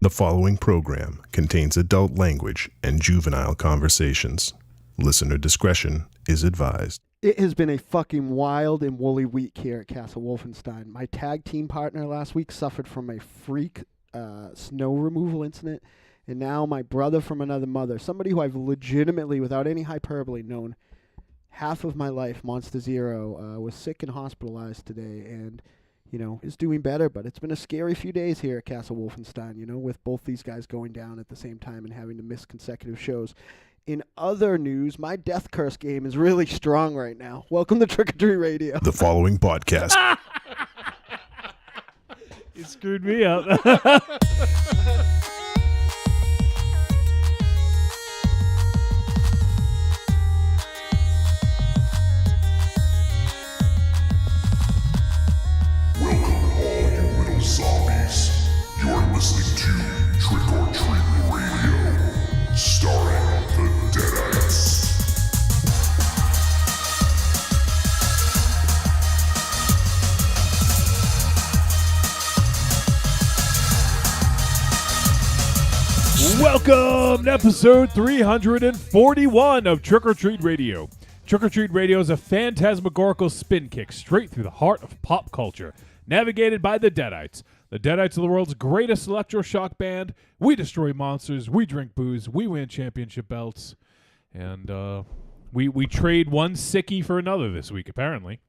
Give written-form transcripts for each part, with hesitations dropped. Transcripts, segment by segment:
The following program contains adult language and juvenile conversations. Listener discretion is advised. It has been a fucking wild and woolly week here at Castle Wolfenstein. My tag team partner last week suffered from a freak snow removal incident, and now my brother from another mother, somebody who I've legitimately, without any hyperbole, known half of my life, Monster Zero, was sick and hospitalized today, and is doing better, but it's been a scary few days here at Castle Wolfenstein, with both these guys going down at the same time and having to miss consecutive shows. In other news, my Death Curse game is really strong right now. Welcome to Trick or Treat Radio. The following podcast. You screwed me up. You're listening to Trick or Treat Radio, starring the Deadites. Welcome to episode 341 of Trick or Treat Radio. Trick or Treat Radio is a phantasmagorical spin kick straight through the heart of pop culture, navigated by the Deadites. The Deadites are the world's greatest electroshock band. We destroy monsters, we drink booze, we win championship belts, and we trade one sickie for another this week, apparently.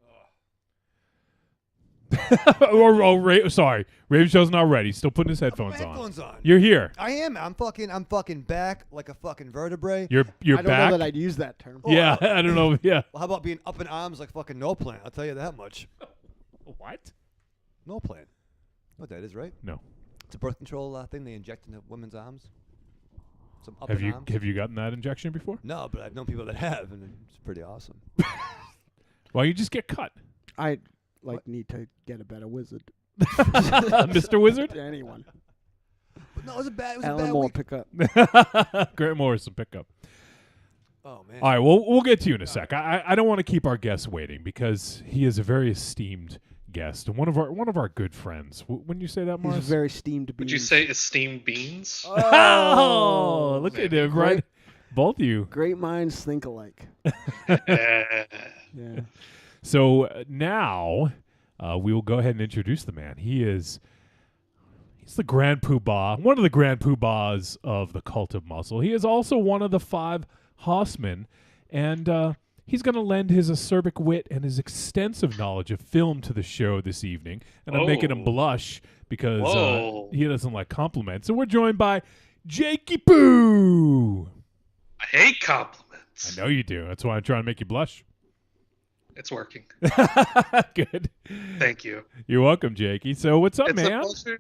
Sorry, Raven Show's not ready. Still putting his headphones on. You're here. I am. I'm fucking back like a fucking vertebrae. You're I don't back. know that I'd use that term. Yeah, I don't know. Yeah. Well, how about being up in arms like fucking no plan? I'll tell you that much. What? No plan. What that is, right? No. It's a birth control thing they inject into women's arms. Some up Have in you arms. have you gotten that injection before? No, but I've known people that have, and it's pretty awesome. Well, you just get cut. I need to get a better wizard. Mr. Wizard? Anyone. But no, it was a bad Alan Moore week. pick up. Grant Morrison pickup. Oh man. All right, well, we'll get to you in a sec. I don't want to keep our guest waiting because he is a very esteemed guest and one of our good friends. Wouldn't you say that, Mars? He's a very steamed bean. Would you say esteemed beans? Oh, look at him, right? Both of you. Great minds think alike. Yeah. Yeah. So now we will go ahead and introduce the man. He's the Grand Poobah, one of the Grand Poobahs of the Cult of Muscle. He is also one of the 5 Hossmen, and he's going to lend his acerbic wit and his extensive knowledge of film to the show this evening, and I'm making him blush because he doesn't like compliments. So we're joined by Jay Kapoor. I hate compliments. I know you do. That's why I'm trying to make you blush. It's working. Good. Thank you. You're welcome, Jakey. So what's up, It's man? a pleasure.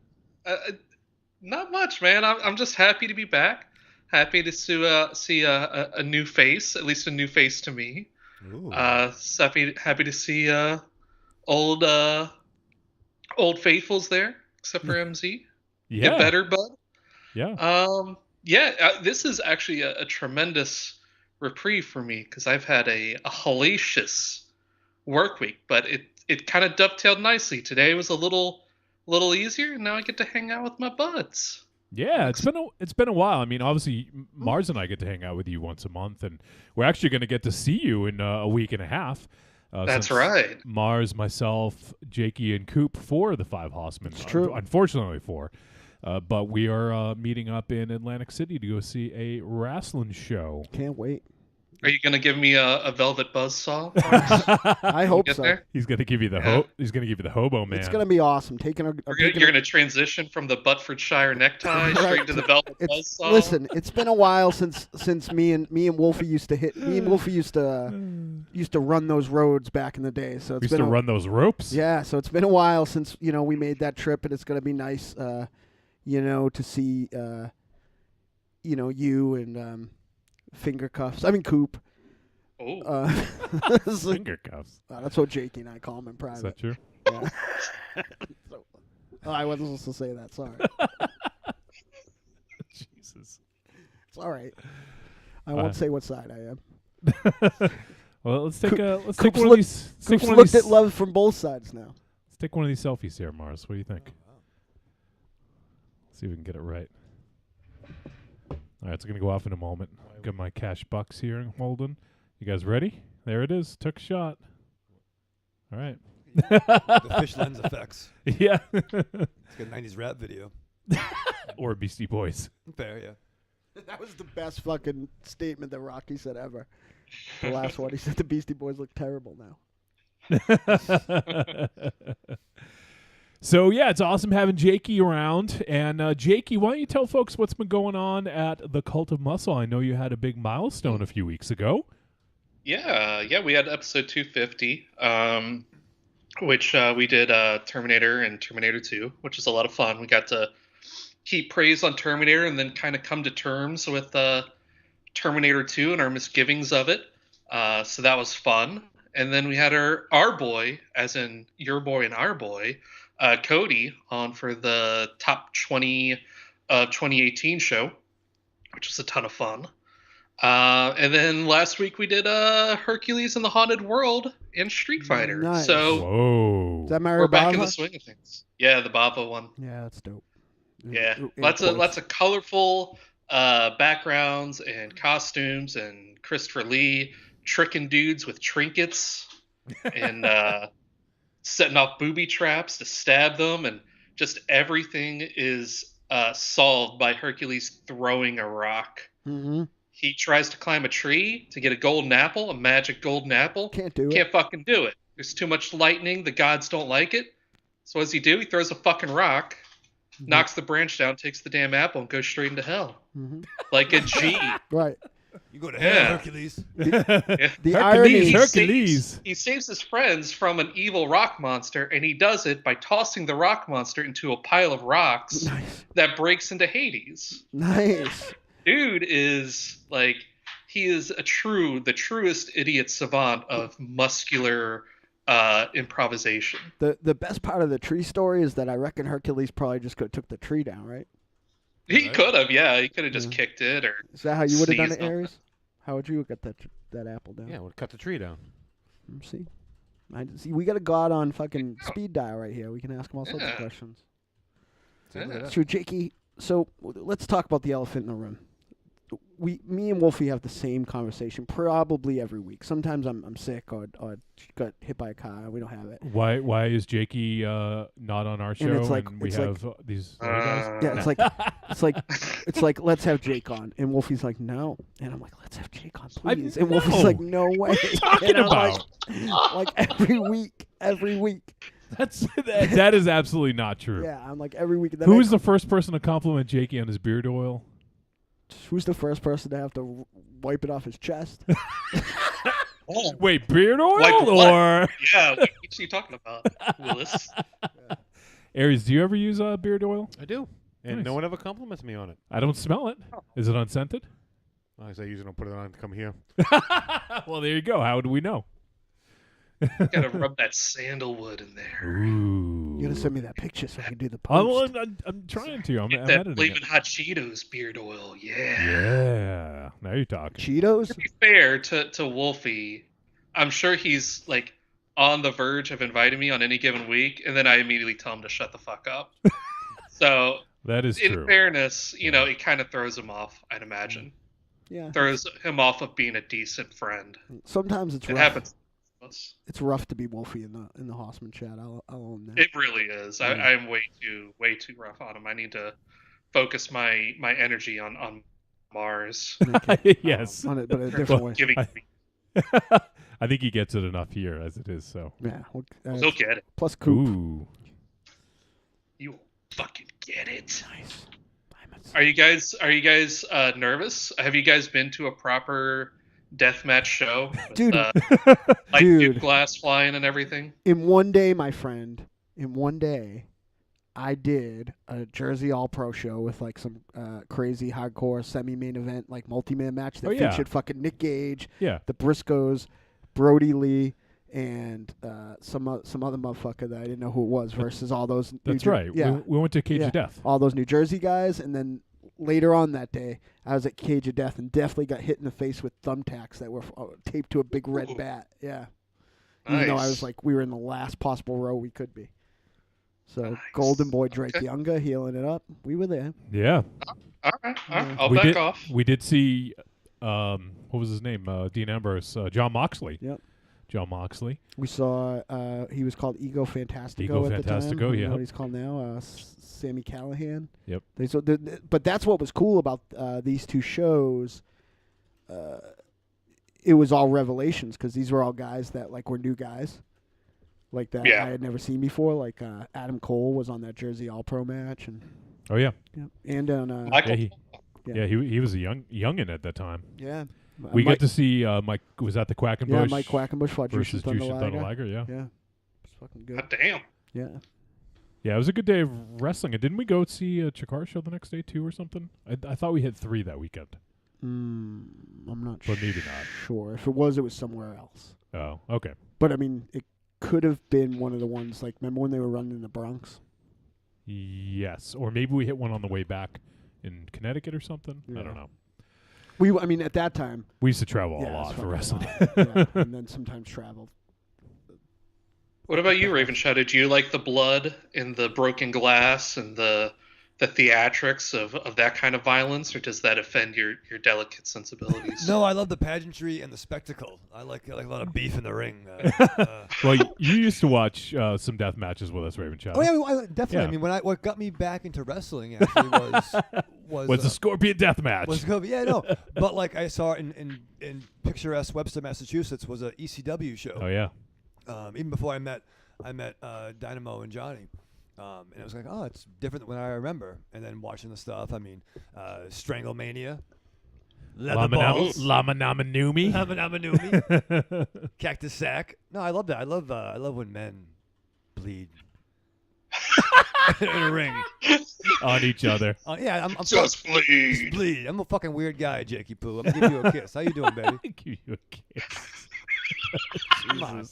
Not much, man. I'm just happy to be back. Happy to see a new face, at least a new face to me. Ooh. Happy to see old faithfuls there, except for MZ. Yeah. Get better, bud. Yeah. This is actually a tremendous reprieve for me because I've had a hellacious work week, but it kind of dovetailed nicely. Today was a little easier, and now I get to hang out with my buds. Yeah, it's been a while. I mean, obviously, Mars and I get to hang out with you once a month, and we're actually going to get to see you in a week and a half. That's right. Mars, myself, Jakey, and Coop, 4 of the 5 Hossmen. It's true. Unfortunately, 4. But we are meeting up in Atlantic City to go see a wrestling show. Can't wait. Are you gonna give me a velvet buzzsaw? I hope Get so. there? He's going to give you the He's going to give you the hobo man. It's going to be awesome. Taking You're gonna transition from the Butfordshire necktie straight to the velvet buzzsaw. Listen, it's been a while since me and Wolfie used to hit. Me and Wolfie used to run those roads back in the day. So it's we used to run those ropes. Yeah, so it's been a while since we made that trip, and it's going to be nice, to see you and Finger Cuffs. I mean Coop. Oh. Finger cuffs. That's what Jakey and I call him in Is private. that true? Yeah. I wasn't supposed to say that. Sorry. Jesus. It's all right. I won't say what side I am. Well, let's take one of Coop's these. looked at love from both sides now. Let's take one of these selfies here, Mars. What do you think? See if we can get it right. All right, it's going to go off in a moment. Got my cash bucks here and holding. You guys ready? There it is. Took a shot. All right. The fish lens effects. Yeah. It's like a 90s rap video. Or Beastie Boys. Fair, yeah. That was the best fucking statement that Rocky said ever. The last one, he said the Beastie Boys look terrible now. So, yeah, it's awesome having Jakey around. And, Jakey, why don't you tell folks what's been going on at the Cult of Muscle? I know you had a big milestone a few weeks ago. Yeah, we had episode 250, which we did Terminator and Terminator 2, which is a lot of fun. We got to heap praise on Terminator and then kind of come to terms with Terminator 2 and our misgivings of it. So that was fun. And then we had our boy, as in your boy and our boy, Cody, on for the top 20 of 2018 show, which was a ton of fun. And then last week we did Hercules and the Haunted World in Street Fighter. Nice. So Whoa. Is that Mario we're back in Bava? the swing of things. Yeah, the Bava one. Yeah, that's dope. Yeah, And lots points. of colorful backgrounds and costumes, and Christopher Lee tricking dudes with trinkets and setting off booby traps to stab them, and just everything is solved by Hercules throwing a rock. Mm-hmm. He tries to climb a tree to get a golden apple, a magic golden apple. Can't do it. Can't fucking do it. There's too much lightning. The gods don't like it. So what does he do? He throws a fucking rock, knocks the branch down, takes the damn apple, and goes straight into hell. Mm-hmm. Like a G. Right. You go to Yeah. hell, Hercules. The irony. Hercules. He saves his friends from an evil rock monster, and he does it by tossing the rock monster into a pile of rocks Nice. that breaks into Hades. Nice. Dude is like, he is the truest idiot savant of muscular improvisation. The best part of the tree story is that I reckon Hercules probably just took the tree down, right? He Right. could have, yeah. He could have just Yeah. kicked it, or Is that how you would have done sneezed it, on Aries? How would you have got that apple down? Yeah, we'll cut the tree down. See, see, we got a god on fucking speed dial right here. We can ask him all sorts of Yeah. questions. Yeah. So, Jakey, let's talk about the elephant in the room. Me and Wolfie have the same conversation probably every week. Sometimes I'm sick or got hit by a car and we don't have it. Why is Jakey not on our show? And it's like- we it's like- have these other guys? Yeah, it's like let's have Jake on, and Wolfie's like no, and I'm like let's have Jake on, I- please, and Wolfie's no. like no way. What are you talking And I'm about? like every week. That is absolutely not true. Yeah, I'm like every week. Who was the first person to compliment Jakey on his beard oil? Who's the first person to have to wipe it off his chest? Oh, Wait, beard oil Like what? or yeah. What are you talking about, Willis? Aries? Do you ever use beard oil? I do. And Nice. no one ever compliments me on it. I don't smell it. Is it unscented? I say I usually don't put it on to come here. Well, there you go. How do we know? Gotta rub that sandalwood in there. Ooh. You gotta send me that picture so I can do the Oh, post. I'm trying to. I'm Get that editing Flamin' it. Hot Cheetos beard oil, yeah. Yeah. Now you're talking. Cheetos? To be fair to Wolfie, I'm sure he's like on the verge of inviting me on any given week, and then I immediately tell him to shut the fuck up. So, That is in true. fairness, it kind of throws him off, I'd imagine. Yeah. Throws him off of being a decent friend. Sometimes it's It rough. happens to us. It's rough to be Wolfie in the Hossman chat. I'll own that. It really is. Yeah. I'm way too rough on him. I need to focus my energy on Mars. Okay. Yes. On it, but in a different way. Giving me. I think he gets it enough here as it is. So. Yeah. He'll get it. Plus Coop. Ooh. You will fucking get it. Nice. Are you guys nervous? Have you guys been to a proper deathmatch show? With, Dude. like Dude. glass flying and everything? In one day, my friend, I did a Jersey All Pro show with like some crazy hardcore semi-main event, like multi-man match that Oh, yeah. featured fucking Nick Gage, Yeah. the Briscoes, Brody Lee, and some other motherfucker that I didn't know who it was versus all those. That's right. Yeah. We went to Cage Yeah. of Death. All those New Jersey guys, and then later on that day, I was at Cage of Death and definitely got hit in the face with thumbtacks that were taped to a big red Ooh. bat. Yeah. Even though I Nice. was like, we were in the last possible row we could be. So Nice. Golden Boy Drake Okay. Younger healing it up. We were there. Yeah. All right. I'll we back did. off. We did see. What was his name? Dean Ambrose. John Moxley. Yep. John Moxley. We saw he was called Ego Fantastico Ego at the time. Fantastico, I don't yeah. know what he's called now. Sammy Callahan. Yep. But that's what was cool about these two shows. It was all revelations because these were all guys that like were new guys, like that Yeah. I had never seen before. Like Adam Cole was on that Jersey All Pro match, and Oh yeah. and on Michael. Yeah, he was a youngin at that time. Mike, We get to see Mike. Was that the Quackenbush? Mike Quackenbush fought versus Jushin Jushin Thunder Thunder Liger. Liger. Yeah. Yeah, it's fucking good. God damn. Yeah. Yeah, it was a good day of wrestling. And didn't we go see a Chikara show the next day too, or something? I thought we had 3 that weekend. I'm not But maybe not. sure. If it was somewhere else. Oh, okay. But I mean, it could have been one of the ones. Like, remember when they were running in the Bronx? Yes, or maybe we hit one on the way back in Connecticut or something. I Yeah. don't know. I mean, at that time, We used to travel yeah, a lot it's for fucking wrestling. a lot. Yeah, and then sometimes traveled. What about you, Raven Shadow? Do you like the blood and the broken glass and the theatrics of that kind of violence, or does that offend your delicate sensibilities? No, I love the pageantry and the spectacle. I like a lot of beef in the ring. Well, you used to watch some death matches with us, Raven Shadow. Oh yeah, definitely. Yeah. I mean, what got me back into wrestling actually was the Scorpion death match? yeah, no, but like I saw in picturesque Webster, Massachusetts, was a ECW show. Oh yeah. Even before I met Dynamo and Johnny. And it was like, oh, it's different than what I remember. And then watching the stuff, I mean, Stranglemania, Leather Balls, Lama Nama Numi. Lama Nama Numi, Cactus Sack. No, I love that. I love when men bleed in a ring. On each other. Yeah, I'm Just bleed. bleed. I'm a fucking weird guy, Jay Kapoor. I'm gonna give you a kiss. How you doing, baby? Give you a kiss. Come on.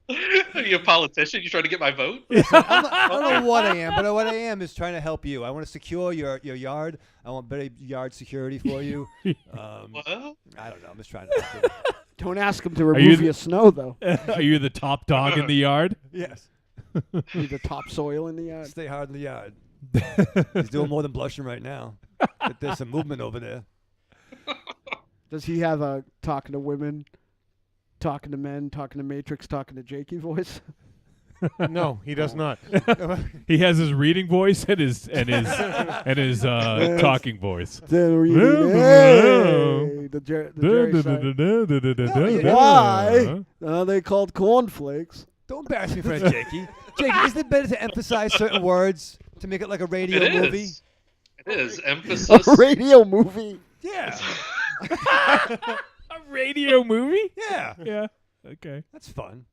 Are you a politician? You trying to get my vote? I don't know what I am, but what I am is trying to help you. I want to secure your yard. I want better yard security for you. Well, I don't know. I'm just trying to help you. Don't ask him to you remove the- your snow, though. Are you the top dog in the yard? Yes. Be the topsoil in the yard. Stay hard in the yard. He's doing more than blushing right now. But there's some movement over there. Does he have a talking to women, talking to men, talking to Matrix, talking to Jakey voice? No, he does not. He has his reading voice and his talking voice. The Jerry side. Why are they called cornflakes? Don't embarrass me in front of Jakey. Jakey, isn't it better to emphasize certain words to make it like a radio it movie? is. It is. Emphasis. A radio movie. Yeah. A radio movie? Yeah. Yeah. Okay. That's fun.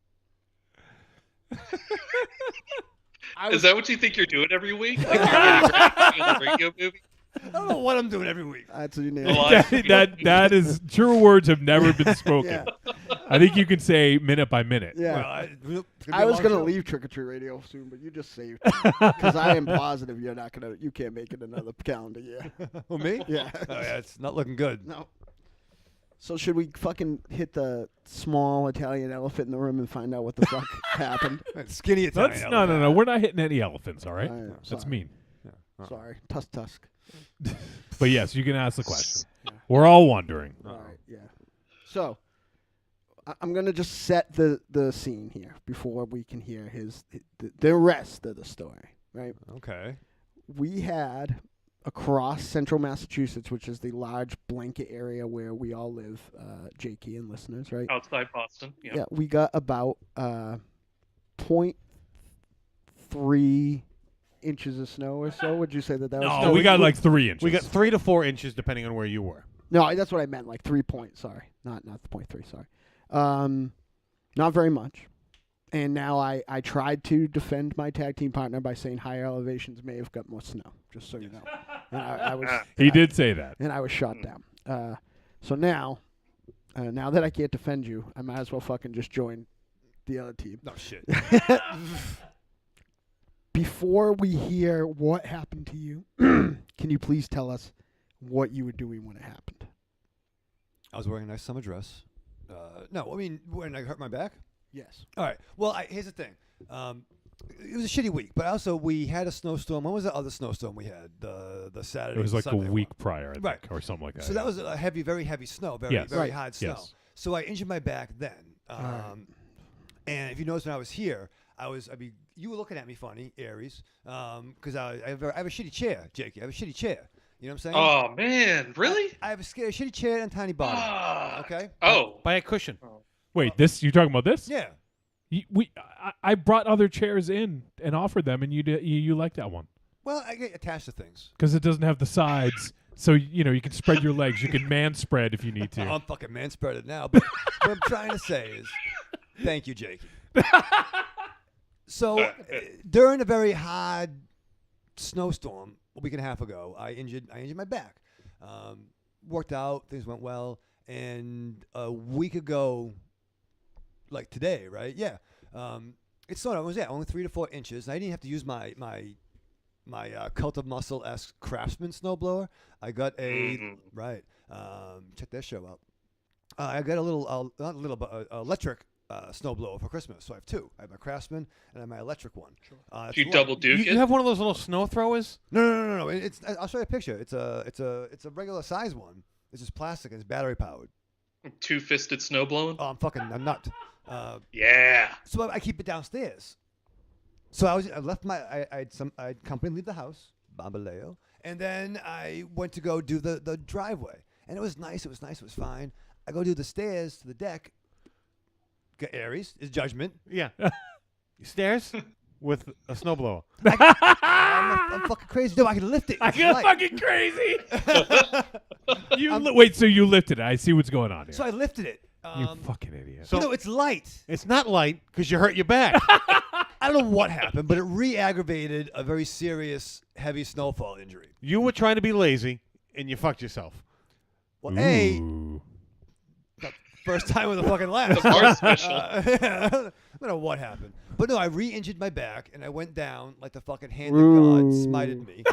Is that what you think you're doing every week? Like you're getting ready to do the radio movie? I don't know what I'm doing every week. That's what you need. Well, That is true. Words have never been spoken. Yeah. I think you can say minute by minute. Yeah. Well, I was gonna leave Trick or Treat Radio soon, but you just saved me because I am positive you can't make it another calendar year. Who, me? Yeah. Oh, yeah, it's not looking good. No. So should we fucking hit the small Italian elephant in the room and find out what the fuck happened? Skinny Italian. No. We're not hitting any elephants, all right? All right, That's sorry. mean. Sorry, tusk. But yes, you can ask the question. We're all wondering. All right, yeah. So I'm gonna just set the scene here before we can hear the rest of the story. Right? Okay. We had across central Massachusetts, which is the large blanket area where we all live, Jakey and listeners, right? Outside Boston. Yeah, we got about 0.3 inches of snow or so. Would you say that was? No, we got like 3 inches. We got 3 to 4 inches depending on where you were. No, that's what I meant. Like 3 points. Sorry, not the 0.3. Sorry, not very much. And now I tried to defend my tag team partner by saying higher elevations may have got more snow. Just so you know, and I was. He did say that. And I was shot down. So now that I can't defend you, I might as well fucking just join the other team. No shit. Before we hear what happened to you, can you please tell us what you were doing when it happened? I was wearing a nice summer dress. No, I mean when I hurt my back. Yes. All right. Well, here's the thing. It was a shitty week, but also we had a snowstorm. When was the other snowstorm we had? The Saturday. It was like Sunday a week one. prior, I think, Right. or something like that. So that was a heavy, very heavy snow, very Yes. very Right. hard snow. Yes. So I injured my back then. Right. And if you notice when I was here, you were looking at me funny, Aries, because I have a shitty chair, Jakey. I have a shitty chair. You know what I'm saying? Oh man, really? I have a shitty chair and a tiny bottom. Ah. Okay. Oh. Buy a cushion. Wait, this you talking about this? Yeah. I brought other chairs in and offered them, and you like that one Well, I get attached to things. because it doesn't have the sides, so you can spread your legs. You can man spread if you need to. I'm fucking man spreaded now. But what I'm trying to say is, thank you, Jakey. So during a very hard snowstorm a week and a half ago, I injured my back. Worked out, things went well, and a week ago, like today, right? Yeah, it snowed. It was only 3 to 4 inches. And I didn't have to use my Cult of Muscle-esque Craftsman snowblower. I got a right. Check that show out. I got a little, not a little, but electric snowblower for Christmas. So I have two. I have my Craftsman and I have my electric one. Do you double duke You it? have one of those little snow throwers? No. I'll show you a picture. It's a regular size one. It's just plastic and it's battery powered. Two-fisted snow blowing? Oh, I'm nut. Yeah. So I keep it downstairs. So I left I had company leave the house, Bambaleo, and then I went to go do the driveway, and it was nice. It was fine. I go do the stairs to the deck. Got Aries is judgment. Yeah. Stairs with a snowblower. I'm fucking crazy. No, I can lift it. I It's got light. fucking crazy. Wait, so you lifted it? I see what's going on here. So I lifted it. You fucking idiot. So- it's light. It's not light because you hurt your back. I don't know what happened, but it re-aggravated a very serious, heavy snowfall injury. You were trying to be lazy and you fucked yourself. Well, Ooh. first time with a fucking laugh. The bar special. I don't know what happened. But no, I re-injured my back, and I went down like the fucking hand of God smited me.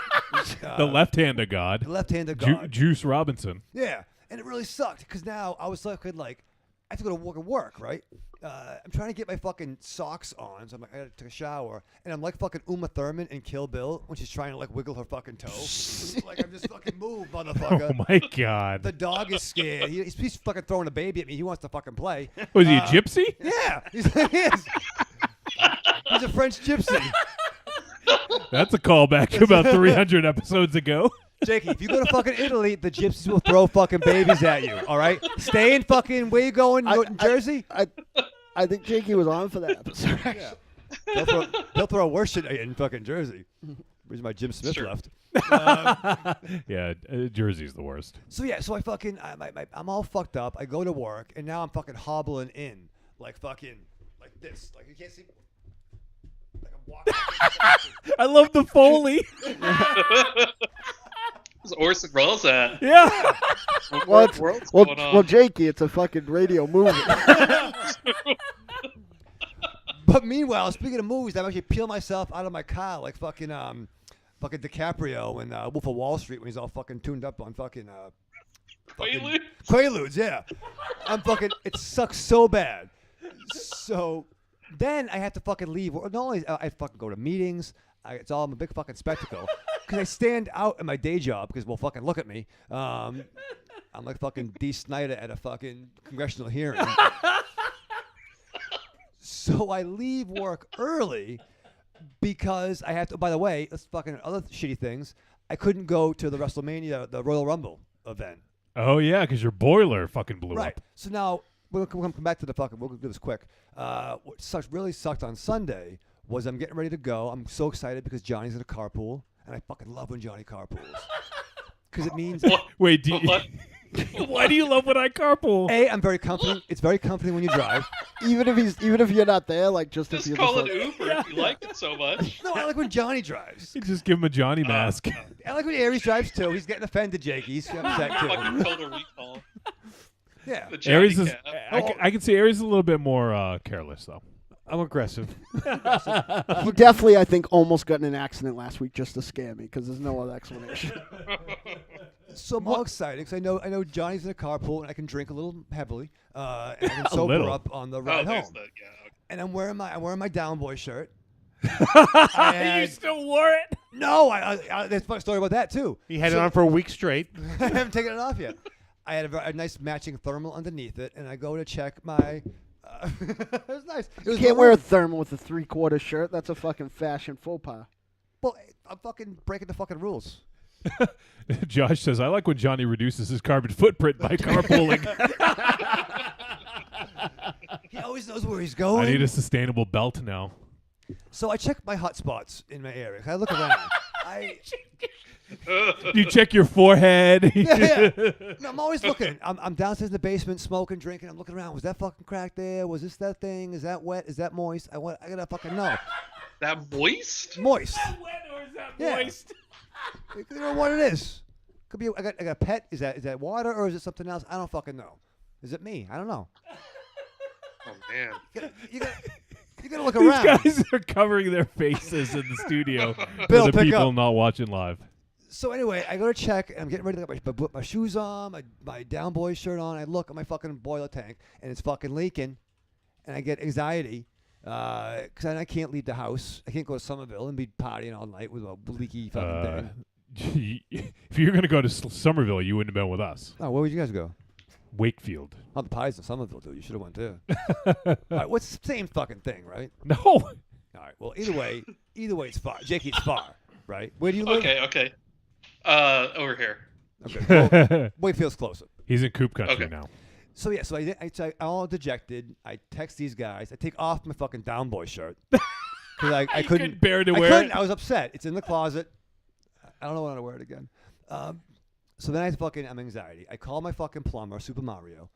The left-handed The god, left-handed God. Juice Robinson. Yeah, and it really sucked, because now I was like, I have to go to work, right? I'm trying to get my fucking socks on, so I'm like, I gotta take a shower, and I'm like fucking Uma Thurman in Kill Bill when she's trying to like wiggle her fucking toe. Like, I'm just fucking move, motherfucker. Oh my god. The dog is scared. He's fucking throwing a baby at me. He wants to fucking play. Was he a gypsy? Yeah, he is. He's a French gypsy. That's a callback to about 300 episodes ago. Jakey, if you go to fucking Italy, the gypsies will throw fucking babies at you, all right? Stay in fucking, where you going, Jersey? I think Jakey was on for that episode. Yeah. He'll throw worse shit in fucking Jersey. Where's my Jim Smith Sure. left? Yeah, Jersey's the worst. So I fucking, I'm all fucked up. I go to work, and now I'm fucking hobbling in, like this. Like, you can't see. Like, I'm walking. I love the Foley. Where's Orson Welles at? Yeah. What world's going on? Well, Jakey, it's a fucking radio movie. But meanwhile, speaking of movies, I'm actually peeling myself out of my car like fucking DiCaprio in Wolf of Wall Street when he's all fucking tuned up on fucking Quaalude? Quaaludes, yeah. It sucks so bad. So then I have to fucking leave. Not only I fucking go to meetings, I'm a big fucking spectacle because I stand out in my day job because, well, fucking look at me. I'm like fucking D. Snyder at a fucking congressional hearing. So I leave work early because I have to. By the way, let's fucking other shitty things. I couldn't go to the WrestleMania, the Royal Rumble event. Oh yeah, because your boiler fucking blew Right. up. So now we'll come back to the fucking. We'll do this quick. What really sucked on Sunday was I'm getting ready to go. I'm so excited because Johnny's in a carpool, and I fucking love when Johnny carpools because it means Wait, What? why do you love when I carpool? A, I'm very comforting. It's very comforting when you drive. even if you're not there, like just if Just you're call just it like, Uber if you like it so much. No, I like when Johnny drives. You just give him a Johnny mask. I like when Aries drives too. He's getting offended, Jake. He's upset Fucking too. Total Recall. Yeah. The Johnny Aries is. Cab. I can see Aries is a little bit more careless though. I'm aggressive. he definitely, I think, almost got in an accident last week just to scare me because there's no other explanation. So I'm all excited because I know Johnny's in a carpool and I can drink a little heavily and I can sober little. up on the Oh, ride there's home. the, yeah. And I'm wearing my down boy shirt You still wore it? No, there's a funny story about that too. He had it on for a week straight. I haven't taken it off yet. I had a nice matching thermal underneath it, and I go to check my. It was nice. It was You can't wear a thermal with a 3/4 shirt. That's a fucking fashion faux pas. Well, I'm fucking breaking the fucking rules. Josh says, I like when Johnny reduces his carbon footprint by carpooling. He always knows where he's going. I need a sustainable belt now. So I check my hot spots in my area. I look around. You check your forehead. Yeah. No, I'm always looking. I'm downstairs in the basement smoking, drinking. I'm looking around. Was that fucking crack there? Was this that thing? Is that wet? Is that moist? I gotta fucking know. That moist? Moist. Wet or is that Yeah. moist? You know what it is. Could be. I got a pet. Is that water or is it something else? I don't fucking know. Is it me? I don't know. Oh man. You gotta look These around. guys are covering their faces in the studio Bill, for the pick people up. not watching live. So anyway, I go to check, and I'm getting ready to put my shoes on, my down boy shirt on. I look at my fucking boiler tank, and it's fucking leaking, and I get anxiety because I can't leave the house. I can't go to Somerville and be partying all night with a leaky fucking thing. If you're going to go to Somerville, you wouldn't have been with us. Oh, where would you guys go? Wakefield. Oh, the parties in Somerville, dude. You should have went there. All right, what's the same fucking thing, right? No. All right. Well, either way, it's far. Jakey, it's far, right? Where do you live? Okay. Over here. Okay. Well, Wakefield's closer. He's in Coop Country Okay. now. So yeah, so I'm all dejected. I text these guys. I take off my fucking down boy shirt because I You couldn't bear to I wear couldn't. it. I was upset. It's in the closet. I don't know when to wear it again. So then I'm anxiety. I call my fucking plumber, Super Mario.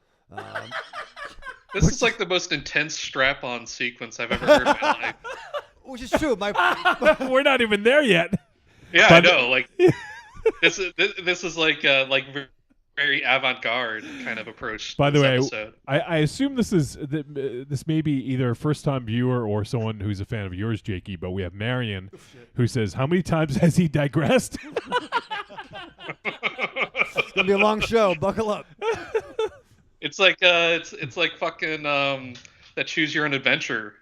This is like the most intense strap-on sequence I've ever heard in my life. Which is true. We're not even there yet. Yeah, But- I know. Like this is like very avant-garde kind of approach. By to the this way, episode. I assume this may be either a first-time viewer or someone who's a fan of yours, Jakey, but we have Marion who says, how many times has he digressed? It's gonna be a long show. Buckle up. It's like it's like fucking that Choose Your Own Adventure,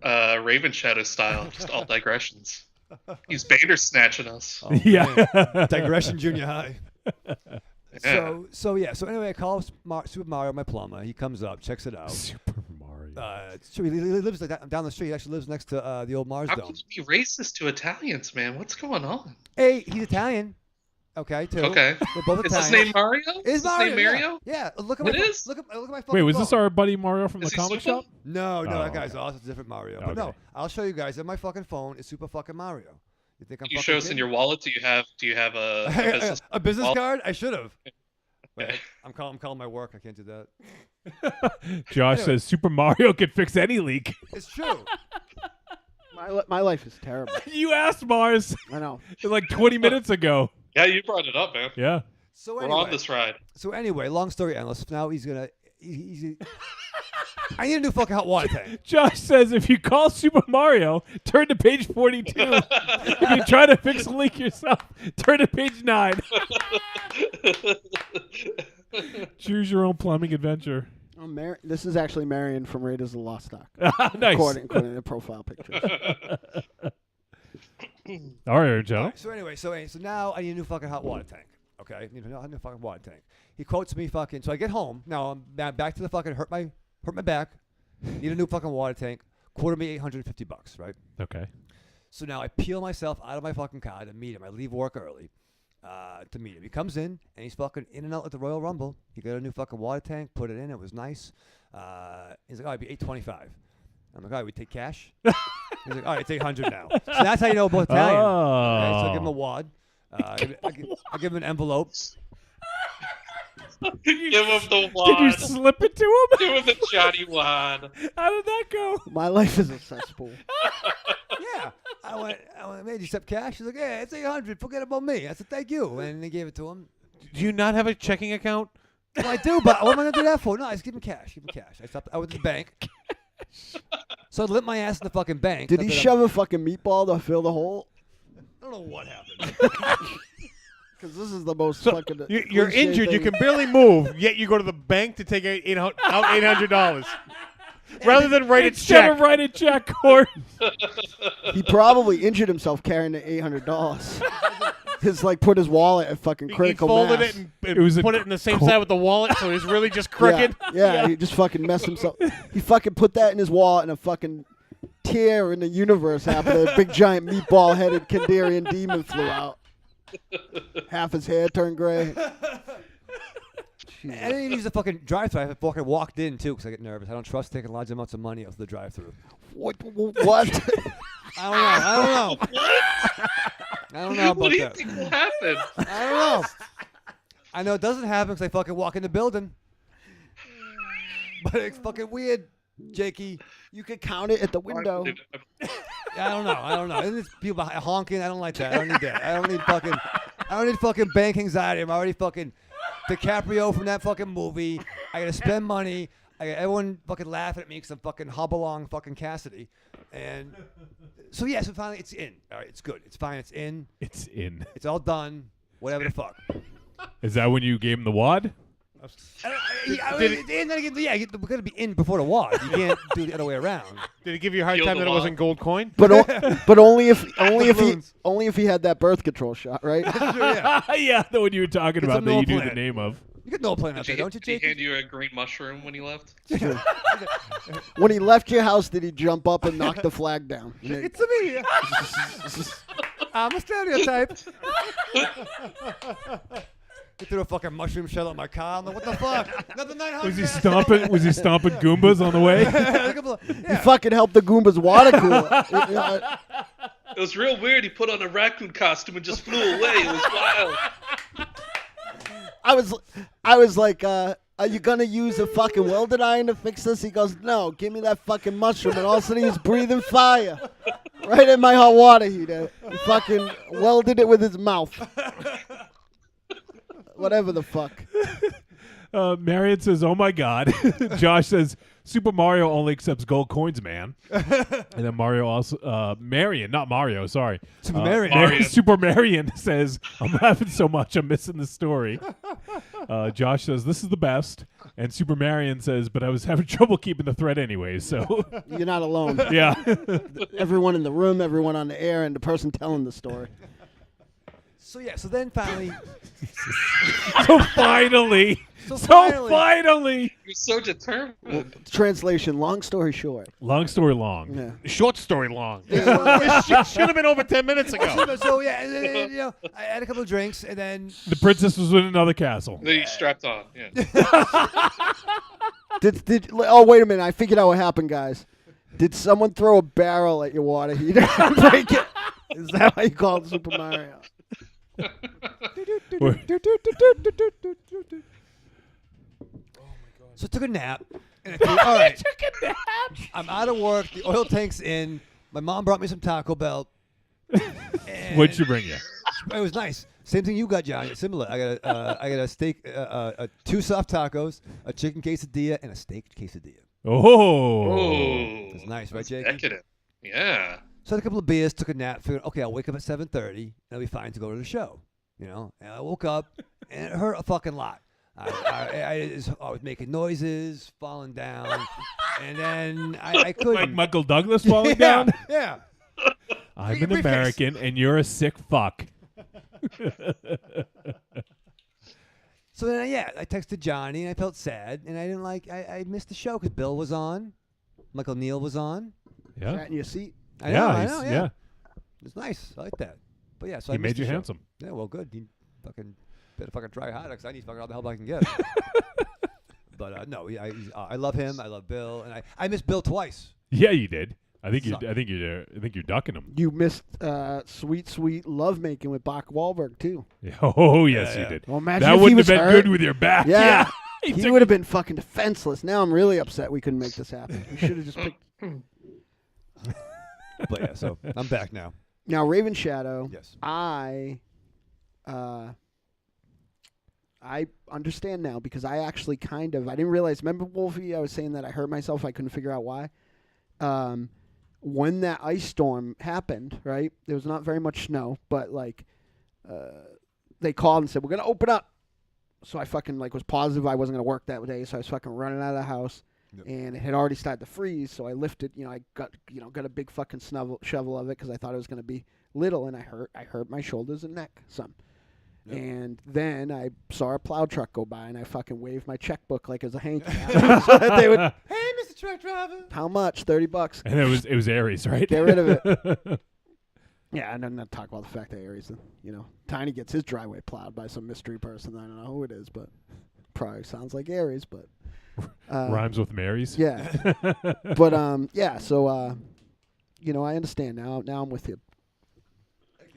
Raven Shadow style, just all digressions. He's Bandersnatching us. Oh, Yeah. Digression Junior High. Yeah. So anyway, I call Super Mario, my plumber. He comes up, checks it out. Super Mario. So he lives down the street. He actually lives next to the old Mars How Dome. can you be racist to Italians, man? What's going on? Hey, he's Italian. Okay, too. Okay. We're both Is Italian. his name Mario? Is his Mario? name Mario? Yeah. Look at It my is? Look at my phone. Wait, was this our buddy Mario from Is the he comic Super? shop? No, Oh, that guy's okay. awesome. It's a different Mario. But Okay. no, I'll show you guys. On my fucking phone is Super fucking Mario. You think I'm You fucking show us in kidding? your wallet. Do you have a business? a business wallet? card? I should have. Okay. I'm calling my work. I can't do that. Josh says Super Mario could fix any leak. It's true. My life is terrible. You asked Mars I know. like 20 minutes ago. Yeah, you brought it up, man. Yeah. So We're anyway, on this ride. long story endless. Now he's gonna. I need a new fucking hot water tank. Josh says if you call Super Mario, turn to page 42. If you try to fix a leak yourself, turn to page 9. Choose your own plumbing adventure. Oh, this is actually Marion from Raiders of the Lost Ark, Nice. according to the profile pictures. All right, Joe. So anyway, so now I need a new fucking hot water tank. Okay, I need a new fucking water tank. He quotes me fucking. So I get home. Now I'm back to the fucking hurt my back. Need a new fucking water tank. Quarter me $850, right? Okay. So now I peel myself out of my fucking car to meet him. I leave work early to meet him. He comes in and he's fucking in and out at the Royal Rumble. He got a new fucking water tank, put it in. It was nice. He's like, "Oh, it'd be $825." I'm like, "All right, we take cash." He's like, "All right, it's $800 now." So that's how you know we're both Italian. Okay, so I give him a wad. I give him an envelope. Give him the Did you wad. slip it to him? Give him the Johnny wad. How did that go? My life is a cesspool. Yeah. I went, man, you accept cash? He's like, "Yeah, it's $800. Forget about me." I said, "Thank you." And they gave it to him. Do you not have a checking account? Well, I do, but what am I going to do that for? No, I just give him cash. Give him cash. I went to the bank. So I lit my ass in the fucking bank. Did he shove a fucking meatball to fill the hole? I don't know what happened. Because this is the most So fucking. you're cliche injured. You thing. can barely move. Yet you go to the bank to take out $800. Rather than write a Instead check. of write a check, Corn. He probably injured himself carrying the $800. Just like put his wallet at fucking He critical folded mass. it and It was a put it in the same co- side with the wallet, so he's really just crooked. Yeah, he just fucking messed himself. He fucking put that in his wallet and a fucking tear in the universe happened. A big giant meatball-headed Kandarian demon flew out. Half his hair turned gray. I didn't even use the fucking drive-thru. I fucking walked in too because I get nervous. I don't trust taking large amounts of money off the drive-thru. What? I don't know. I don't know What about do you that. think will happen? I don't know. I know it doesn't happen because I fucking walk in the building. But it's fucking weird, Jakey. You could count it at the window. I don't know. And there's people honking. I don't like that. I don't need that. I don't need fucking bank anxiety. I'm already fucking DiCaprio from that fucking movie. I gotta spend money. I got everyone fucking laughing at me because I'm fucking hop-along fucking Cassidy. And so finally it's in. All right, it's good. It's fine. It's in. It's in. It's all done. Whatever the fuck. Is that when you gave him the wad? We're gonna be in before the wad. You can't do the other way around. Did he give you a hard Feel time the that it wall. wasn't gold coin? But only Balloons. if he had that birth control shot, right? Yeah, the one you were talking It's about a that you knew no-plan. the name of. You get no plan out there, don't you, Did he Jakey? hand you a green mushroom when he left? When he left your house, did he jump up and knock the flag down? It's me. I'm a stereotype. He threw a fucking mushroom shell at my car. I'm like, what the fuck? Another 900. Was he stomping? Was he stomping Goombas on the way? He fucking helped the Goomba's water cooler. It was real weird. He put on a raccoon costume and just flew away. It was wild. I was like, are you gonna use a fucking welded iron to fix this? He goes, no, give me that fucking mushroom. And all of a sudden he's breathing fire right in my hot water heater. He fucking welded it with his mouth. Whatever the fuck. Marion says, "Oh my God." Josh says, "Super Mario only accepts gold coins, man." And then Mario also, Marion, not Mario, sorry. Super Marion. Marion. Super Marion says, "I'm laughing so much, I'm missing the story." Josh says, "This is the best." And Super Marion says, "But I was having trouble keeping the thread anyway, so." You're not alone. Yeah. Everyone in the room, everyone on the air, and the person telling the story. So then finally. So finally. So finally. You're so determined. Translation, long story short. Long story long. Yeah. Short story long. It should have been over 10 minutes ago. So yeah, and then, I had a couple of drinks, and then The princess was in another castle. Then you strapped on. Yeah. Oh, wait a minute. I figured out what happened, guys. Did someone throw a barrel at your water heater and break it? Is that why you call it Super Mario? So I took a nap. And I figured, all right. I'm out of work. The oil tank's in. My mom brought me some Taco Bell. What'd she bring you? It was nice. Same thing you got, Johnny. Similar. I got a steak, 2 soft tacos, a chicken quesadilla, and a steak quesadilla. Oh. It's nice, right, That's Jake? decadent. Yeah. So I had a couple of beers, took a nap, figured, okay, I'll wake up at 7:30, and I'll be fine to go to the show. And I woke up, and it hurt a fucking lot. I was making noises, falling down, and then I couldn't. Like Michael Douglas falling down? Yeah. I'm Your an briefcase. American, and you're a sick fuck. So then, I texted Johnny, and I felt sad, and I didn't I missed the show because Bill was on, Michael Neal was on. Yeah. Sat in your seat. I know, he's- yeah. It's nice. I like that. But yeah, so He I missed made you the show. handsome. Yeah, well, good. He better fucking try harder because I need fucking all the help I can get. But no, I love him. I love Bill, and I missed Bill twice. Yeah, you did. I think Suck. you're ducking him. You missed sweet lovemaking with Bach Wahlberg, too. Yeah. Oh, yes, Yeah. you did. Well, imagine That if he wouldn't have was been hurt. good with your back. Yeah. He He took- would have been fucking defenseless. Now I'm really upset we couldn't make this happen. We should have just picked. But yeah, so I'm back now. Now, Raven Shadow, Yes. I understand now because I actually I didn't realize. Remember, Wolfie, I was saying that I hurt myself. I couldn't figure out why. When that ice storm happened, right? There was not very much snow, but they called and said, we're going to open up. So I fucking was positive I wasn't going to work that day. So I was fucking running out of the house. and it had already started to freeze. So I lifted, I got a big fucking shovel of it because I thought it was going to be little, and I hurt my shoulders and neck some. Yep. And then I saw a plow truck go by, and I fucking waved my checkbook like it was a hanky. So that they would, hey, Mr. Truck Driver. How much? $30. And it was Aries, right? Get rid of it. Yeah, and then not talk about the fact that Aries, Tiny gets his driveway plowed by some mystery person. I don't know who it is, but probably sounds like Aries, but rhymes with Marys. Yeah, but yeah. So I understand now. Now I'm with you.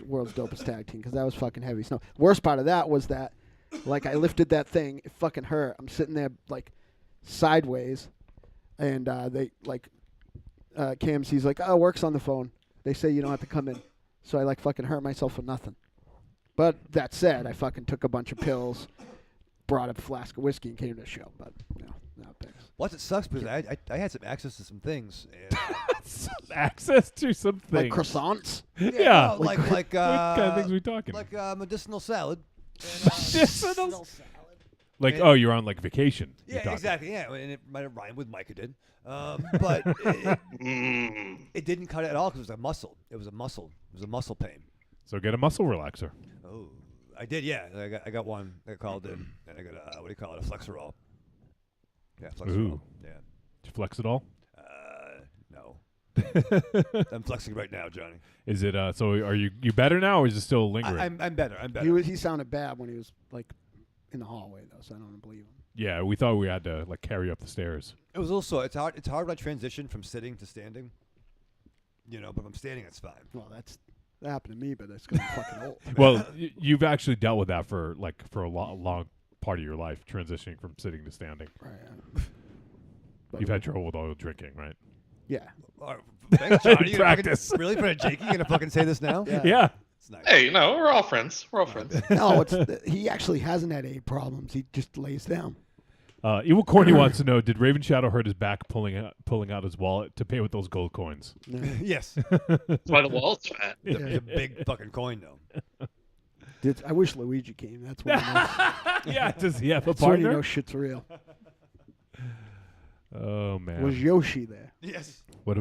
World's dopest tag team because that was fucking heavy snow. Worst part of that was that, like, I lifted that thing, it fucking hurt. I'm sitting there like sideways, and they like KMC's like, oh, works on the phone. They say you don't have to come in, so I like fucking hurt myself for nothing. But that said, I fucking took a bunch of pills, brought a flask of whiskey, and came to the show. But not big. Once it sucks because I had some access to some things. And access to some things. Like croissants? Yeah. No, like what kind of things are we talking? Like medicinal salad. Medicinal salad. Like, oh, you're on like vacation. Yeah, exactly. Yeah, and it might have rhymed with Micah did. But it didn't cut it at all because it was a muscle. It was a muscle pain. So get a muscle relaxer. Oh, I did. Yeah, I got one. I called in, and I got what do you call it? A Flexerol. Yeah, Flexerol. Ooh. Yeah. Did you flex it all? No. I'm flexing right now, Johnny. Is it? So are you better now, or is it still lingering? I'm better. I'm better. He sounded bad when he was like in the hallway though, so I don't believe him. Yeah, we thought we had to like carry up the stairs. It was also it's hard when I transition from sitting to standing. But if I'm standing, it's fine. Well, that happened to me, but it's because I'm fucking old. Well, you've actually dealt with that for a long part of your life, transitioning from sitting to standing. Right. You've had trouble with all drinking, right? Yeah. Thanks, Johnny. Practice. Really, for a Jakey, you gonna fucking say this now? Yeah. It's nice. Hey, we're all friends. We're all friends. No, he actually hasn't had any problems. He just lays down. Evil Corny wants to know: did Raven Shadow hurt his back pulling out his wallet to pay with those gold coins? No. Yes. That's why the wallet's fat. The big fucking coin, though. I wish Luigi came. That's when I know. Yeah, does he have a That's when you partner? know shit's real. Oh man. Was Yoshi there? Yes. What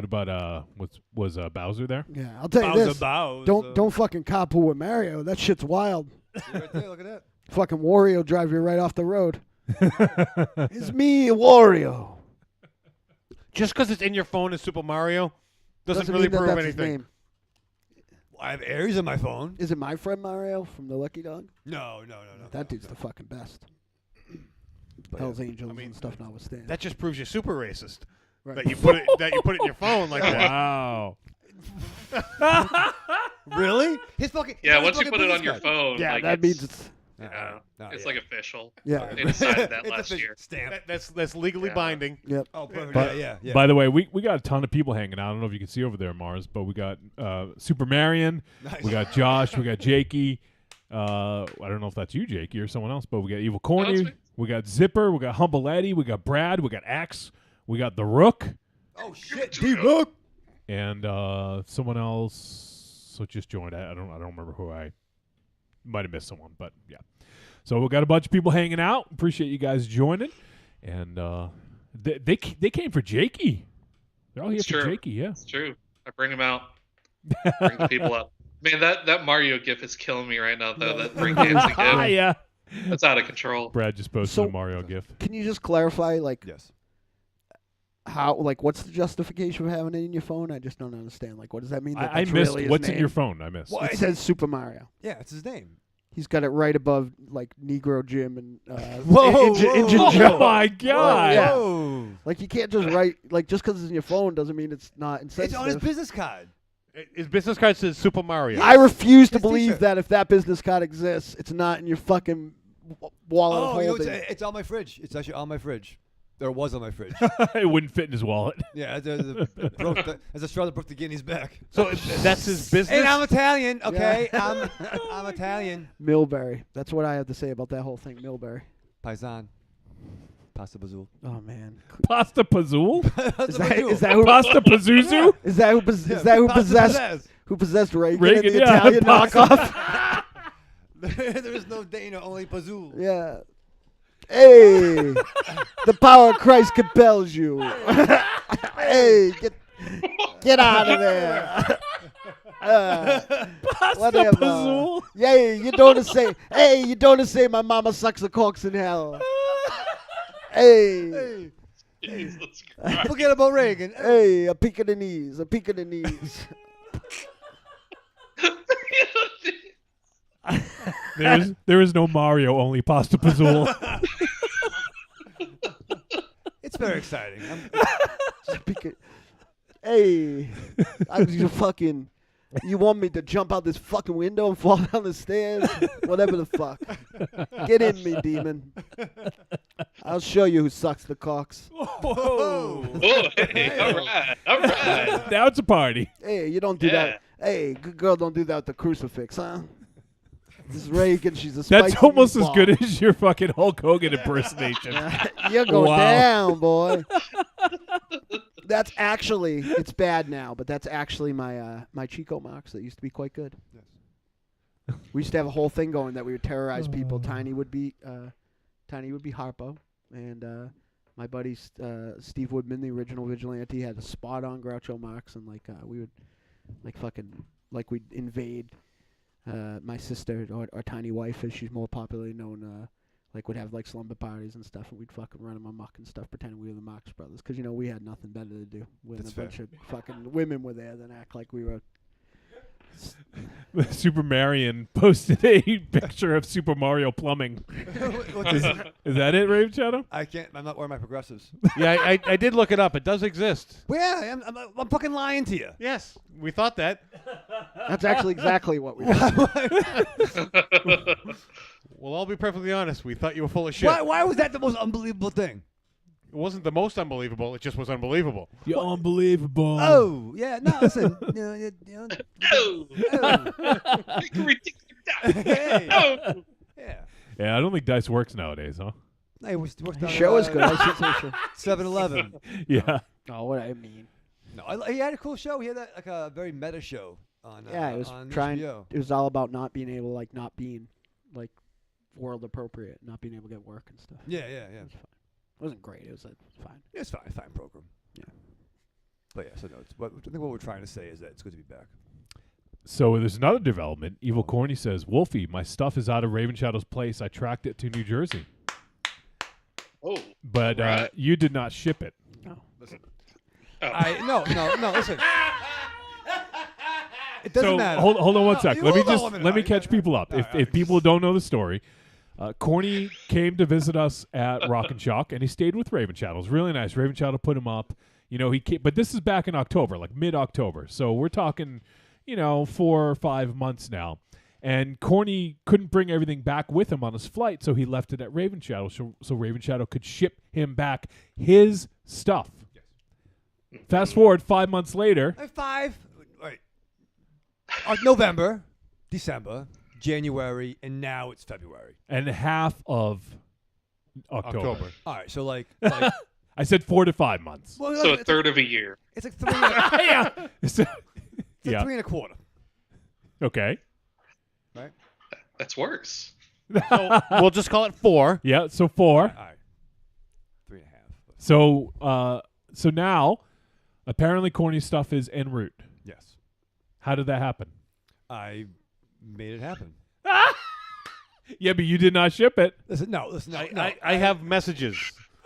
about was Bowser there? Yeah, I'll tell you this. Don't fucking carpool with Mario. That shit's wild. Right there, look at that. Fucking Wario drive you right off the road. It's me, Wario. Just because it's in your phone as Super Mario doesn't really mean that prove that's his anything. name. I have Aries on my phone. Is it my friend Mario from the Lucky Dog? No. That dude's the fucking best. Hell's Angels and stuff notwithstanding. That just proves you're super racist. Right. That you put it in your phone like that. Wow. Really? His fucking Once you put it on your phone, Yeah, like that means it's... it's like official. Yeah. They decided that last year. Stamp. That's legally binding. Yep. Oh, perfect. But- Yeah. By the way, we got a ton of people hanging out. I don't know if you can see over there, Mars, but we got Super Marion, Nice. we got Josh, we got Jakey. I don't know if that's you, Jakey, or someone else, but we got Evil Corny, that's me. we got Zipper, we got Humble Eddie, we got Brad, we got Axe, we got The Rook, Oh shit, D-Rook. and someone else. So just joined. I don't remember who. I might have missed someone, but yeah. So we got a bunch of people hanging out. Appreciate you guys joining, and they came for Jakey. They're all here It's for true. Jakey. Yeah. It's true. I bring them out. Bring the people up. Man, that Mario gif is killing me right now, though. That breakdancing gif. Yeah. That's out of control. Brad just posted So- a Mario gif. Can you just clarify, like, Yes. how, like, what's the justification for having it in your phone? I just don't understand. Like, what does that mean? That I that's missed really his what's in name? your phone. I missed. Well, It says Super Mario. Yeah, it's his name. He's got it right above, like, Negro Jim and Whoa, Injun whoa. Joe. Oh my God! Yeah. Whoa. Like, you can't just write, like, just because it's in your phone doesn't mean it's not It's on his insensitive. business card. His business card says Super Mario. I refuse to His believe t-shirt. that if that business card exists, it's not in your fucking wallet of Oh, you know, holding. it's on my fridge. It's actually on my fridge. Or it was on my fridge. It wouldn't fit in his wallet. Yeah, as a straw that broke the guinea's back. So that's his business. And I'm Italian, okay? Yeah. I'm Italian. Milbury. That's what I have to say about that whole thing. Milbury. Paisan. Pasta bazool. Oh man. Pasta Pazool? Is that who? Pasta Pazuzu? Is that who possessed Reagan, Reagan, in the yeah, Italian pasta. knockoff? There is no Dana, only Pazool. Yeah. Hey, the power of Christ compels you. Hey, get out of there. Whatever. Pazool. Yeah, you don't say. Hey, you don't say my mama sucks the cocks in hell. Hey, Jesus Christ. Forget about Reagan. hey, a peek of the knees, a peek of the knees. There is no Mario, only Pasta Pazool. It's very exciting. Just peek of, hey, you want me to jump out this fucking window and fall down the stairs? Whatever the fuck. Get in me, demon. I'll show you who sucks the cocks. Oh, hey, all right. Now it's a party. Hey, you don't do that. Hey, good girl, don't do that with the crucifix, huh? This is Reagan. She's a spicy That's almost as meatball. good as your fucking Hulk Hogan impersonation. You're going Wow. down, boy. That's actually, it's bad now, but that's actually my my Chico marks that used to be quite good. Yes. We used to have a whole thing going that we would terrorize people. Tiny would be Harpo, and my buddy Steve Woodman, the original vigilante, had a spot on Groucho Marx, and we would we'd invade my sister or Tiny wife, as she's more popularly known. Would have slumber parties and stuff, and we'd fucking run them amok and stuff, pretending we were the Marx Brothers, because we had nothing better to do when That's a bunch fair. of fucking women were there than act like we were. Super Marion posted a picture of Super Mario plumbing. What's Is this? that it, Raven Shadow? I can't. I'm not wearing my progressives. Yeah, I did look it up. It does exist. Well, yeah, I'm fucking lying to you. Yes, we thought that. That's actually exactly what we did. We'll all be perfectly honest. We thought you were full of shit. Why was that the most unbelievable thing? It wasn't the most unbelievable. It just was unbelievable. You're unbelievable. Oh, yeah. No, listen. Oh, Hey. oh. Yeah. Yeah, I don't think dice works nowadays, huh? Hey, worked The on show is good. I should say so. 7-Eleven. Yeah. Oh, what I mean. No, he had a cool show. He had a very meta show on. Yeah, it was on trying. HBO. It was all about not being able, not being, world appropriate, not being able to get work and stuff. Yeah. It was fine. It wasn't great. It was fine. It's fine. Fine program. Yeah. But yeah, so no. I think what we're trying to say is that it's good to be back. So there's another development. Evil Corny says, Wolfie, my stuff is out of Raven Shadow's place. I tracked it to New Jersey. Oh. But Right. you did not ship it. No. Listen. Oh. No. Listen. It doesn't So matter. hold on one No, sec. you Let me hold on just one minute. let me All right, catch people up. all If right, all right, people just- don't know the story, Corny came to visit us at Rock and Shock, and he stayed with Raven Shadow. It was really nice. Raven Shadow put him up. He came, but this is back in October, mid-October. So we're talking, 4 or 5 months now. And Corny couldn't bring everything back with him on his flight, so he left it at Raven Shadow, so Raven Shadow could ship him back his stuff. Fast forward 5 months later. 5. Right. November, December, January, and now it's February. And half of October. All right, so like I said 4 to 5 months. well, So a it's third of a year. It's like 3. It's yeah. like Yeah. 3 1/4. Okay. That's worse. So we'll just call it 4. Yeah. So 4. All right. 3 1/2. So now, apparently, Corny stuff is en route. Yes. How did that happen? I made it happen. Yeah, but you did not ship it. Listen, no. I have messages.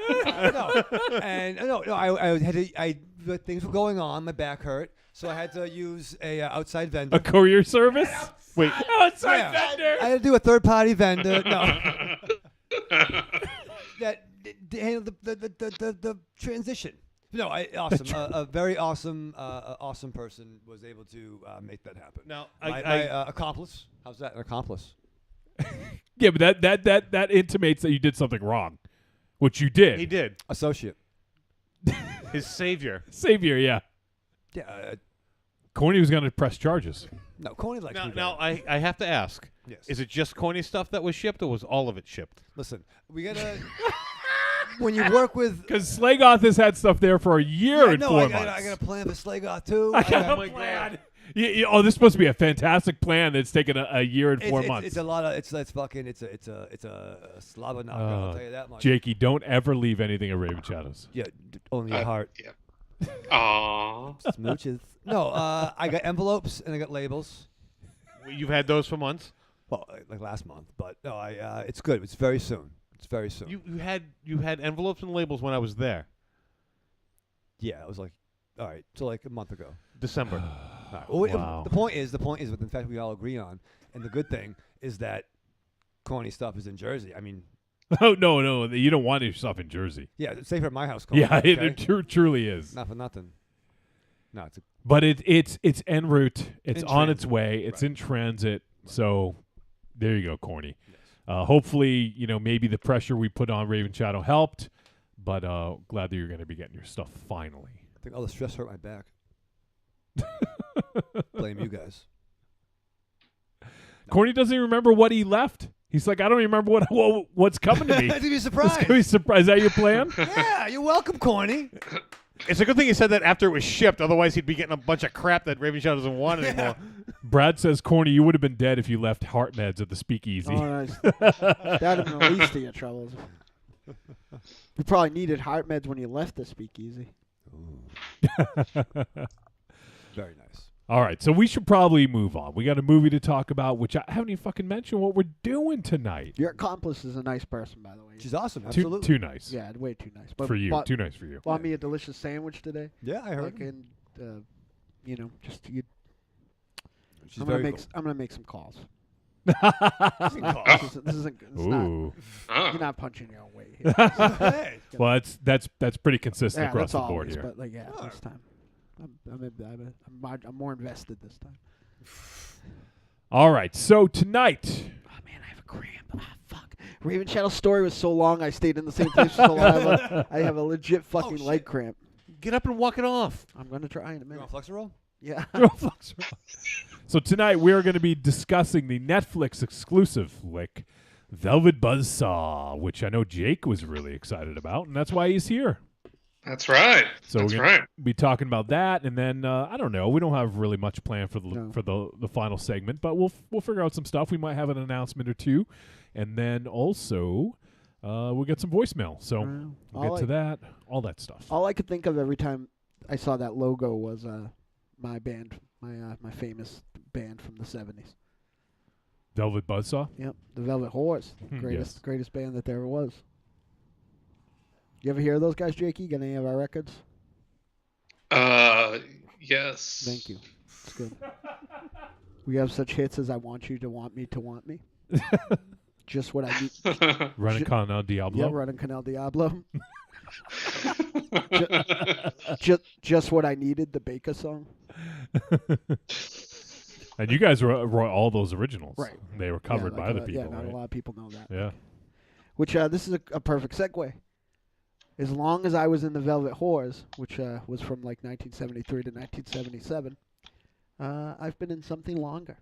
no. And I had to, things were going on. My back hurt, so I had to use a outside vendor. A courier service? Wait. Outside Yeah. vendor. I had to do a third-party vendor. No. That handled the transition. No, awesome. A very awesome, awesome person was able to make that happen. Now, My accomplice. How's that? An accomplice. Yeah, but that intimates that you did something wrong, which you did. he did. Associate. His savior. Savior, yeah. Yeah. Corny was going to press charges. No, Coney likes me. Now better. I have to ask. Yes. Is it just corny stuff that was shipped, or was all of it shipped? Listen, we gotta. When you work with. Because Slagoth has had stuff there for a year and 4 months. I got a plan for Slagoth too. I got my a plan. Oh, this is supposed to be a fantastic plan that's taken a year and 4 months. It's a lot of it's fucking it's a slobber knocker. I'll tell you that much. Jakey, don't ever leave anything at Raven Shadows. Yeah, only your heart. Yeah. Aww. Smooches. No, I got envelopes and I got labels. You've had those for months. Well, like last month, but no, it's good. It's very soon. It's very soon. You had envelopes and labels when I was there. Yeah, it was like, all right, so like a month ago. December. All right. Well, Wow. the point is, what in fact we all agree on, and the good thing is that corny stuff is in Jersey. I mean, Oh no, you don't want your stuff in Jersey. yeah, it's safer at my house. Corny, Yeah, okay? it truly is. Not for nothing. No, it's But it's en route. It's In on its transit. way. It's Right. in transit. So there you go, corny. Yes. Hopefully, maybe the pressure we put on Raven Shadow helped. But glad that you're going to be getting your stuff finally. I think all the stress hurt my back. Blame you guys. Corny doesn't even remember what he left. He's like, I don't even remember what's coming to me. To be It's surprised. gonna be surprised. Is that your plan? Yeah, you're welcome, corny. It's a good thing he said that after it was shipped. Otherwise, he'd be getting a bunch of crap that Raven Shadow doesn't want anymore. Brad says, Corny, you would have been dead if you left heart meds at the speakeasy. Oh, nice. That'd have been the least of your troubles. You probably needed heart meds when you left the speakeasy. Very nice. All right, so we should probably move on. We got a movie to talk about, which I haven't even fucking mentioned what we're doing tonight. Your accomplice is a nice person, by the way. She's awesome. Too, Absolutely. too nice Yeah, way too nice. But for you. Bought, Too nice for you. bought me a delicious sandwich today. Yeah, I heard. Like, and just to get. She's I'm gonna very make. I'm gonna make some calls. cool. This isn't. It's not. Ooh. You're not punching your own weight here. Hey. Well, that's pretty consistent Yeah, across that's the board always, here. but like, yeah, this time, I'm more invested this time. All right, so tonight. Oh man, I have a cramp. Ah, fuck. Raven Shadow story was so long. I stayed in the same place for so long. I have a legit fucking leg shit. cramp. Get up and walk it off. I'm gonna try in a You minute. want Flexerol? Yeah. So tonight we're going to be discussing the Netflix exclusive flick, Velvet Buzzsaw, which I know Jake was really excited about, and that's why he's here. That's right. So That's we're right. gonna be talking about that, and then I don't know. We don't have really much planned for the No. the final segment, but we'll figure out some stuff. We might have an announcement or two, and then also we'll get some voicemail. So we'll get to that, all that stuff. All I could think of every time I saw that logo was my band, my famous band from the '70s. Velvet Buzzsaw. Yep, the Velvet Whores, Yes. greatest band that there ever was. You ever hear of those guys, Jakey? Got any of our records? Yes. Thank you. It's good. We have such hits as "I Want You to Want Me to Want Me." Just what I need. Running Canal Diablo. Yeah, running Canal Diablo. Just what I needed. The Baker song. And you guys wrote all those originals. Right. They were covered by other people, Yeah, not right? a lot of people know that. Yeah. Which this is a perfect segue. As long as I was in the Velvet Whores, which was from like 1973 to 1977, I've been in something longer.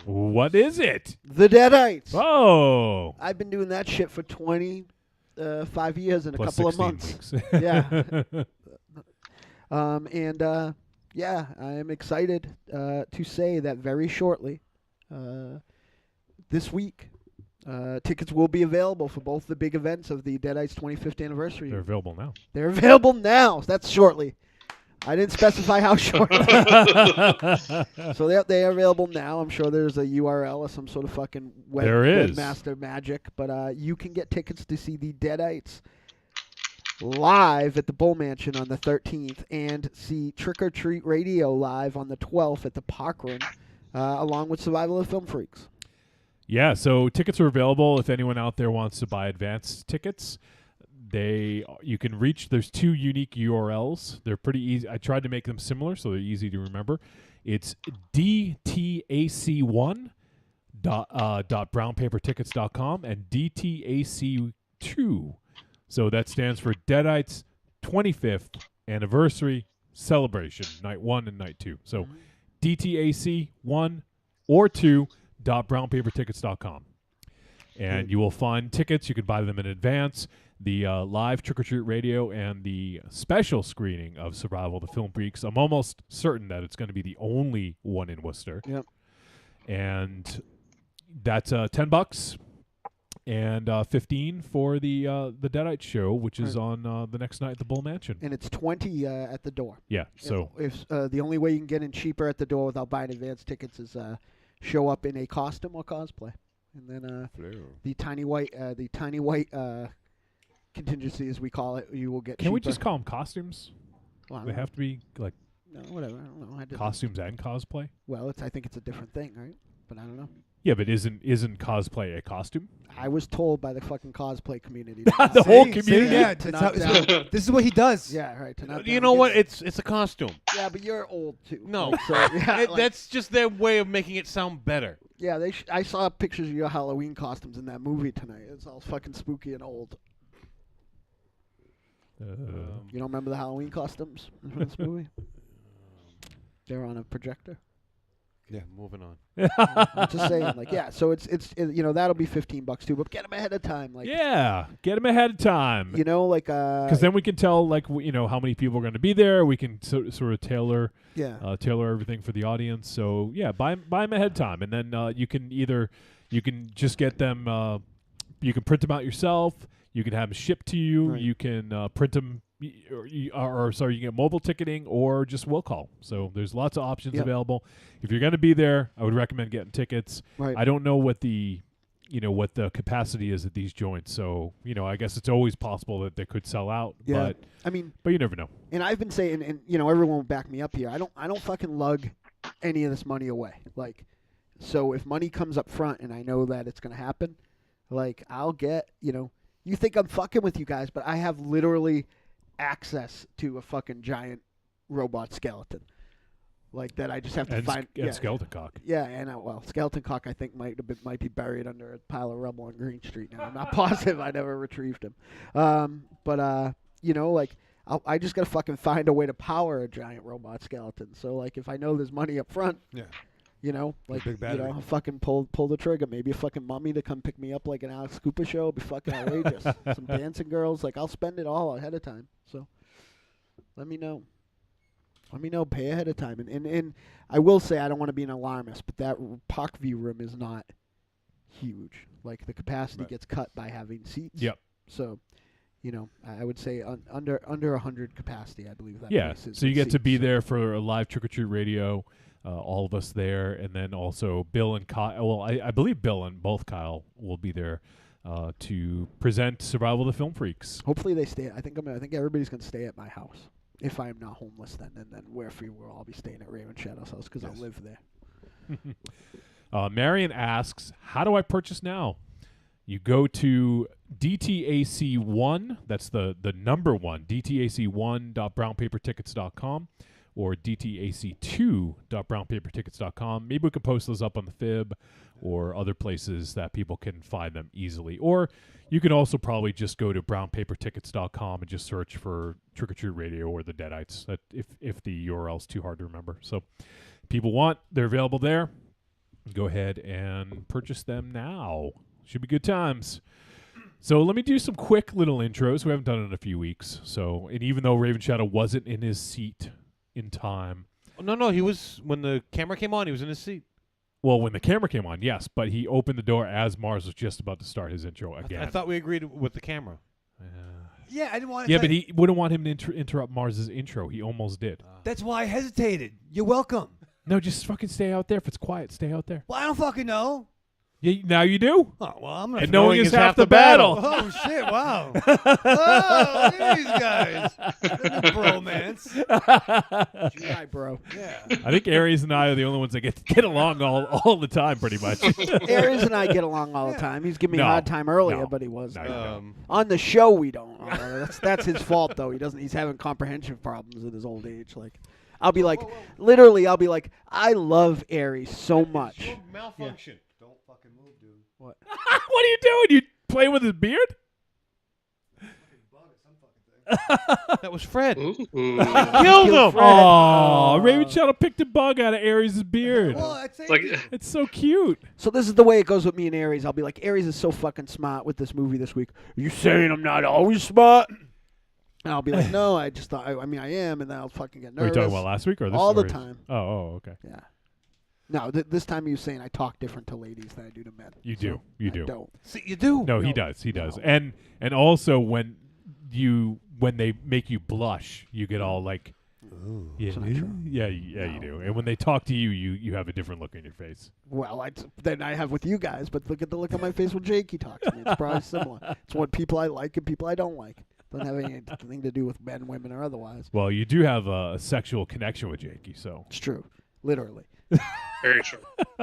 What is it? The Deadites. Oh. I've been doing that shit for 25 years and a Plus couple of 16 months. weeks. Yeah. Yeah, I am excited to say that very shortly, this week, tickets will be available for both the big events of the Deadites 25th anniversary. They're available now. They're available now. That's shortly. I didn't specify how shortly. So they are available now. I'm sure there's a URL or some sort of fucking There is. webmaster magic. But you can get tickets to see the Deadites live at the Bull Mansion on the 13th and see Trick or Treat Radio live on the 12th at the Park Room, along with Survival of the Film Freaks. Yeah, so tickets are available if anyone out there wants to buy advance tickets. You can reach, there's two unique URLs. They're pretty easy. I tried to make them similar so they're easy to remember. It's dtac1.brownpapertickets.com and dtac2. So that stands for Deadites 25th Anniversary Celebration, Night 1 and Night 2. So DTAC 1 or 2.brownpapertickets.com. And you will find tickets. You can buy them in advance. The live Trick or Treat Radio and the special screening of Survival of the Film Freaks. I'm almost certain that it's going to be the only one in Worcester. Yep. And that's $10 and $15 for the Deadites show, which is on the next night at the Bull Mansion. And it's $20 at the door. Yeah. So if the only way you can get in cheaper at the door without buying advance tickets is show up in a costume or cosplay, and then the tiny white contingency, as we call it, you will get. Can we just call them costumes? Well, They have to be like no, whatever. I don't know. costumes and cosplay. Well, I think it's a different thing, right? But I don't know. Yeah, but isn't cosplay a costume? I was told by the fucking cosplay community. The whole community. Yeah, to that's not how, down. this is what he does. Yeah, right. To not You down know what? against- It's a costume. Yeah, but you're old too. No, Like, so, yeah, like- that's just their way of making it sound better. yeah. I saw pictures of your Halloween costumes in that movie tonight. It's all fucking spooky and old. You don't remember the Halloween costumes from this movie? They're on a projector. Yeah, moving on. I'm just saying, like, yeah. So it's that'll be $15 too, but get them ahead of time, like, Yeah, get them ahead of time. like, Because then we can tell, like, how many people are going to be there. We can sort of tailor everything for the audience. So yeah, buy them ahead of time, and then you can just get them. You can print them out yourself. You can have them shipped to you. Right. You can print them, or you can get mobile ticketing or just will call. So there's lots of options Yep. available. If you're going to be there, I would recommend getting tickets. Right. I don't know what the capacity is at these joints. So, I guess it's always possible that they could sell out. Yeah. I mean, but you never know. and I've been saying, and everyone will back me up here. I don't fucking lug any of this money away. Like, so if money comes up front and I know that it's gonna happen, like, I'll get, you think I'm fucking with you guys, but I have literally access to a fucking giant robot skeleton, like, that I just have to And, find. and Skeleton Cock. Yeah, and Skeleton Cock, I think might be buried under a pile of rubble on Green Street now. I'm not positive. I never retrieved him. Like, I just gotta fucking find a way to power a giant robot skeleton. So, like, if I know there's money up front, Yeah. like, big battery. I'll fucking pull the trigger. Maybe a fucking mummy to come pick me up, like an Alex Cooper show, would be fucking outrageous. Some dancing girls, like, I'll spend it all ahead of time. So, let me know. Pay ahead of time. And I will say, I don't want to be an alarmist, but that Parkview room is not huge. Like, the capacity gets cut by having seats. Yep. So, I would say under 100 capacity, I believe that. Yeah. place is So you with get to be seats. there for a live Trick or Treat Radio, all of us there, and then also Bill and Kyle. Well, I believe Bill and both Kyle will be there to present Survival of the Film Freaks. Hopefully they stay. I think everybody's gonna stay at my house if I'm not homeless then, and then we're free. We'll all be staying at Raven Shadow's house because I live there. Marion asks, how do I purchase now? You go to DTAC1, that's the number one, DTAC1.brownpapertickets.com or DTAC2.brownpapertickets.com. Maybe we could post those up on the Fib or other places that people can find them easily. Or you can also probably just go to brownpapertickets.com and just search for Trick or Treat Radio or the Deadites, if the URL's too hard to remember. So people want, they're available there. Go ahead and purchase them now. Should be good times. So let me do some quick little intros. We haven't done it in a few weeks. So, and even though Raven Shadow wasn't in his seat in time. No, he was, when the camera came on, he was in his seat. Well, when the camera came on, yes, but he opened the door as Mars was just about to start his intro again. I thought we agreed with the camera. Yeah, I didn't want to. Yeah, but he wouldn't want him to interrupt Mars's intro. He almost did. That's why I hesitated. You're welcome. No, just fucking stay out there. If it's quiet, stay out there. Well, I don't fucking know. Yeah, now you do. Oh, well, I'm gonna. And knowing is half the battle. Oh shit! Wow. Oh, look at these guys. Bromance. GI, bro. Yeah. I think Aries and I are the only ones that get along all the time, pretty much. Aries and I get along all the time. He's giving me a hard time earlier, but he was. No, you don't. On the show, we don't. That's his fault, though. He's having comprehension problems at his old age. Like, I'll be like, literally, I'll be like, I love Aries so much. Malfunction. Don't fucking move, dude. What? What are you doing? You play with his beard? Bug or some fucking thing. That was Fred. Ooh. Killed him. Oh, Raven Shadow picked a bug out of Ares' beard. Well, I'd say It's like It's so cute. So this is the way it goes with me and Aries. I'll be like, Aries is so fucking smart with this movie this week. Are you saying I'm not always smart? And I'll be like, no, I just thought, I mean, I am, and then I'll fucking get Are you nervous. talking about last week or this? All the or is- time. Oh, okay. Yeah. No, this time he was saying I talk different to ladies than I do to men. You So do. You I do. don't. See, you do. No, he No. does. He does. No. And also when they make you blush, you get all like, yeah, That's not true. yeah, you do. And when they talk to you, you have a different look in your face. Well, than I have with you guys, but look at the look on my face when Jakey talks to me. It's probably similar. It's what people I like and people I don't like. Doesn't have anything to do with men, women, or otherwise. Well, you do have a sexual connection with Jakey, so It's true. Literally. very true.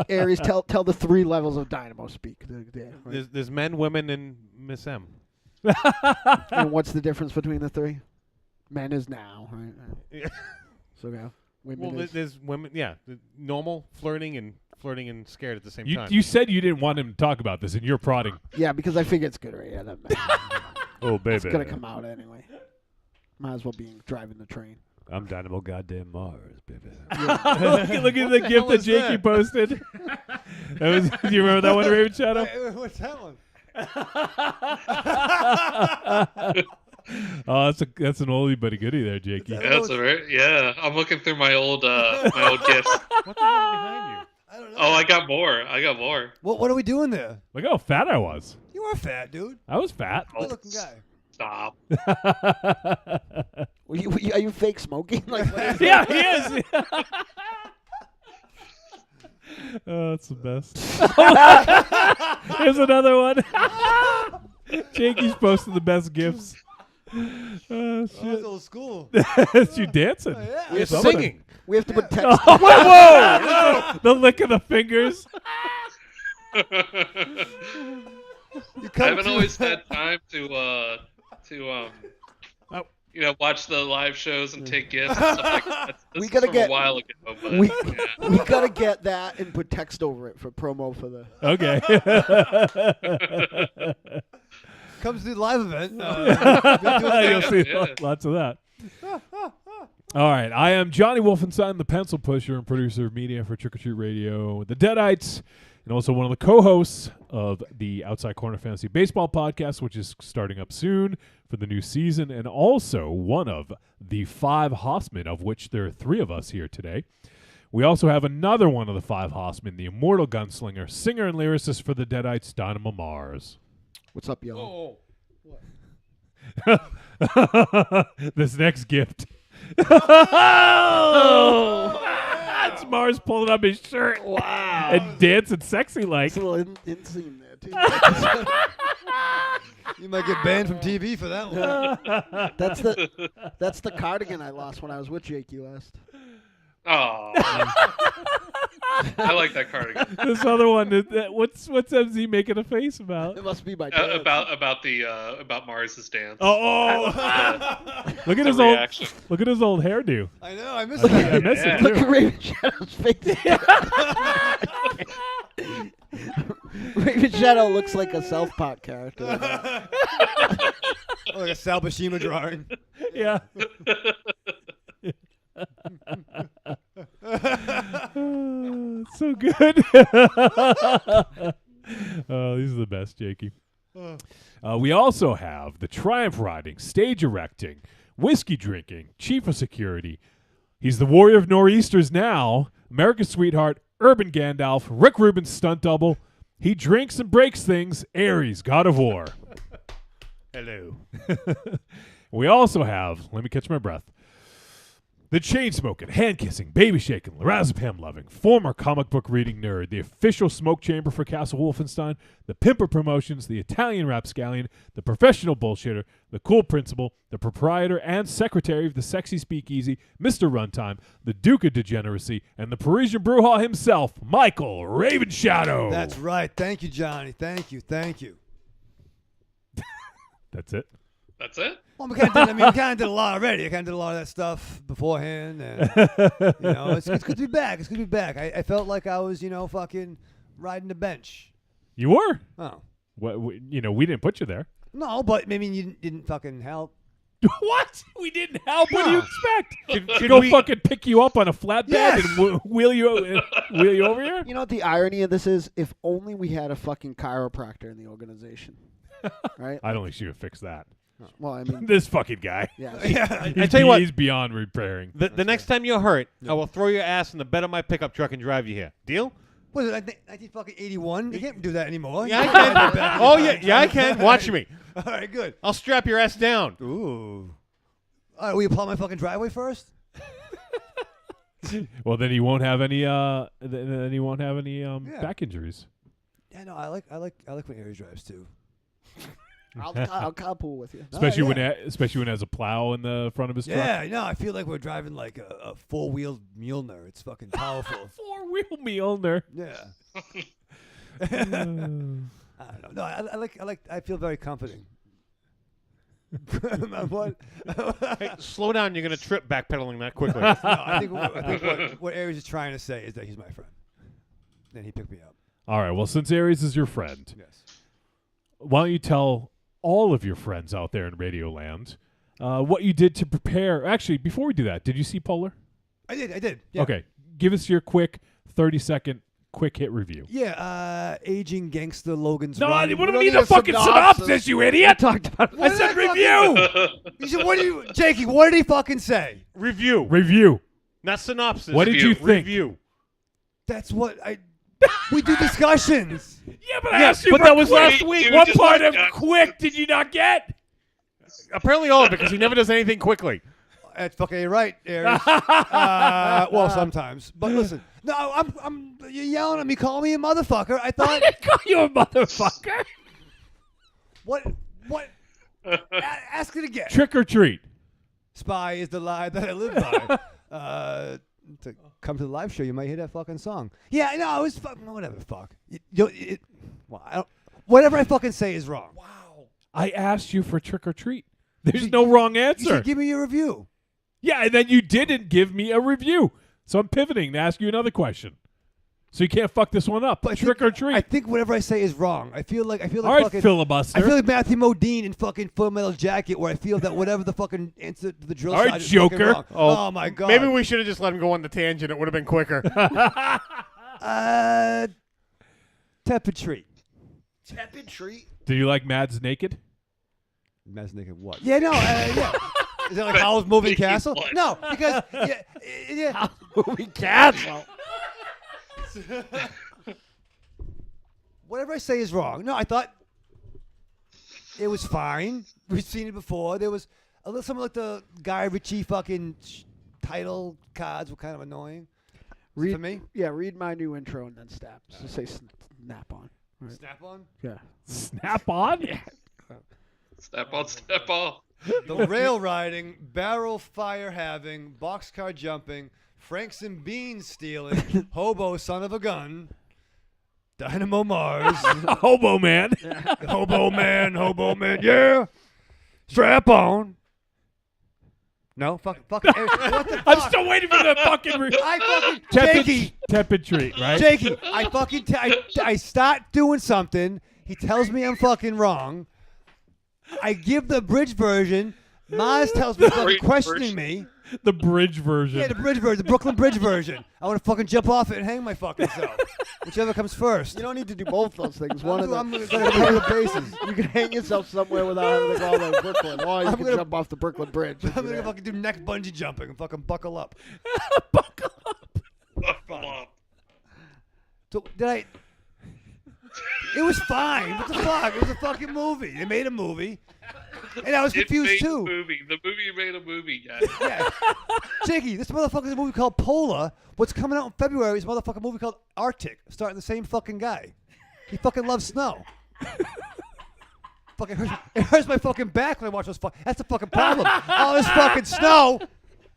Aries, tell the 3 levels of Dynamo speak. Right. There's men, women, and Miss M. And what's the difference between the 3? Men is now, right? Yeah. So yeah, women Well, is. there's women. Yeah, the normal flirting and scared at the same time. you said you didn't want him to talk about this, and you're prodding. Yeah, because I figure it's good right? Yeah, that Oh, baby, it's gonna come out anyway. Might as well be driving the train. I'm Dynamo Goddamn Mars, baby. look at the gift that Jakey posted. Do you remember that one, Raven Shadow? what's that one? Oh, that's an oldie but a goodie there, Jakey. Yeah, that's all right. Yeah, I'm looking through my old gifts. What the hell behind you? I don't know. Oh, I got more. What are we doing there? Look how fat I was. You are fat, dude. I was fat. Good looking guy. Stop. Are you fake smoking? Like, what is Yeah, he is. Oh, that's the best. Here's another one. Jakey's posting the best gifts. Oh, Oh, shit. that's old school. It's you dancing. Oh, yeah. You're Somebody- singing. we have to put text. Whoa! The lick of the fingers. You I come haven't to- always had time to watch the live shows and take gifts and stuff like that. This We is gotta from get- a while ago, but we- yeah. We gotta get that and put text over it for promo for the. Okay. comes to the live event. You'll see Yeah. lots of that. All right. I am Johnny Wolfenstein, the pencil pusher and producer of media for Trick or Treat Radio, the Deadites, and also one of the co-hosts of the Outside Corner Fantasy Baseball podcast, which is starting up soon for the new season, and also one of the 5 Hossmen, of which there are 3 of us here today. We also have another one of the 5 Hossmen, the immortal gunslinger, singer, and lyricist for the Deadites, Dynamo Mars. What's up, y'all? This next gift. Oh! It's Mars pulling up his shirt. Wow. And dancing sexy like. It's a little inseam there too. You might get banned from TV for that one. That's the cardigan I lost when I was with Jakey last. Oh, I like that cardigan. This other one, what's MZ making a face about? It must be my dad. About Mars's dance. Oh! Look at The his old reaction. Look at his old hairdo. I know. I miss I that. miss Yeah. it Look too. at Raven Shadow's face. Raven Shadow looks like a South Park character. Oh, like a Sal Buscema drawing. Yeah. So good. Oh, these are the best, Jakey. We also have the triumph riding, stage erecting, whiskey drinking, chief of security. He's the warrior of nor'easters now, America's sweetheart, urban Gandalf, Rick Rubin's stunt double. He drinks and breaks things, Ares, god of war. Hello. We also have, let me catch my breath, the chain-smoking, hand-kissing, baby-shaking, lorazepam-loving, former comic book reading nerd, the official smoke chamber for Castle Wolfenstein, the pimper promotions, the Italian rapscallion, the professional bullshitter, the cool principal, the proprietor and secretary of the sexy speakeasy, Mr. Runtime, the Duke of Degeneracy, and the Parisian Brewhall himself, Michael Raven Shadow. That's right. Thank you, Johnny. Thank you. That's it. That's it. Well, we kind of did a lot already. I kind of did a lot of that stuff beforehand. And, it's good to be back. It's good to be back. I felt like I was, fucking riding the bench. You were. Oh. We didn't put you there. No, but maybe you didn't fucking help. What? We didn't help. What do you expect? Should Go we- fucking pick you up on a flatbed Yes. and wheel you over here? You know what the irony of this is? If only we had a fucking chiropractor in the organization, right? I don't think she would fix that. Well, I mean, This fucking guy. yeah. I tell you what. He's beyond repairing. The next time you're hurt, I will throw your ass in the bed of my pickup truck and drive you here. Deal? What is it? 1981? You can't do that anymore. Yeah, I can. Oh, yeah, I can. Watch me. All right, good. I'll strap your ass down. Ooh. All right, will you plow my fucking driveway first? Well, then he won't have any. Then he won't have any back injuries. Yeah, no, I like when Aries drives too. I'll carpool with you. Especially yeah. when it has a plow in the front of his truck. Yeah, no, I feel like we're driving like a four-wheeled Mjolnir. It's fucking powerful. Four-wheel Mjolnir. Yeah. I don't know. No, I feel very comforting. What? Hey, slow down. You're going to trip backpedaling that quickly. No, I think what Aries is trying to say is that he's my friend. Then he picked me up. All right. Well, since Aries is your friend, Yes. why don't you tell all of your friends out there in Radioland what you did to prepare? Actually, before we do that, did you see Polar? I did. Yeah. Okay. Give us your quick 30-second quick hit review. Yeah, aging gangster Logan's No, Run. what do don't we need need a a fucking synopsis. synopsis, you idiot? talked about it. I said review. You said, what do you, Jakey, what did he fucking say? Review. Review. Not synopsis. What did you think? Review. That's what we do discussions. Yeah, but I asked you but for that was quick. last week. What just part like of quick did you not get? Apparently all of it, because he never does anything quickly. That's fucking right, Aries. Well, sometimes. But listen, no, I'm you're yelling at me, calling me a motherfucker. I I thought, didn't call you a motherfucker. what? Ask it again. Trick or treat. Spy is the lie that I live by. To come to the live show, you might hear that fucking song. Yeah, no, it was whatever. Fuck. Whatever I fucking say is wrong. Wow. I asked you for trick or treat. There's no wrong You answer. should give me your review. Yeah, and then you didn't give me a review. So I'm pivoting to ask you another question. So you can't fuck this one up. But Trick or treat. I think whatever I say is wrong. I feel like All right, fucking filibuster. I feel like Matthew Modine in fucking Full Metal Jacket, where I feel that whatever the fucking answer to the drill All right, side is fucking Joker. wrong. Oh my god. Maybe we should have just let him go on the tangent. It would have been quicker. tepid treat. Tepid treat. Do you like Mads naked? Mads naked what? Yeah, no, yeah. Is that like Howl's Moving Naked Castle? what? No, because yeah. Moving castle. Whatever I say is wrong. No, I thought it was fine. We've seen it before. There was a little something like the Guy Ritchie fucking title cards were kind of annoying. Read For me? Yeah, read my new intro and then snap. Just say snap on. Right. Snap on? Yeah. Snap on? Yeah. Step on, step off. The rail riding, barrel fire having, boxcar jumping, Franks and beans stealing, hobo son of a gun, Dynamo Mars, Hobo man. hobo man, yeah, strap on. No, fuck, what the fuck? I'm still waiting for the fucking I fucking, Jakey, tepid treat, right? Jakey, I fucking, I start doing something. He tells me I'm fucking wrong. I give the bridge version. Maz tells me fucking Bridge questioning version. me. The bridge version. Yeah, the bridge version, the Brooklyn Bridge version. I want to fucking jump off it and hang my fucking self. Whichever comes first. You don't need to do both those things. One of I'm them. gonna cover the bases. You can hang yourself somewhere without having to go all the way to Brooklyn, or you I'm can gonna- jump off the Brooklyn Bridge. I'm gonna fucking do neck bungee jumping and fucking buckle up. Buckle up. So did I? It was fine. What the fuck? It was a fucking movie. They made a movie, and I was It confused made too. The movie made a movie, guys. Yeah. Jakey, this motherfucker's a movie called Polar. What's coming out in February is a motherfucking movie called Arctic, starring the same fucking guy. He fucking loves snow. It hurts my fucking back when I watch those. That's the fucking problem. All this fucking snow.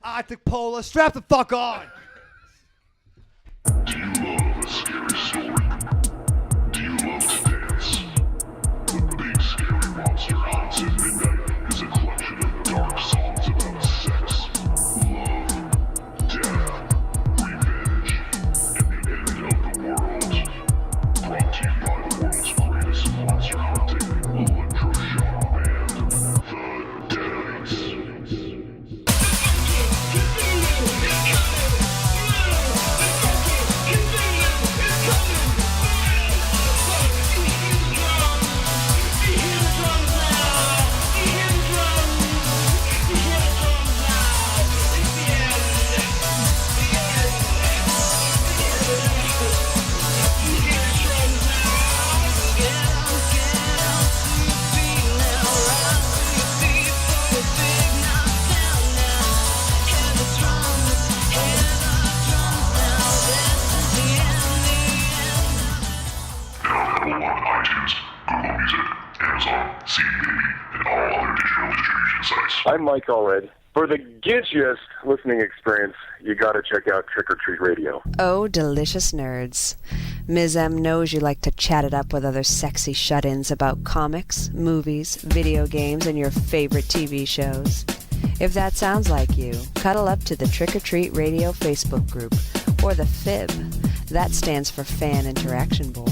Arctic Polar. Strap the fuck on. Do you love a scary story? Do you love to dance? The Big Scary Monster Haunts at Midnight is a collection of dark songs about sex, love, death, revenge, and the end of the world. Brought to you by the world's greatest monster hunting electro genre band, the Deadites. I'm Mike Allred. For the gidgiest listening experience, you gotta check out Trick or Treat Radio. Oh, delicious nerds. Ms. M knows you like to chat it up with other sexy shut-ins about comics, movies, video games, and your favorite TV shows. If that sounds like you, cuddle up to the Trick or Treat Radio Facebook group, or the FIB. That stands for Fan Interaction Board.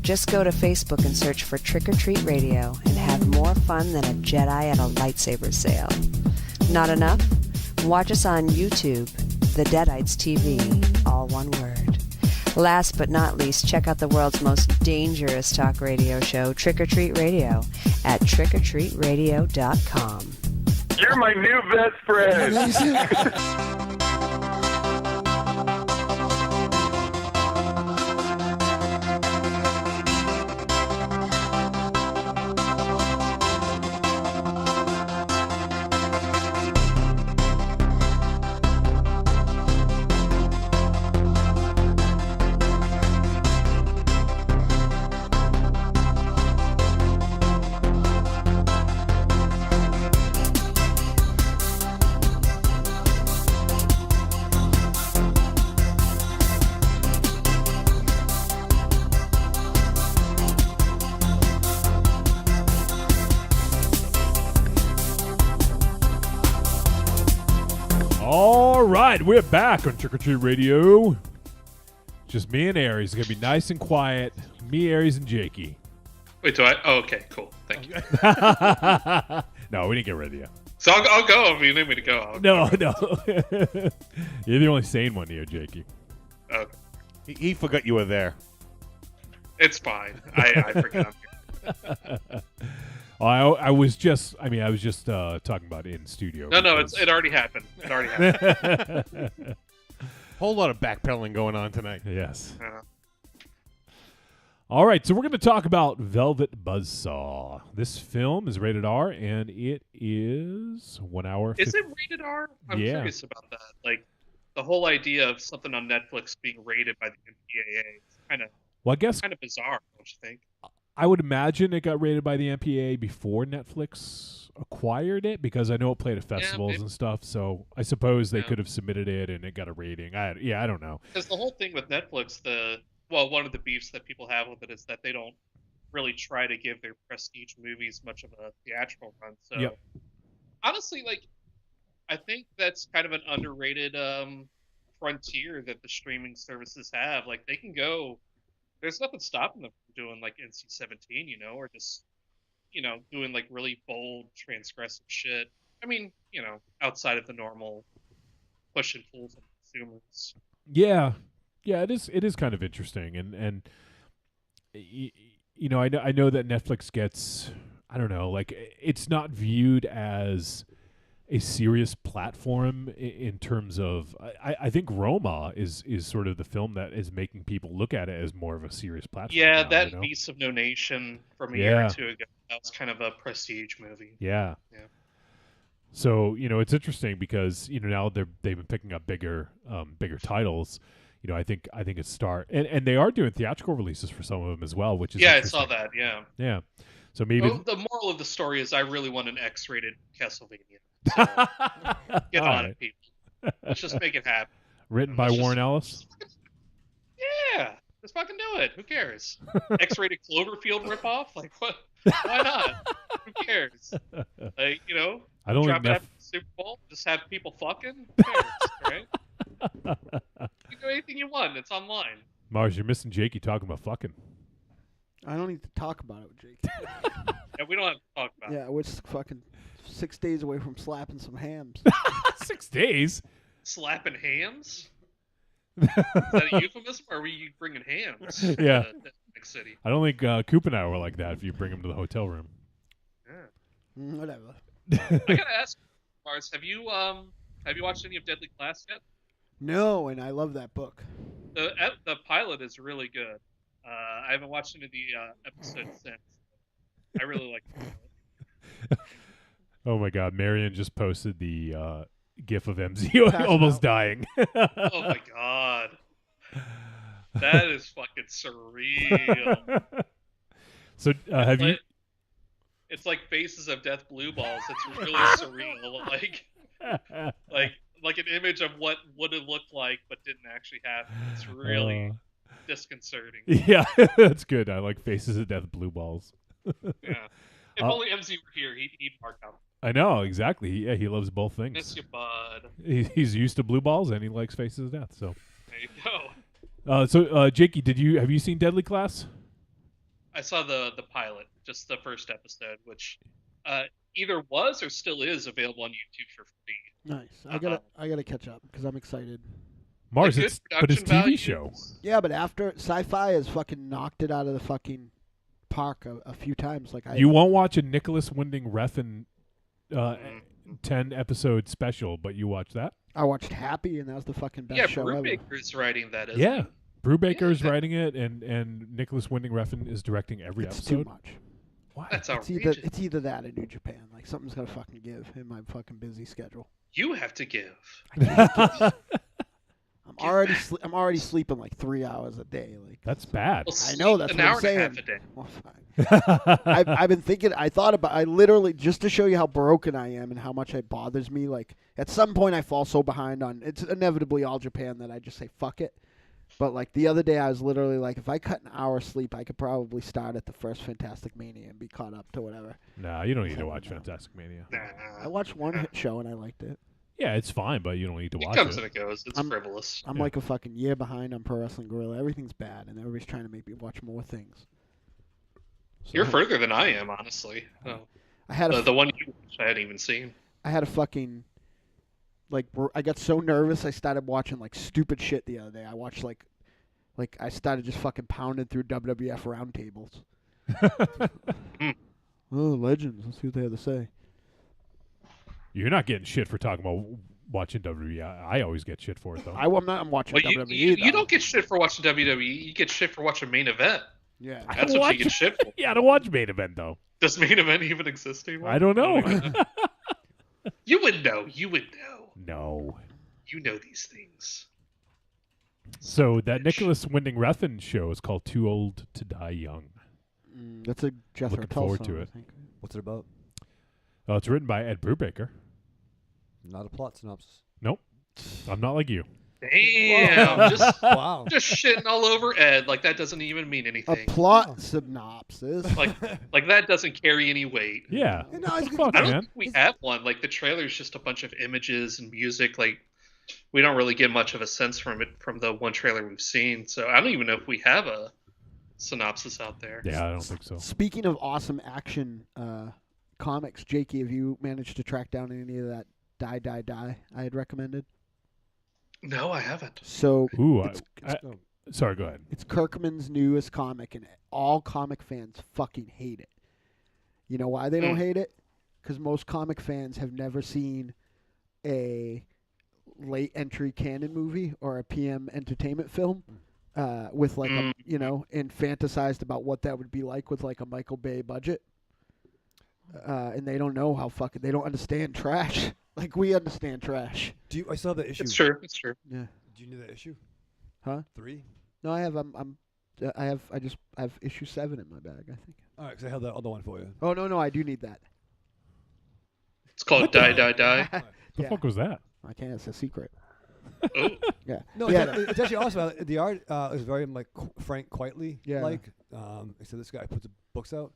Just go to Facebook and search for Trick or Treat Radio and have more fun than a Jedi at a lightsaber sale. Not enough? Watch us on YouTube, the Deadites TV, all one word. Last but not least, check out the world's most dangerous talk radio show, Trick or Treat Radio, at trickortreatradio.com. You're my new best friend. All right, we're back on Trick or Treat Radio. Just me and Aries. It's going to be nice and quiet. Me, Aries, and Jakey. Wait, do I? Oh, okay, cool. Thank you. No, we didn't get rid of you. So I'll go if you need me to go. No. You're the only sane one here, Jakey. Okay. He forgot you were there. It's fine. I forget I'm here. I was just talking about in studio. No, it already happened. It already happened. Whole lot of backpedaling going on tonight. Yes. All right, so we're going to talk about Velvet Buzzsaw. This film is rated R, and it is 1 hour. Is it rated R? I'm curious about that. Like, the whole idea of something on Netflix being rated by the MPAA is kind of bizarre, don't you think? I would imagine it got rated by the MPAA before Netflix acquired it, because I know it played at festivals and stuff. So I suppose they could have submitted it and it got a rating. I don't know. Because the whole thing with Netflix, one of the beefs that people have with it is that they don't really try to give their prestige movies much of a theatrical run. So honestly, like, I think that's kind of an underrated frontier that the streaming services have. Like, they can go. There's nothing stopping them from doing like NC-17, or just, doing like really bold, transgressive shit. I mean, outside of the normal push and pull from consumers. Yeah, it is kind of interesting, and I know that Netflix gets, I don't know, like, it's not viewed as a serious platform in terms of, I think Roma is sort of the film that is making people look at it as more of a serious platform. Yeah, now, that Beasts of No Nation from a year or two ago, that was kind of a prestige movie. Yeah. So, it's interesting because, now they've been picking up bigger titles. I think it's Star, and they are doing theatrical releases for some of them as well, which is I saw that. Yeah. So maybe the moral of the story is I really want an X-rated Castlevania. So get on it, people. Let's just make it happen. Written by Warren Ellis. Let's fucking do it. Who cares? X-rated Cloverfield ripoff? Like, what? Why not? Who cares? Like, I don't drop it think after the Super Bowl, just have people fucking. Who cares, right? You can do anything you want. It's online. Mars, you're missing Jakey talking about fucking. I don't need to talk about it with Jake. Yeah, we don't have to talk about it. Yeah, we're just fucking 6 days away from slapping some hams. 6 days? Slapping hams? Is that a euphemism, or are we bringing hams? Yeah. To Next City? I don't think Coop and I were like that if you bring him to the hotel room. Whatever. I gotta ask, Mars, have you watched any of Deadly Class yet? No, and I love that book. The pilot is really good. I haven't watched any of the episodes since. I really like it. Oh my God, Marion just posted the GIF of MZ almost dying. Oh my God, that is fucking surreal. So have you? It's like Faces of Death Blue Balls. It's really surreal. Like an image of what would it look like, but didn't actually happen. It's really disconcerting. Yeah, that's good. I like Faces of Death Blue Balls. Yeah. If only MZ were here, he'd mark out. I know, exactly. Yeah, he loves both things. Miss you, bud. He's used to blue balls and he likes Faces of Death. So, There you go. Jakey, have you seen Deadly Class? I saw the pilot, just the first episode, which either was or still is available on YouTube for free. Nice. I gotta catch up because I'm excited. Mars, Like, it's good but it's production TV value. show. Yeah, but after Sci-Fi has fucking knocked it out of the fucking park a few times. Like You won't watch a Nicholas Winding Refn 10-episode special, but you watch that? I watched Happy, and that was the fucking best Yeah, show ever. Brubaker's writing that, isn't Yeah. he? Brubaker's Yeah. writing it, and Nicholas Winding Refn is directing every It's episode. too much. Why? That's It's outrageous. either that or New Japan. Like something's gotta fucking give in my fucking busy schedule. You have to give. I'm already sleeping like 3 hours a day. Like That's bad. Well, I know, that's an what I'm hour and a saying. half a day. well, fine. I've been thinking. I literally, just to show you how broken I am and how much it bothers me. Like at some point, I fall so behind on. It's inevitably All Japan that I just say fuck it. But like the other day, I was literally like, if I cut an hour sleep, I could probably start at the first Fantastic Mania and be caught up to whatever. Nah, you don't need to watch Fantastic Mania. I watched one hit show and I liked it. Yeah, it's fine, but you don't need to It watch comes it. and it goes. It's frivolous. I'm like a fucking year behind on Pro Wrestling Guerrilla. Everything's bad, and everybody's trying to make me watch more things. So You're further than I am, honestly. Oh. I had The one you watched, I hadn't even seen. I had a fucking I got so nervous I started watching like stupid shit the other day. I watched like I started just fucking pounding through WWF roundtables. Oh, legends! Let's see what they have to say. You're not getting shit for talking about watching WWE. I always get shit for it, though. I'm watching Well, WWE. you though. don't get shit for watching WWE. You get shit for watching main event. Yeah, That's what you get shit for. Yeah, I don't watch main event, though. Does main event even exist anymore? I don't know. You would know. You would know. No. You know these things. So that Nicholas Winding Refn show is called Too Old to Die Young. That's a Jethro Looking Tull forward song, to I it. think. What's it about? It's written by Ed Brubaker. Not a plot synopsis. Nope. I'm not like you. Damn. just Wow. just shitting all over Ed. Like that doesn't even mean A anything. plot synopsis. Like that doesn't carry any weight. Yeah. No, What it's the good. fuck, I don't man? think we have one. Like the trailer's just a bunch of images and music. Like we don't really get much of a sense from it from the one trailer we've seen. So I don't even know if we have a synopsis out there. Yeah, I don't think so. Speaking of awesome action comics, Jakey, have you managed to track down any of that Die I had recommended? No, I haven't. So Ooh, it's sorry, go ahead. It's Kirkman's newest comic, and all comic fans fucking hate it. You know why they don't hate it? Because most comic fans have never seen a late entry canon movie or a PM entertainment film with like a, and fantasized about what that would be like with like a Michael Bay budget. And they don't know how fucking they don't understand trash. Like we understand trash. I still have that issue. It's true. It's true. Yeah. Do you know that issue? Huh? 3? No, I have. I have issue 7 in my bag. I think. All right, because I have that other one for you. Oh no, I do need that. It's called Die. The fuck was that? I can't. It's a secret. Oh. Yeah. No, yeah. it's actually awesome. The art is very like Frank Quitely like. So this guy puts the books out.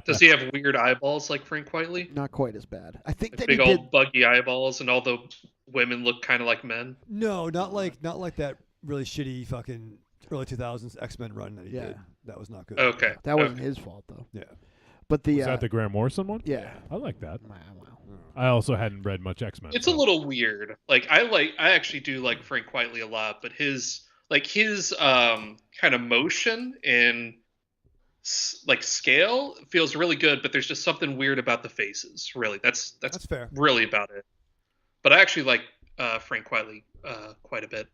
Does he have weird eyeballs like Frank Quitely? Not quite as bad. I think Like that big he old did. buggy eyeballs, and all the women look kind of like men. No, not like that really shitty fucking early 2000s X-Men run that he did. That was not good. Okay. That wasn't his fault though. Yeah. But Was that the Grant Morrison one? Yeah. I like that. Wow. I also hadn't read much X-Men. It's a little weird. I actually do like Frank Quitely a lot, but his kind of motion and like scale feels really good, but there's just something weird about the faces. Really, that's fair. Really about it. But I actually like Frank Quitely quite a bit.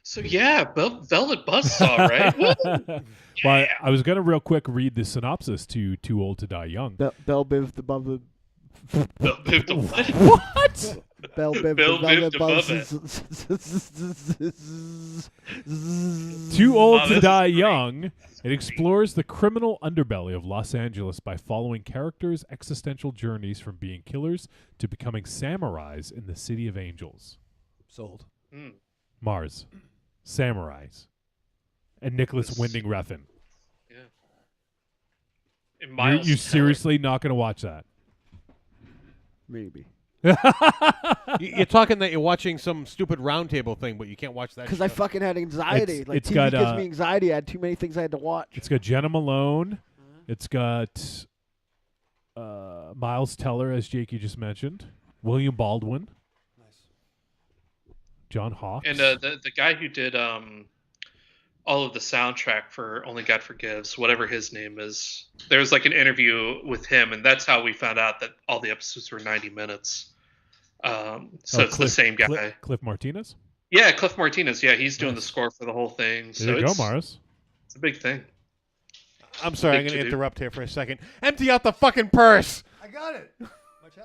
So yeah, Velvet Buzzsaw, right? Well, I was gonna real quick read the synopsis to Too Old to Die Young. Bell Biv the Bubba. The what? What? Bell Biv Bill DeVoe Biv Buzz. Too Old Oh, to this is Die great. Young. It explores the criminal underbelly of Los Angeles by following characters' existential journeys from being killers to becoming samurais in the City of Angels. Sold. Hmm. Mars. Samurais. And Nicholas This- Winding Refn. Yeah. And You Miles Teller. seriously not going to watch that? Maybe. You're talking that you're watching some stupid roundtable thing, but you can't watch that. Because I shit. fucking had anxiety. It's- like it's TV got, gives me anxiety. I had too many things I had to watch. It's got Jenna Malone. It's got Miles Teller, as Jakey just mentioned. William Baldwin. Nice. John Hawkes. And the guy who did all of the soundtrack for Only God Forgives, whatever his name is, there was like an interview with him, and that's how we found out that all the episodes were 90 minutes. So it's the same guy. Cliff Martinez. Yeah, Cliff Martinez. Yeah, he's doing the Nice. score for the whole thing. There So you go, it's, Mars. it's a big thing. I'm sorry, I'm Big going to to-do. interrupt here for a second. Empty out the fucking purse. I got it.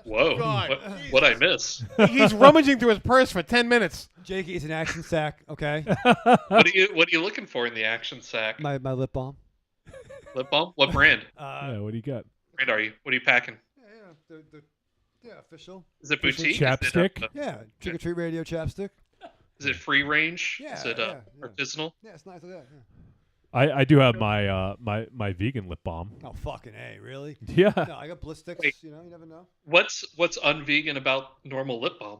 Whoa, God. what I miss? He's rummaging through his purse for 10 minutes. Jakey, it's an action sack, okay? What are you looking for in the action sack? my lip balm. Lip balm? What brand? Yeah, what do you got? Brand are you? What are you packing? Yeah, official. Is it boutique? Chapstick? Yeah, Trick or Treat Radio chapstick. Is it free range? Yeah, Is it yeah. artisanal? Yeah, it's nice like that. Yeah. I do have my my vegan lip balm. Oh, fucking A, really? Yeah. No, I got bliss sticks, Wait. you never know. What's unvegan about normal lip balm?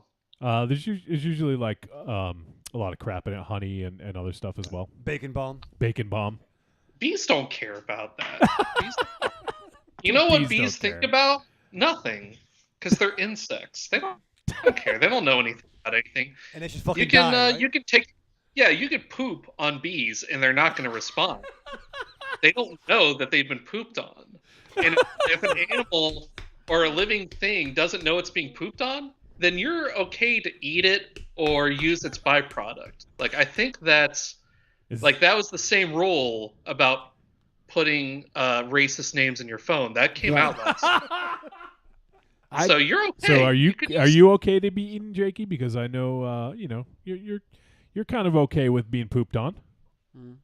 There's usually like a lot of crap in it, honey and other stuff as well. Bacon balm. Bacon bomb. Bees don't care about that. You know what Bees bees don't think care. about? Nothing, because they're insects. They don't care. They don't know anything about anything. And they should fucking You can die, right? you can take you could poop on bees and they're not going to respond. They don't know that they've been pooped on. And if an animal or a living thing doesn't know it's being pooped on, then you're okay to eat it or use its byproduct. Like I think that's like that was the same rule about putting racist names in your phone. That came out last year. So you're okay. So are you could are use- you okay to be eating, Jakey? Because I know you're kind of okay with being pooped on.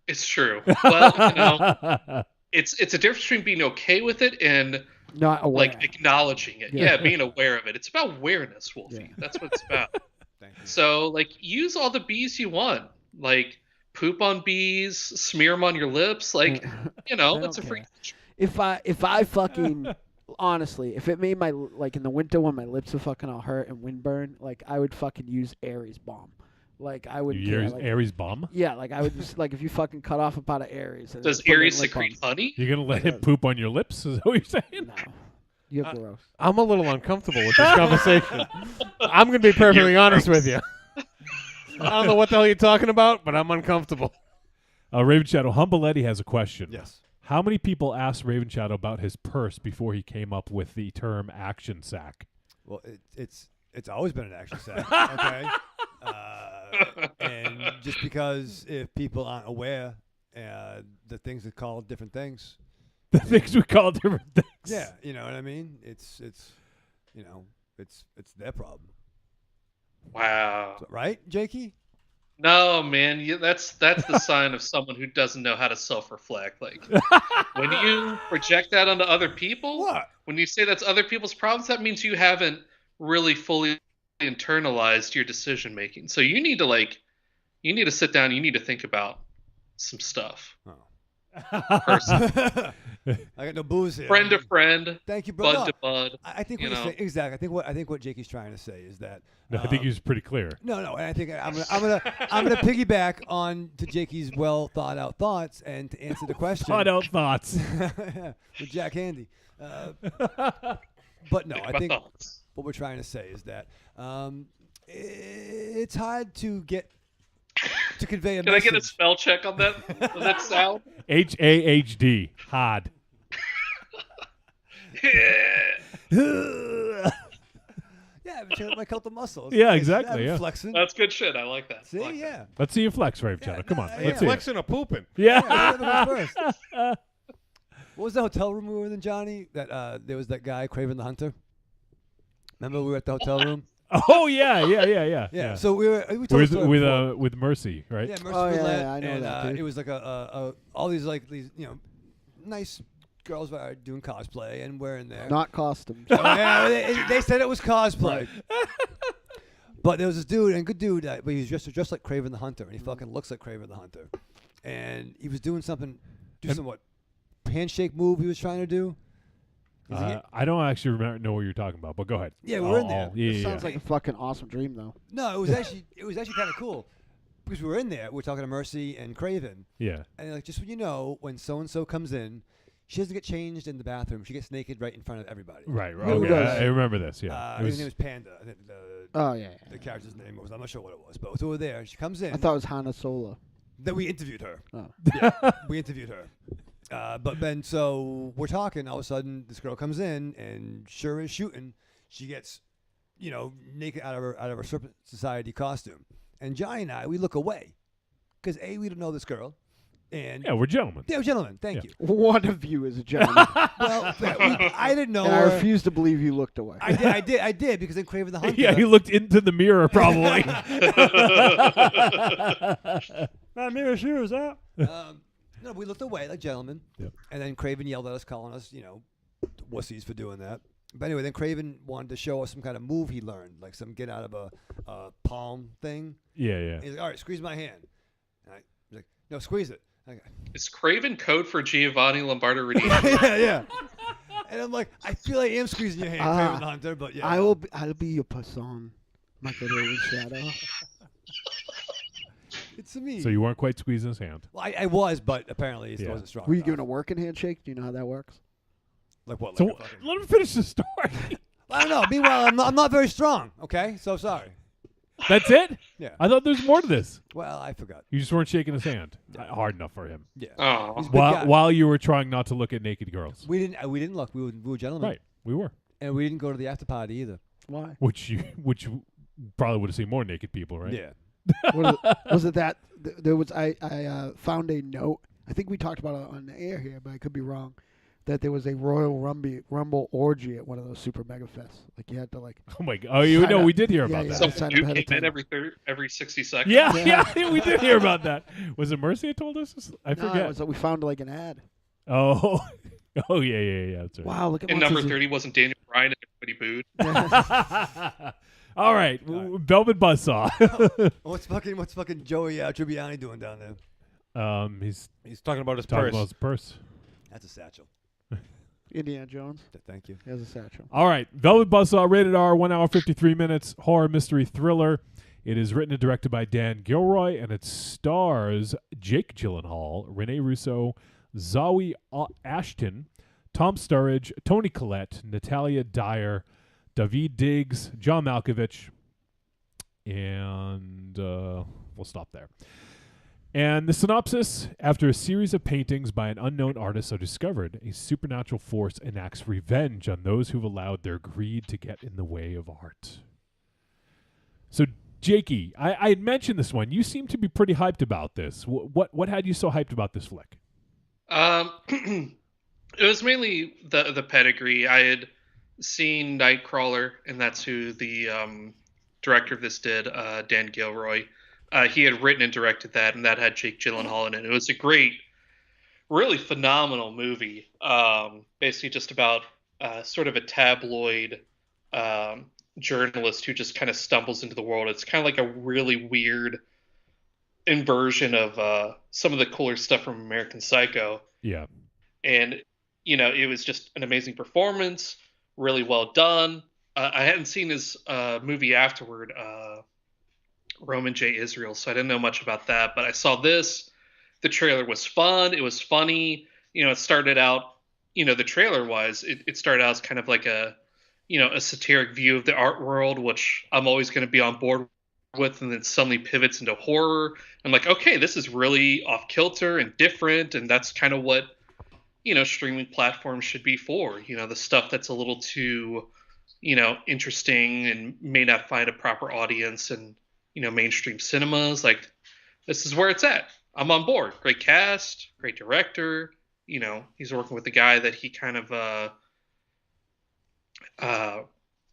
It's true. Well, it's a difference between being okay with it and Not aware. like acknowledging it. Yeah. Yeah, being aware of it. It's about awareness, Wolfie. Yeah. That's what it's about. Thank you. So like use all the bees you want. Like poop on bees, smear them on your lips. Like I it's a don't free. care. If I fucking honestly, if it made my like in the winter when my lips are fucking all hurt and windburn, like I would fucking use Aries balm. Like I would. Aries bomb. Yeah, like I would just like if you fucking cut off a pot of Aries. And Does put it in Aries lip secrete balm. honey? You're gonna let him poop on your lips? Is that what you're saying? No, you're gross. I'm a little uncomfortable with this conversation. I'm going to be perfectly honest with you. I don't know what the hell you're talking about, but I'm uncomfortable. Raven Shadow Humble Eddie has a question. Yes. How many people asked Raven Shadow about his purse before he came up with the term action sack? Well, it's always been an action sack, okay? And just because if people aren't aware, the things are called different things. The things we call different things. Yeah, you know what I mean. It's their problem, Wow. right, Jakey? No, man, that's the sign of someone who doesn't know how to self-reflect. Like when you project that onto other people, What? when you say that's other people's problems, that means you haven't really fully internalized your decision making. So you need to sit down. You need to think about some stuff. Person, I got no booze here. friend to friend, Thank you, bro. bud to bud. I think you what you're know. saying, exactly. I think what Jakey's trying to say is that. No, I think he was pretty clear. No, and I think I'm gonna piggyback on to Jakey's well thought out thoughts and to answer the question. Thought out thoughts. with Jack Handy. But no, I think Thoughts. what we're trying to say is that it's hard to convey a Can I message. get a spell check on that sound? HAHD. Hard. Yeah, but check out my cult muscles. Yeah, exactly, yeah. Flexing. That's good shit. I like that. See, I like that. yeah. Let's see you flex, Raven Shadow. Come on. yeah. Let's see it. Flexing or pooping? Yeah. Yeah, whatever goes first. What was the hotel room we were in, Johnny? That there was that guy, Craven the Hunter. Remember we were at the hotel room? Oh yeah. Yeah. So we told the story before. With Mercy, right? Yeah, Mercy Oh, Roulette, yeah, I know and that, dude. it was like all these nice girls were doing cosplay, and we're in there. Not costumes. Oh, yeah, they said it was cosplay. But there was this dude, and good dude, but he was just like Kraven the Hunter, and he fucking looks like Kraven the Hunter. And he was doing some handshake move he was trying to do. I don't actually know what you're talking about, but go ahead. Yeah, we're in there. Yeah, Sounds like a fucking awesome dream, though. No, it was actually kind of cool because we were in there. We were talking to Mercy and Kraven. Yeah. And like, just so you know, when so and so comes in, she doesn't get changed in the bathroom. She gets naked right in front of everybody. Right. Who Okay. does? I remember this. Yeah. His name was Panda. I think The the character's name was. I'm not sure what it was, but we were there. She comes in. I thought it was Hana Solo. Then we interviewed her. Oh. Yeah, we interviewed her. But then, so we're talking. All of a sudden, this girl comes in, and sure as shooting, she gets, naked out of her Serpent Society costume. And Johnny and I, we look away, because we don't know this girl, and Yeah, we're gentlemen. yeah, we're gentlemen. Thank you. One of you is a gentleman. Well, I didn't know And I her. refuse to believe you looked away. I did because then Kraven the Hunter. Yeah, he looked into the mirror probably. My mirror shoes out. No, we looked away like gentlemen. Yep. And then Kraven yelled at us, calling us, wussies for doing that. But anyway, then Kraven wanted to show us some kind of move he learned, like some get out of a palm thing. Yeah. And he's like, all right, squeeze my hand. And I was like, no, squeeze it. Is Craven code for Giovanni Lombardo Redeemer? Yeah. And I'm like, I feel like I am squeezing your hand, Kraven the Hunter, but yeah. I'll be your person, my good old shadow. It's me. So you weren't quite squeezing his hand. Well, I was, but apparently it wasn't strong Were you enough. giving a working handshake? Do you know how that works? Like what? So Like a fucking... let him finish the story. I don't know. Meanwhile, I'm not very strong, okay? So sorry. That's it? Yeah. I thought there was more to this. Well, I forgot. You just weren't shaking his hand hard enough for him. Yeah. Oh. He's a big guy. While you were trying not to look at naked girls. We didn't look. We were gentlemen. Right. We were. And we didn't go to the after party either. Why? Which you probably would have seen more naked people, right? Yeah. Was it that there was? I found a note. I think we talked about it on the air here, but I could be wrong. That there was a Royal Rumble orgy at one of those Super Mega Fests. Like you had to Oh my god! Oh, you know we did hear about yeah. that. So you came in every 60 seconds. Yeah, we did hear about that. Was it Mercy that told us? I No, forget. it was that we found like an ad. Oh, yeah. That's right. Wow, look at And number Monsters 30 wasn't Daniel Bryan and everybody booed. All right, Velvet Buzzsaw. What's fucking Joey Tribbiani doing down there? He's talking about his Talking purse. about his purse. That's a satchel. Indiana Jones. Thank you. He has a satchel. All right, Velvet Buzzsaw, rated R, 1 hour 53 minutes, horror mystery thriller. It is written and directed by Dan Gilroy, and it stars Jake Gyllenhaal, Rene Russo, Zawe Ashton, Tom Sturridge, Toni Collette, Natalia Dyer, David Diggs, John Malkovich, and we'll stop there. And the synopsis: after a series of paintings by an unknown artist are discovered, a supernatural force enacts revenge on those who've allowed their greed to get in the way of art. So, Jakey, I had mentioned this one. You seem to be pretty hyped about this. What had you so hyped about this flick? It was mainly the pedigree. I had seen Nightcrawler, and that's who the director of this did, Dan Gilroy. He had written and directed that, and that had Jake Gyllenhaal in it. It was a great, really phenomenal movie. Basically just about sort of a tabloid journalist who just kind of stumbles into the world. It's kind of like a really weird inversion of some of the cooler stuff from American Psycho. Yeah. And, it was just an amazing performance, really well done. I hadn't seen his movie afterward, Roman J. Israel, so I didn't know much about that. But I saw this. The trailer was fun. It was funny. It started out, the trailer-wise, it started out as kind of like a satiric view of the art world, which I'm always going to be on board with, and then suddenly pivots into horror. I'm like, okay, this is really off-kilter and different, and that's kind of what, streaming platforms should be for. The stuff that's a little too, interesting and may not find a proper audience and, mainstream cinemas. Like, this is where it's at. I'm on board. Great cast, great director. He's working with the guy that he kind of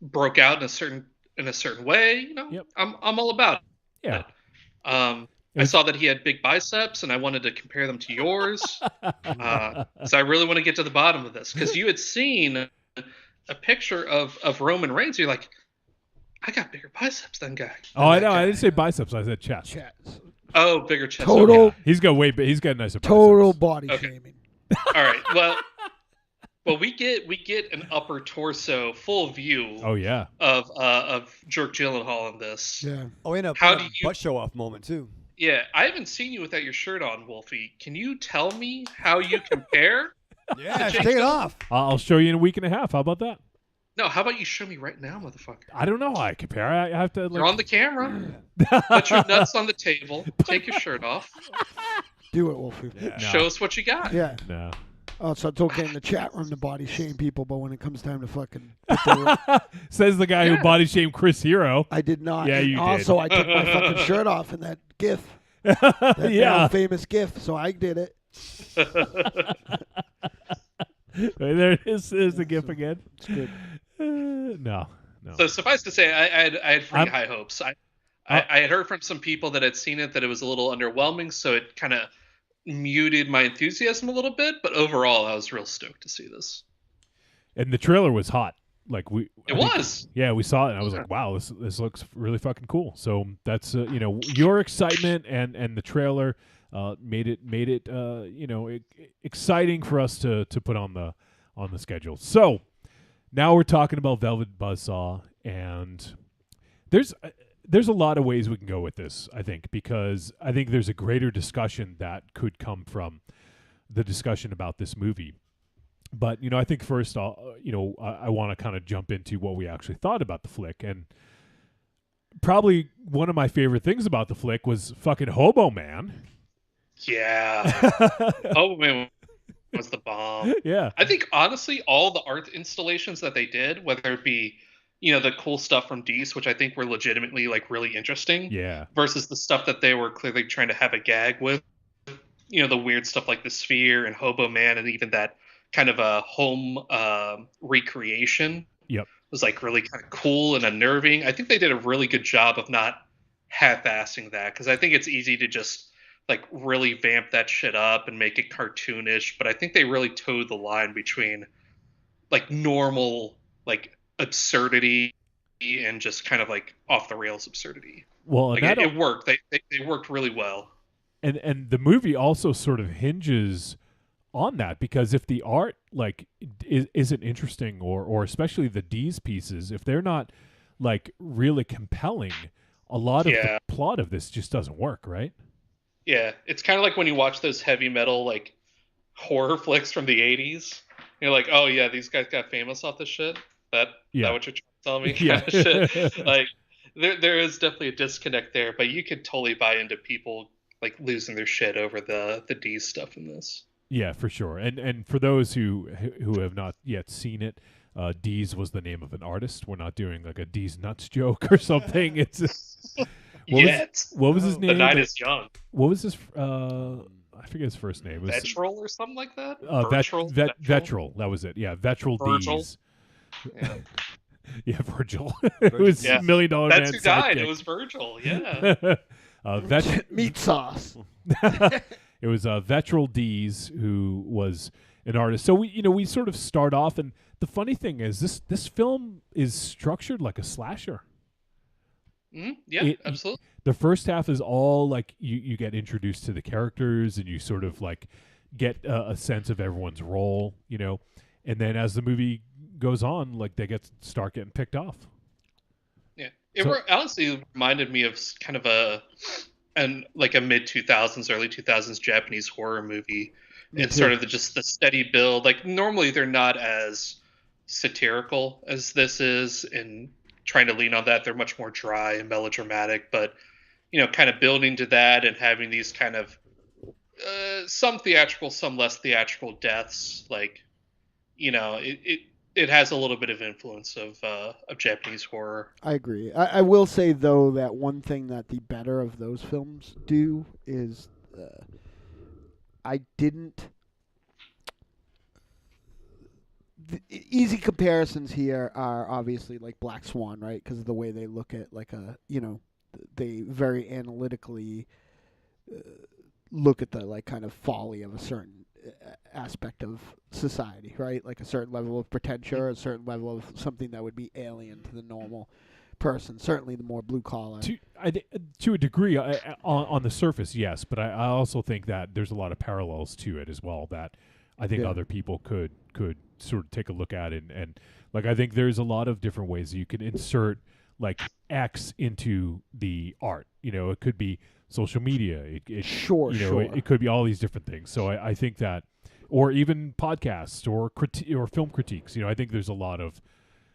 broke out in a certain in a certain way, you know, Yep. I'm all about Yeah. it. I saw that he had big biceps, and I wanted to compare them to yours. So I really want to get to the bottom of this, because you had seen a picture of Roman Reigns. You're like, I got bigger biceps than guy. Oh, I know. I didn't say biceps. I said chest. Chats. Oh, bigger chest. Total. Okay. He's got he's got nicer Total biceps. body Okay. shaming. All right. Well, we get an upper torso full view Oh yeah. of Jake Gyllenhaal in this. Yeah. Oh, and a, How and a do you- butt show off moment too. Yeah, I haven't seen you without your shirt on, Wolfie. Can you tell me how you compare? Yeah, Jake take it off. I'll show you in a week and a half. How about that? No, how about you show me right now, motherfucker? I don't know how I compare. I have to. You're on the camera. Put your nuts on the table. Take your shirt off. Do it, Wolfie. Show us what you got. Yeah. No. Oh, so it's okay in the chat room to body shame people, but when it comes time to fucking put the, Says the guy who body shamed Chris Hero. I did not. Yeah, And you did. also, I took my fucking shirt off in that GIF. That now Yeah. famous GIF. So I did it. There it is. There's the GIF again. It's good. No. So suffice to say, I had pretty I'm- high hopes. I had heard from some people that had seen it that it was a little underwhelming, so it kind of muted my enthusiasm a little bit. But overall, I was real stoked to see this. And the trailer was hot. Like It was. Yeah, we saw it, and I was like, "Wow, this looks really fucking cool." So that's your excitement and the trailer made it exciting for us to put on the schedule. So now we're talking about Velvet Buzzsaw, and there's a lot of ways we can go with this. I think because I think there's a greater discussion that could come from the discussion about this movie. But, I think first, I want to kind of jump into what we actually thought about the flick. And probably one of my favorite things about the flick was fucking Hobo Man. Yeah. Oh man, was the bomb. Yeah. I think honestly, all the art installations that they did, whether it be the cool stuff from Dees, which I think were legitimately like really interesting, Yeah. versus the stuff that they were clearly trying to have a gag with, the weird stuff like the Sphere and Hobo Man, and even that kind of a home recreation. Yep. Was like really kind of cool and unnerving. I think they did a really good job of not half-assing that, because I think it's easy to just like really vamp that shit up and make it cartoonish, but I think they really towed the line between like normal like absurdity and just kind of like off the rails absurdity. Well, Like and it worked. They worked really well. And the movie also sort of hinges on that, because if the art like isn't interesting, or especially the D's pieces, if they're not like really compelling, a lot of the plot of this just doesn't work, right? Yeah, it's kind of like when you watch those heavy metal like horror flicks from the 80s. You're like, oh yeah, these guys got famous off this shit. That what you're trying to tell me? Yeah. Kind of shit. Like there is definitely a disconnect there, but you could totally buy into people like losing their shit over the D stuff in this. Yeah, for sure. And for those who have not yet seen it, D's was the name of an artist. We're not doing like a D's nuts joke or something. It's what was his name? The night is young. What was his? I forget his first name. It was Vetril or something like that. Vetril. That was it. Yeah, Vetril Virgil. D's. Yeah, Virgil. It was $1 Million Man. That's who died. sidekick. It was Virgil. Yeah. Meat sauce. It was Vetril D's, who was an artist. So we sort of start off, and the funny thing is this film is structured like a slasher. Yeah, absolutely. The first half is all like you get introduced to the characters, and you sort of like get a sense of everyone's role, and then as the movie goes on, like they start getting picked off. Yeah, it honestly reminded me of kind of a mid 2000s, early 2000s Japanese horror movie. It's sort of just the steady build. Like normally they're not as satirical as this is, and trying to lean on that. They're much more dry and melodramatic, but kind of building to that and having these kind of some theatrical, some less theatrical deaths. Like it has a little bit of influence of Japanese horror. I agree. I will say, though, that one thing that the better of those films do is easy comparisons here are obviously like Black Swan, right? Because of the way they look at like they very analytically look at the like kind of folly of a certain aspect of society, right? Like a certain level of pretension, a certain level of something that would be alien to the normal person. Certainly, the more blue collar. To a degree, on the surface, yes, but I also think that there's a lot of parallels to it as well that I think other people could sort of take a look at and like I think there's a lot of different ways you can insert like X into the art. It could be social media. Sure. It could be all these different things. So I think that, or even podcasts or film critiques. I think there's a lot of,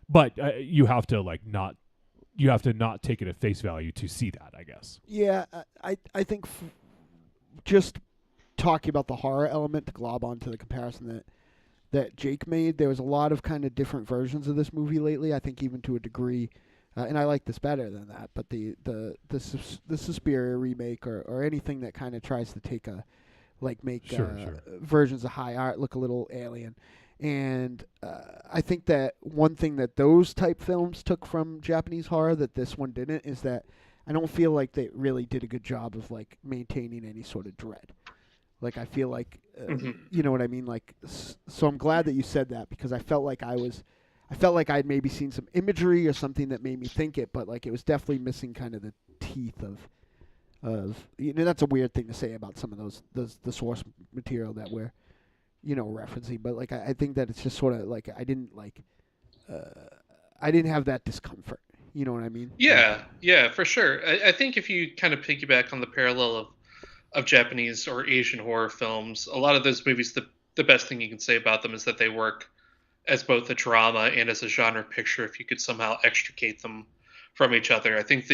but you have to not take it at face value to see that, I guess. Yeah, I think just talking about the horror element to glob onto the comparison that Jake made, there was a lot of kind of different versions of this movie lately. I think even to a degree, and I like this better than that. But the Suspiria remake or anything that kind of tries to take make versions of high art look a little alien. And I think that one thing that those type films took from Japanese horror that this one didn't is that I don't feel like they really did a good job of like maintaining any sort of dread. Like I feel like, you know what I mean? Like, so I'm glad that you said that because I felt like I'd maybe seen some imagery or something that made me think it, but like it was definitely missing kind of the teeth of that's a weird thing to say about some of the source material that we're referencing, but like I think that it's just sort of like I didn't have that discomfort. You know what I mean? Yeah, for sure. I think if you kind of piggyback on the parallel of Japanese or Asian horror films, a lot of those movies, the best thing you can say about them is that they work as both a drama and as a genre picture if you could somehow extricate them from each other. I think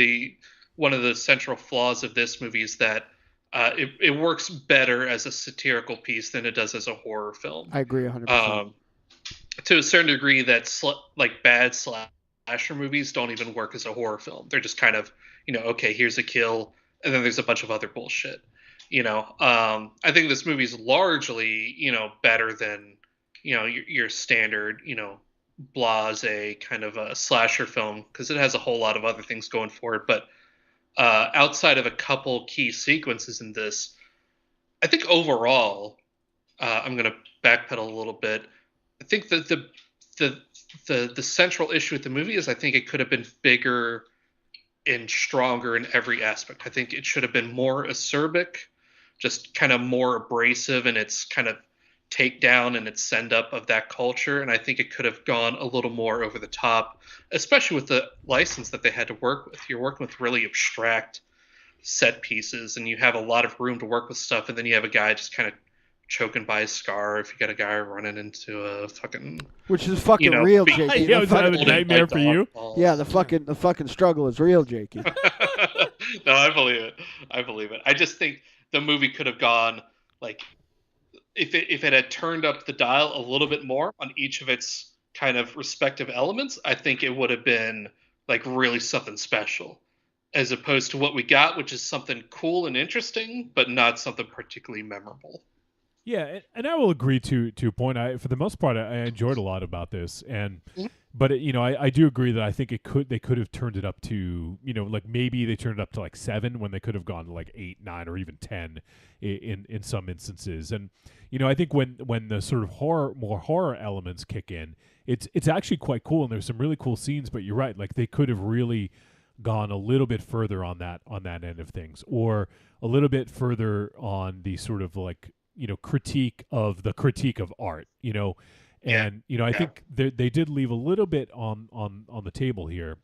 one of the central flaws of this movie is that it works better as a satirical piece than it does as a horror film. I agree 100%. To a certain degree, that bad slasher movies don't even work as a horror film. They're just kind of, okay, here's a kill, and then there's a bunch of other bullshit. I think this movie's largely, better than, your standard, blase kind of a slasher film because it has a whole lot of other things going for it. But outside of a couple key sequences in this, I think overall, I'm going to backpedal a little bit. I think that the central issue with the movie is I think it could have been bigger and stronger in every aspect. I think it should have been more acerbic, just kind of more abrasive in its kind of takedown and its send up of that culture. And I think it could have gone a little more over the top, especially with the license that they had to work with. You're working with really abstract set pieces and you have a lot of room to work with stuff. And then you have a guy just kind of choking by his scar. If you got a guy running into a fucking, which is fucking real, Jakey. Yeah, was that a nightmare for you? Yeah, the fucking struggle is real, Jakey. No, I believe it. I just think the movie could have gone like if it had turned up the dial a little bit more on each of its kind of respective elements, I think it would have been like really something special, as opposed to what we got, which is something cool and interesting, but not something particularly memorable. Yeah, and I will agree to a point. For the most part, I enjoyed a lot about this, but I do agree that I think they could have turned it up to like maybe they turned it up to like 7 when they could have gone to like 8, 9, or even 10 in some instances. And I think when the sort of more horror elements kick in, it's actually quite cool, and there's some really cool scenes. But you're right, like they could have really gone a little bit further on that end of things, or a little bit further on the sort of like critique of art, and I think they did leave a little bit on the table here,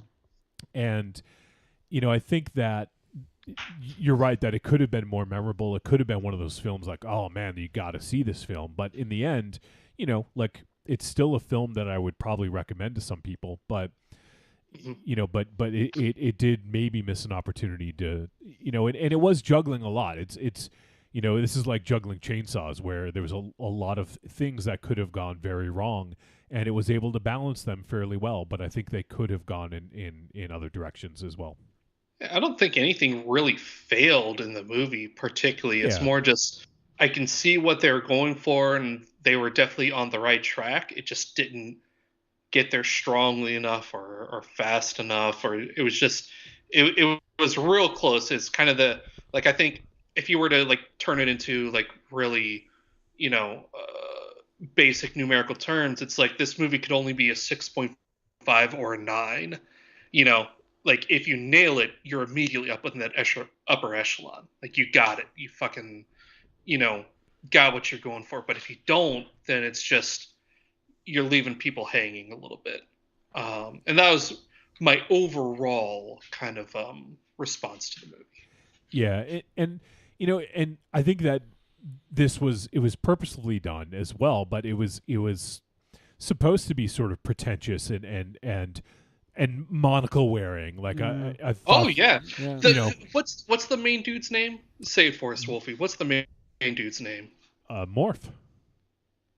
and I think that you're right that it could have been more memorable. It could have been one of those films like, oh man, you got to see this film. But in the end, like it's still a film that I would probably recommend to some people, but but it did maybe miss an opportunity to, and it was juggling a lot. It's this is like juggling chainsaws where there was a lot of things that could have gone very wrong, and it was able to balance them fairly well. But I think they could have gone in other directions as well. I don't think anything really failed in the movie particularly. It's more just I can see what they were going for, and they were definitely on the right track. It just didn't get there strongly enough or fast enough, or it was just it was real close. It's kind of I think if you were to like turn it into like really, basic numerical terms, it's like this movie could only be a 6.5 or a 9. Like if you nail it, you're immediately up in that upper echelon. Like you got it. You fucking, got what you're going for. But if you don't, then it's just you're leaving people hanging a little bit. And that was my overall kind of response to the movie. Yeah, and I think that it was purposefully done as well, but it was supposed to be sort of pretentious and monocle wearing. Like I thought, oh yeah. Yeah. What's the main dude's name? Say it for us, Wolfie. What's the main dude's name? Morph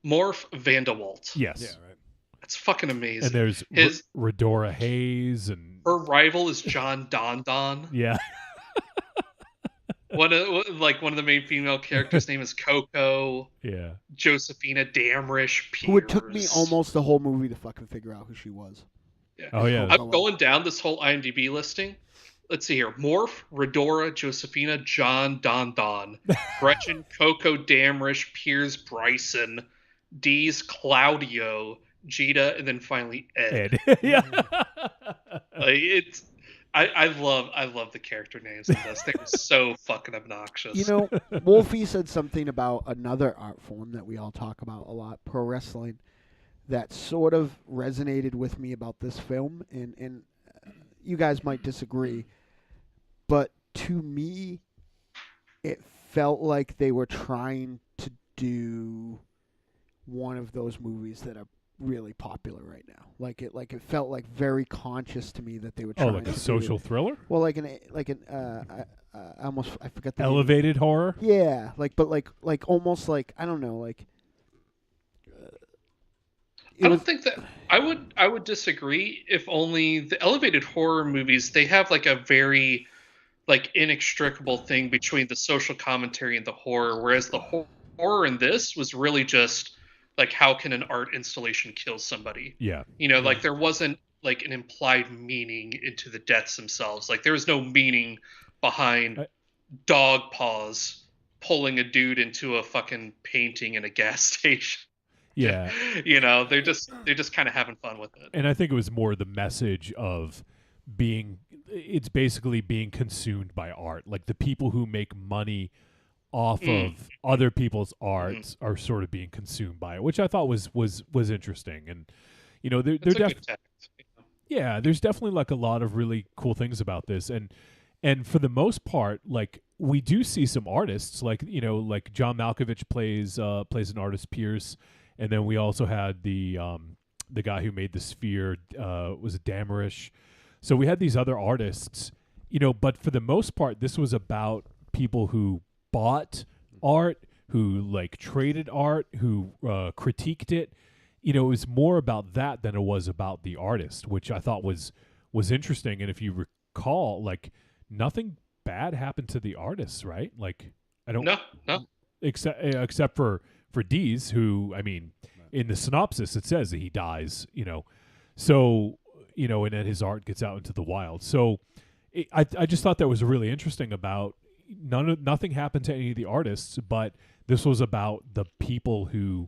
Vandewalt. Yes. Yeah, right. That's fucking amazing. And there's his Redora Hayes, and her rival is John Don Don. yeah. One of the main female characters' name is Coco. Yeah. Josephina Damrish Pierce. Who it took me almost the whole movie to fucking figure out who she was. Yeah. Oh yeah. I'm going down this whole IMDb listing. Let's see here. Morph, Redora, Josephina, John, Don Don, Gretchen, Coco, Damrish, Piers, Bryson, Dees, Claudio, Jita, and then finally Ed. Yeah. I love the character names in this. They were so fucking obnoxious. Wolfie said something about another art form that we all talk about a lot, pro wrestling, that sort of resonated with me about this film, and you guys might disagree, but to me, it felt like they were trying to do one of those movies that are really popular right now. Like it felt like very conscious to me that they were trying. Oh, like a social thriller? Well, I forgot the Elevated name. horror? Yeah, like almost like, I don't know, like. I don't think that I would disagree. If only the elevated horror movies, they have like a very like inextricable thing between the social commentary and the horror, whereas the horror in this was really just like, how can an art installation kill somebody? Yeah. Like there wasn't like an implied meaning into the deaths themselves. Like there was no meaning behind dog paws pulling a dude into a fucking painting in a gas station. Yeah. They're just kind of having fun with it. And I think it was more the message of it's basically being consumed by art. Like the people who make money off of other people's arts are sort of being consumed by it, which I thought was interesting. And they're there's definitely like a lot of really cool things about this, and for the most part, like we do see some artists, like like John Malkovich plays an artist, Pierce, and then we also had the guy who made the Sphere, was it Damrish. So we had these other artists, but for the most part, this was about people who bought art, who like traded art, who critiqued it. It was more about that than it was about the artist, which I thought was interesting. And if you recall, like nothing bad happened to the artists, right? Like I don't no except for Dees, who, I mean, in the synopsis it says that he dies, so and then his art gets out into the wild. So I just thought that was really interesting about nothing happened to any of the artists, but this was about the people who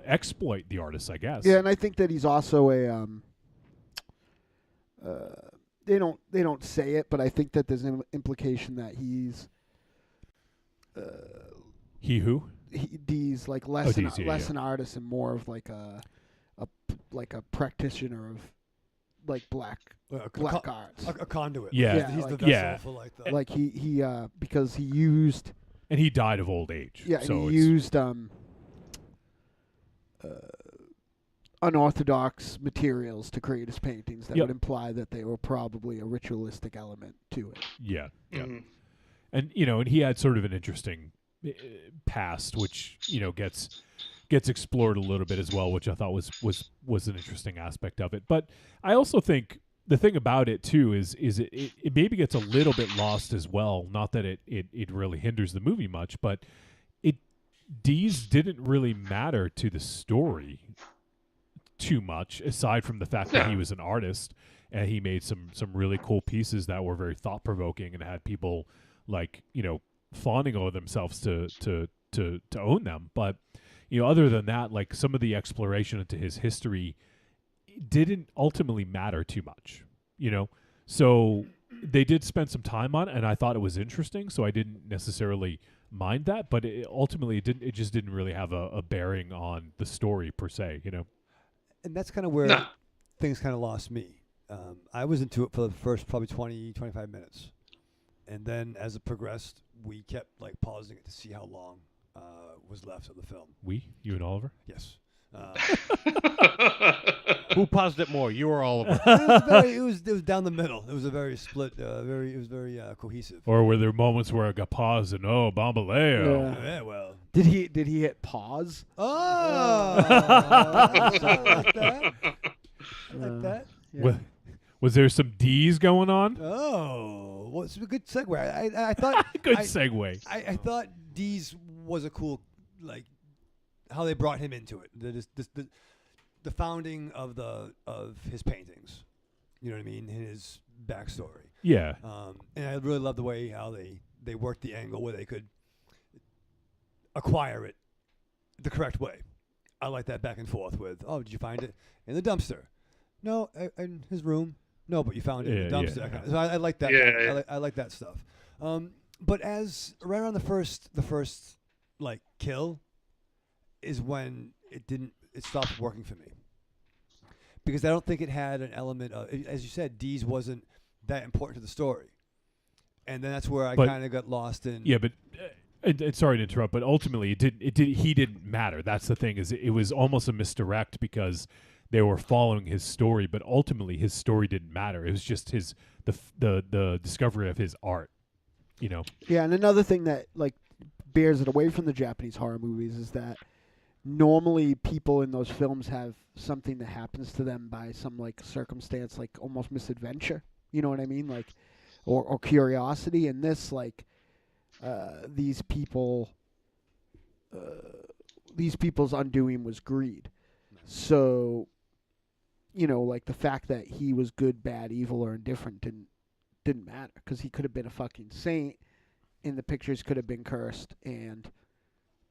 exploit the artists, I guess. Yeah, and I think that he's also a they don't say it, but I think that there's an implication that he's He's like less an artist and more of like a practitioner of like black arts, a conduit. Yeah, he's the yeah. vessel for like like he because he used, and he died of old age. Yeah, so he used unorthodox materials to create his paintings that would imply that they were probably a ritualistic element to it. Yeah, yeah. Mm-hmm. And and he had sort of an interesting past, which gets explored a little bit as well, which I thought was an interesting aspect of it. But I also think the thing about it too is it maybe gets a little bit lost as well. Not that it really hinders the movie much, but Dees didn't really matter to the story too much, aside from the fact that he was an artist and he made some really cool pieces that were very thought provoking and had people fawning over themselves to own them. But other than that, like some of the exploration into his history didn't ultimately matter too much. So they did spend some time on it, and I thought it was interesting. So I didn't necessarily mind that, but it just didn't really have a bearing on the story per se. And that's kind of where things kind of lost me. I was into it for the first probably 20, 25 minutes. And then as it progressed, we kept like pausing it to see how long was left of the film. You and Oliver? Yes. Who paused it more, you or Oliver? It was down the middle. It was a very split, it was very cohesive. Or were there moments where I got paused and Bambaleo? Yeah, well. Did he hit pause? Oh, I like that. I like that. Yeah. Was there some D's going on? Oh, well, it's a good segue. I thought good segue. I thought D's was a cool, like, how they brought him into it. The founding of his paintings. You know what I mean? His backstory. Yeah. And I really love the way how they worked the angle where they could acquire it the correct way. I like that back and forth with, did you find it in the dumpster? No, in his room. No, but you found it in the dumpster. Yeah. So I like that. Yeah. I like that stuff. But as right around the first like kill is when it stopped working for me. Because I don't think it had an element of, as you said, Dees wasn't that important to the story. And then that's where I kind of got lost in. Yeah, but and sorry to interrupt, but ultimately he didn't matter. That's the thing, is it was almost a misdirect because they were following his story, but ultimately his story didn't matter. It was just the discovery of his art, Yeah, and another thing that like bears it away from the Japanese horror movies is that normally people in those films have something that happens to them by some like circumstance, like almost misadventure. You know what I mean? Like, or curiosity. And this, like, these people's undoing was greed. So, like the fact that he was good, bad, evil, or indifferent didn't matter, because he could have been a fucking saint, and the pictures could have been cursed, and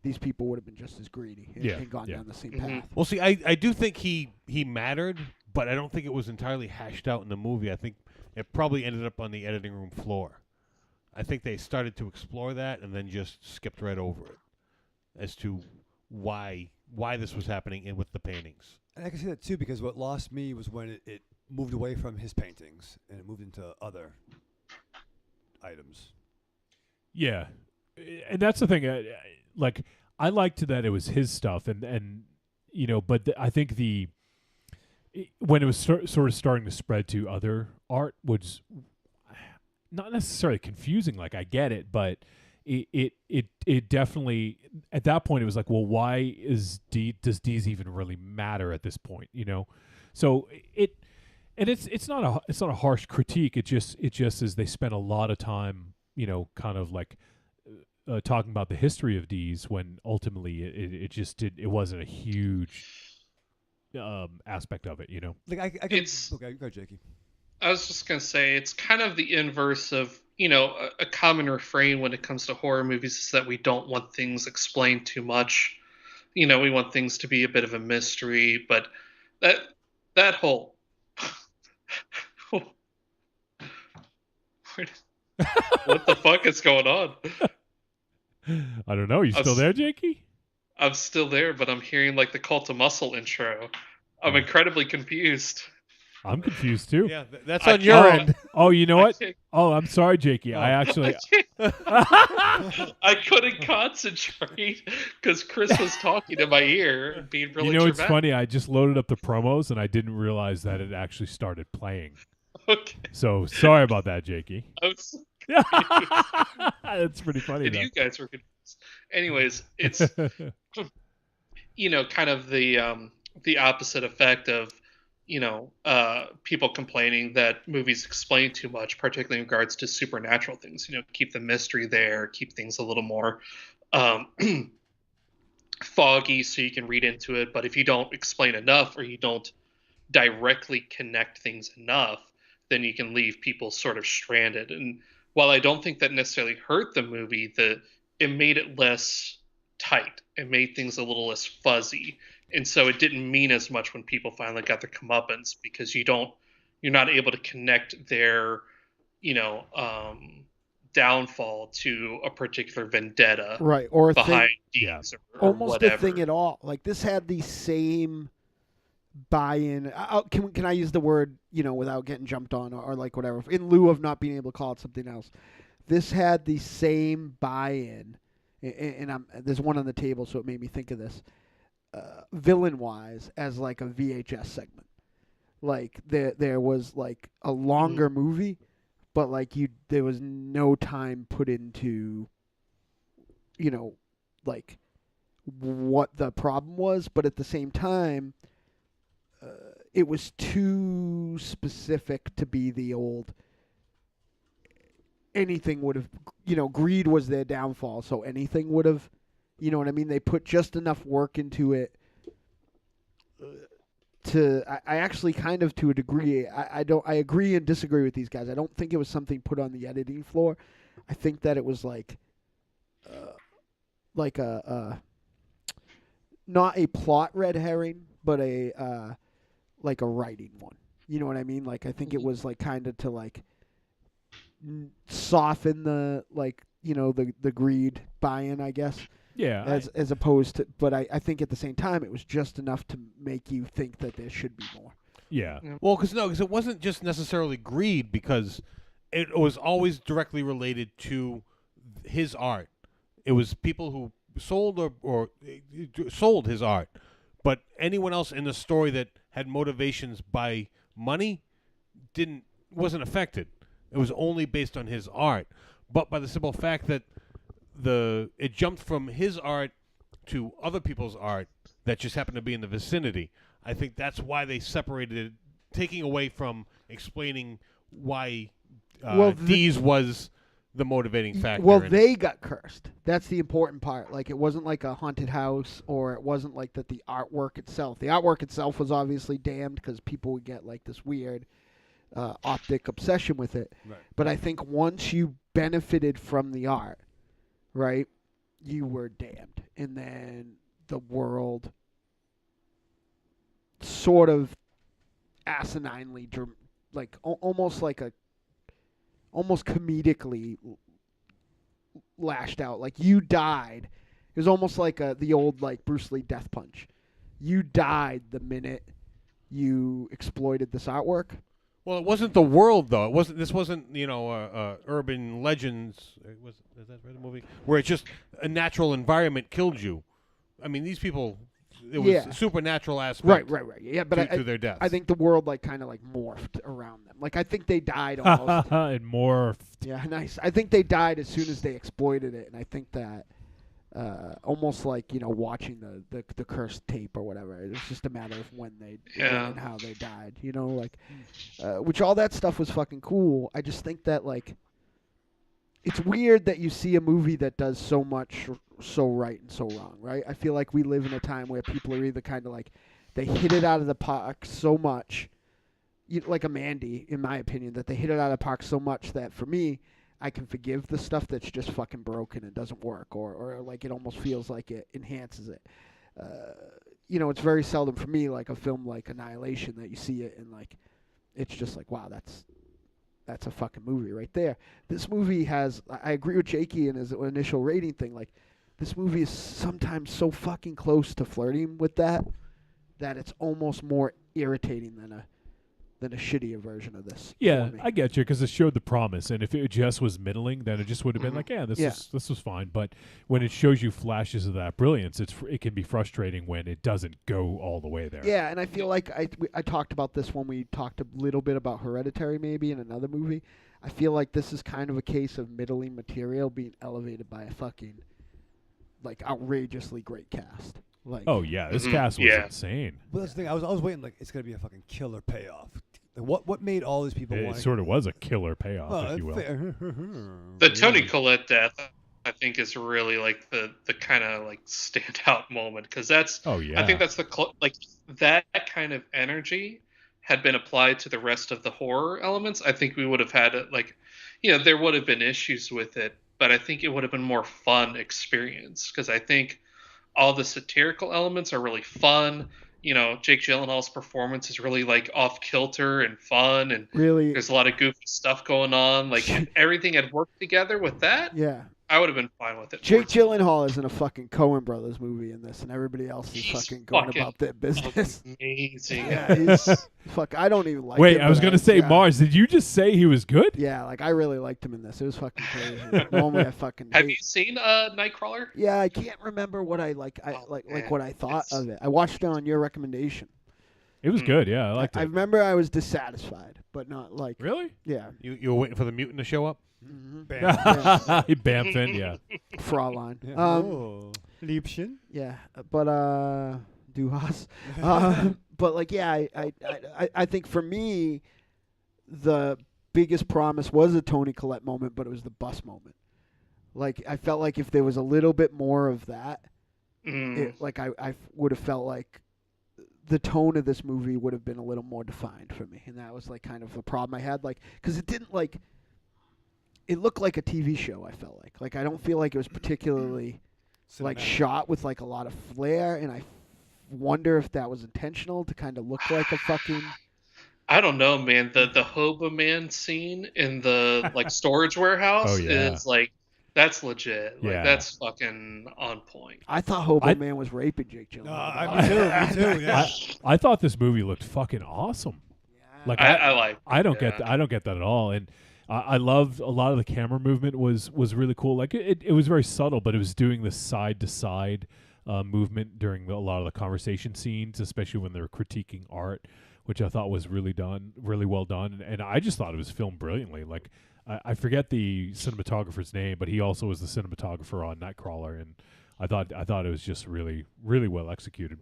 these people would have been just as greedy and gone down the same path. Well, see, I do think he mattered, but I don't think it was entirely hashed out in the movie. I think it probably ended up on the editing room floor. I think they started to explore that and then just skipped right over it as to why this was happening and with the paintings. And I can see that too, because what lost me was when it moved away from his paintings and it moved into other items. Yeah, and that's the thing. Like, I liked that it was his stuff, and but I think when it was sort of starting to spread to other art was not necessarily confusing. Like, I get it, but it definitely at that point it was like, well, why does Dees even really matter at this point? So it's not a harsh critique. It just is they spent a lot of time, kind of like talking about the history of Dees when ultimately it wasn't a huge aspect of it. Like I can, okay, go Jakey. I was just going to say, it's kind of the inverse of, a common refrain when it comes to horror movies is that we don't want things explained too much. We want things to be a bit of a mystery, but that whole... What the fuck is going on? I don't know. You still there, Jakey? I'm still there, but I'm hearing like the Cult of Muscle intro. I'm incredibly confused. I'm confused too. Yeah, that's on your end. Oh, you know what? Oh, I'm sorry, Jakey. I actually I couldn't concentrate because Chris was talking in my ear and being really dramatic. It's funny. I just loaded up the promos and I didn't realize that it actually started playing. Okay. So sorry about that, Jakey. That's pretty funny. And you guys were confused. Anyways, it's kind of the opposite effect of people complaining that movies explain too much, particularly in regards to supernatural things. Keep the mystery there, keep things a little more um, foggy so you can read into it. But if you don't explain enough or you don't directly connect things enough, then you can leave people sort of stranded. And while I don't think that necessarily hurt the movie, it made it less tight. It made things a little less fuzzy. And so it didn't mean as much when people finally got their comeuppance, because you're not able to connect their, downfall to a particular vendetta, right, or behind thing, things, or almost whatever. a thing at all. Like this had the same buy-in. Can I use the word, without getting jumped on or like whatever, in lieu of not being able to call it something else? This had the same buy-in, and there's one on the table, so it made me think of this. Villain-wise, as like a VHS segment, like there was like a longer movie, but like there was no time put into, like what the problem was, but at the same time, it was too specific to be the old. Anything would have, greed was their downfall, so anything would have. You know what I mean? They put just enough work into it I actually kind of, to a degree, I agree and disagree with these guys. I don't think it was something put on the editing floor. I think that it was like a not a plot red herring, but like a writing one. You know what I mean? Like I think it was like kind of to like soften the the greed buy-in, I guess. Yeah. As opposed to, but I think at the same time it was just enough to make you think that there should be more. Yeah. Well, because it wasn't just necessarily greed, because it was always directly related to his art. It was people who sold or sold his art, but anyone else in the story that had motivations by money wasn't affected. It was only based on his art, but by the simple fact that it jumped from his art to other people's art that just happened to be in the vicinity. I think that's why they separated it, taking away from explaining why Dees was the motivating factor. Well, they got cursed. That's the important part. Like, it wasn't like a haunted house, or it wasn't like that the artwork itself. The artwork itself was obviously damned because people would get like this weird optic obsession with it. Right. But I think once you benefited from the art, right, you were damned. And then the world sort of asininely, like almost comedically lashed out. Like, you died. It was almost like the old like Bruce Lee death punch. You died the minute you exploited this artwork. Well, it wasn't the world, though. This wasn't urban legends. Is that right, the movie? Where it's just a natural environment killed you. I mean, these people, it was a supernatural aspect. Right. Yeah, but to their deaths. I think the world like kind of like morphed around them. Like, I think they died almost. It morphed. Yeah, nice. I think they died as soon as they exploited it, and I think that almost like watching the cursed tape or whatever. It's just a matter of when and how they died. Which all that stuff was fucking cool. I just think that like it's weird that you see a movie that does so much so right and so wrong. Right? I feel like we live in a time where people are either kind of like they hit it out of the park so much, like a Mandy, in my opinion, that they hit it out of the park so much that for me, I can forgive the stuff that's just fucking broken and doesn't work, or like it almost feels like it enhances it. It's very seldom for me, like a film like Annihilation, that you see it and like it's just like, wow, that's a fucking movie right there. This movie has, I agree with Jakey and his initial rating thing, like this movie is sometimes so fucking close to flirting with that it's almost more irritating than a shittier version of this. Yeah, I get you, because it showed the promise, and if it just was middling, then it just would have been like, this was fine. But when it shows you flashes of that brilliance, it can be frustrating when it doesn't go all the way there. Yeah, and I feel like I talked about this when we talked a little bit about Hereditary, maybe in another movie. I feel like this is kind of a case of middling material being elevated by a fucking like outrageously great cast. Like, Oh yeah, this Mhm. cast was Yeah. insane. Well, that's the thing. I was waiting like it's gonna be a fucking killer payoff. Like, what made all these people It want? sort of was a killer payoff, Well, if you will. The Tony Collette death, I think, is really like the kind of like standout moment, because that's Oh yeah. I think that's like that kind of energy had been applied to the rest of the horror elements. I think we would have had like, there would have been issues with it, but I think it would have been more fun experience, because I think all the satirical elements are really fun. Jake Gyllenhaal's performance is really like off kilter and fun, and really, there's a lot of goofy stuff going on. Like if everything had worked together with that, yeah. I would have been fine with it. Jake Gyllenhaal is in a fucking Coen Brothers movie in this, and everybody else is He's fucking going fucking about their business. Amazing. Yeah, he's fuck. I don't even like. Wait, him, I was but gonna say, yeah. Mars. Did you just say he was good? Yeah, like I really liked him in this. It was fucking crazy. Normally, I fucking Have hate. you seen Nightcrawler? Yeah, I can't remember what I like. Oh, like man, what I thought it's- of it. I watched it on your recommendation. It was good. Yeah, I liked I it. remember I was dissatisfied, but not like. Really? Yeah. You were waiting for the mutant to show up? Mm-hmm. He Bamfin, yeah. Fraulein. Liebchen. Yeah, but Duhas. But like, yeah, I think for me, the biggest promise was a Tony Collette moment, but it was the bus moment. Like, I felt like if there was a little bit more of that, like I would have felt like the tone of this movie would have been a little more defined for me, and that was like kind of the problem I had. Like, because it didn't like. It looked like a TV show. I felt like I don't feel like it was particularly like shot with like a lot of flair, and I wonder if that was intentional to kind of look like a fucking. I don't know, man. The Hobo Man scene in the like storage warehouse Oh, yeah. is like that's legit. Like Yeah. that's fucking on point. I thought Hobo Man was raping Jake Gyllenhaal. Me too. Yeah. I thought this movie looked fucking awesome. Like I like. I don't get yeah. I don't get that at all, and I loved a lot of the camera movement was really cool. Like it was very subtle, but it was doing this side to side movement during a lot of the conversation scenes, especially when they were critiquing art, which I thought was really well done, and I just thought it was filmed brilliantly. Like I forget the cinematographer's name, but he also was the cinematographer on Nightcrawler, and I thought it was just really well executed.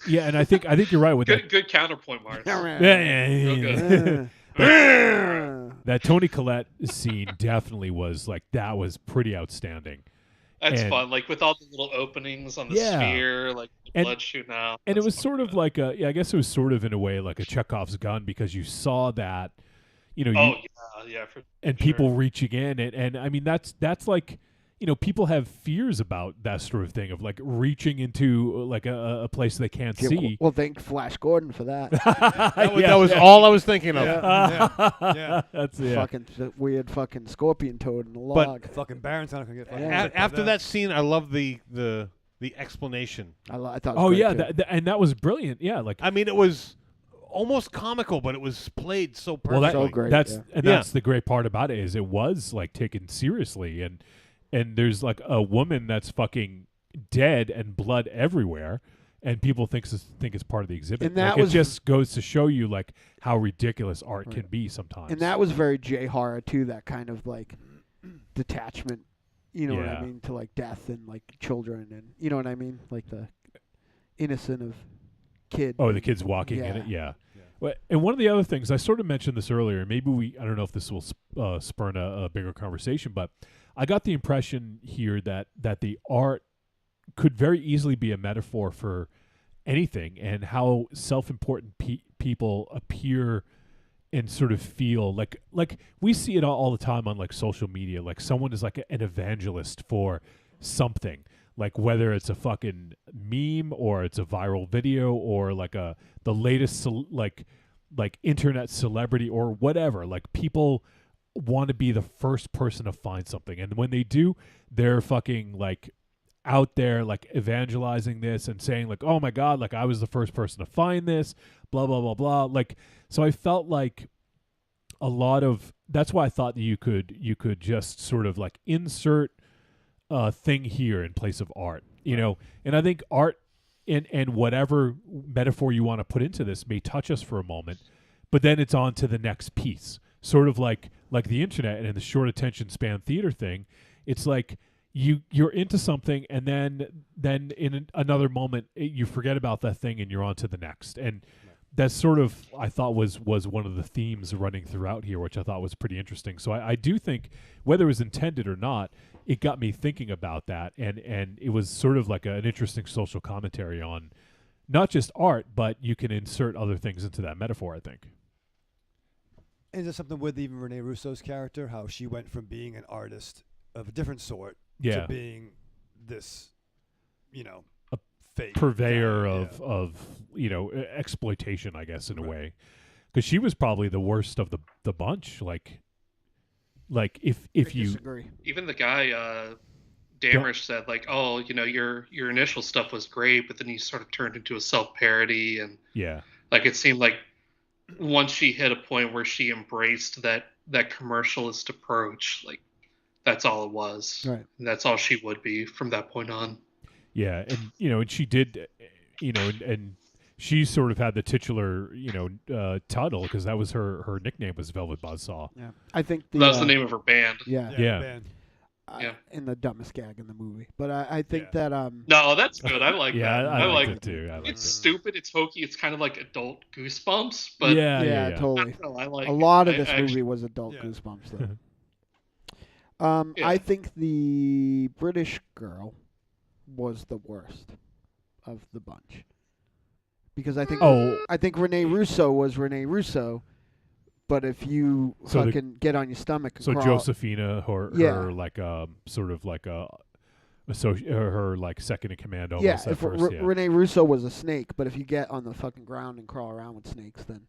Yeah, and I think you're right with that. Good counterpoint, Mars. Yeah. Real That Tony Collette scene definitely was like that was pretty outstanding. That's And- fun. Like with all the little openings on the Yeah. sphere, like the And- blood shooting out. And it That's was fun. sort of like I guess it was sort of in a way like a Chekhov's gun, because you saw that, Oh yeah, for and sure. people reaching in, and I mean that's like, people have fears about that sort of thing of like reaching into like a place they can't see. Well, thank Flash Gordon for that. That was all I was thinking of. Yeah. That's Fucking weird fucking scorpion toad in the But- log. Fucking Baron's not gonna get. fucking Yeah. sick by After that scene, I love the explanation. I thought. It was Oh great, yeah, too. and that was brilliant. Yeah, like I mean, it was almost comical, but it was played so perfectly. well, that, So great, that's yeah. and Yeah. that's the great part about it is it was like taken seriously, and there's like a woman that's fucking dead and blood everywhere, and people think it's part of the exhibit. And that like, was- it just goes to show you like how ridiculous art can be sometimes. And that was very J horror too. That kind of like detachment. You know what I Yeah. mean, to like death and like children, and you know what I mean, like the innocent of kid. Oh, the kids walking in it, yeah. Well, and one of the other things I sort of mentioned this earlier. Maybe I don't know if this will spurn a bigger conversation, but I got the impression here that the art could very easily be a metaphor for anything, and how self-important people appear and sort of feel like we see it all the time on like social media. Like someone is like an evangelist for something. Like whether it's a fucking meme or it's a viral video or like the latest like internet celebrity or whatever. Like people want to be the first person to find something, and when they do, they're fucking like out there like evangelizing this and saying like, oh my god, like I was the first person to find this, blah blah blah blah. Like, so I felt like a lot of that's why I thought that you could just sort of like insert thing here in place of art, and I think art and whatever metaphor you want to put into this may touch us for a moment, but then it's on to the next piece, sort of like the internet and the short attention span theater thing. It's like you're into something, and then in another moment you forget about that thing and you're on to the next. And that's sort of, I thought, was one of the themes running throughout here, which I thought was pretty interesting. So I do think, whether it was intended or not, it got me thinking about that, and it was sort of like an interesting social commentary on not just art, but you can insert other things into that metaphor, I think. Is there something with even Rene Russo's character, how she went from being an artist of a different sort to being this, a fake purveyor guy, of exploitation, I guess, in a way, because she was probably the worst of the bunch. Like if you disagree. Even the guy Damrish said, like, oh, your initial stuff was great, but then you sort of turned into a self-parody, and like it seemed like once she hit a point where she embraced that commercialist approach, like that's all it was. Right. And that's all she would be from that point on. Yeah, and and she did, and she sort of had the titular, title, because that was her nickname, was Velvet Buzzsaw. Yeah, I think that was the name of her band. Yeah. Band. And the dumbest gag in the movie, but I think that No, that's good. I like that. I like it it too. It's stupid. It's hokey. It's kind of like adult Goosebumps, but yeah. Totally. I like a lot of it. this I movie was adult Goosebumps, though. I think the British girl was the worst of the bunch, because I think Rene Russo was Rene Russo. But if you fucking get on your stomach and crawl, Josephina, her like sort of like her like second in command almost. Yeah, Rene Russo was a snake, but if you get on the fucking ground and crawl around with snakes, then.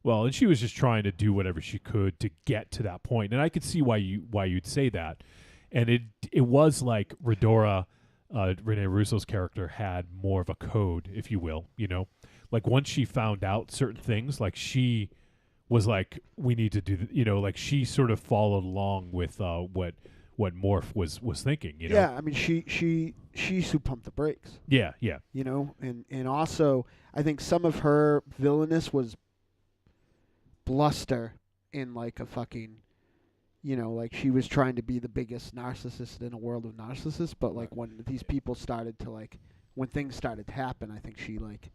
Well, and she was just trying to do whatever she could to get to that point, and I could see why you'd say that, and it was like Redora, Rene Russo's character had more of a code, if you will, like once she found out certain things, like she was like, we need to do like she sort of followed along with what Morph was thinking, Yeah, I mean she who pumped the brakes. Yeah. And also I think some of her villainous was bluster in like a fucking, like she was trying to be the biggest narcissist in a world of narcissists, but like when these people started to like, when things started to happen, I think she like,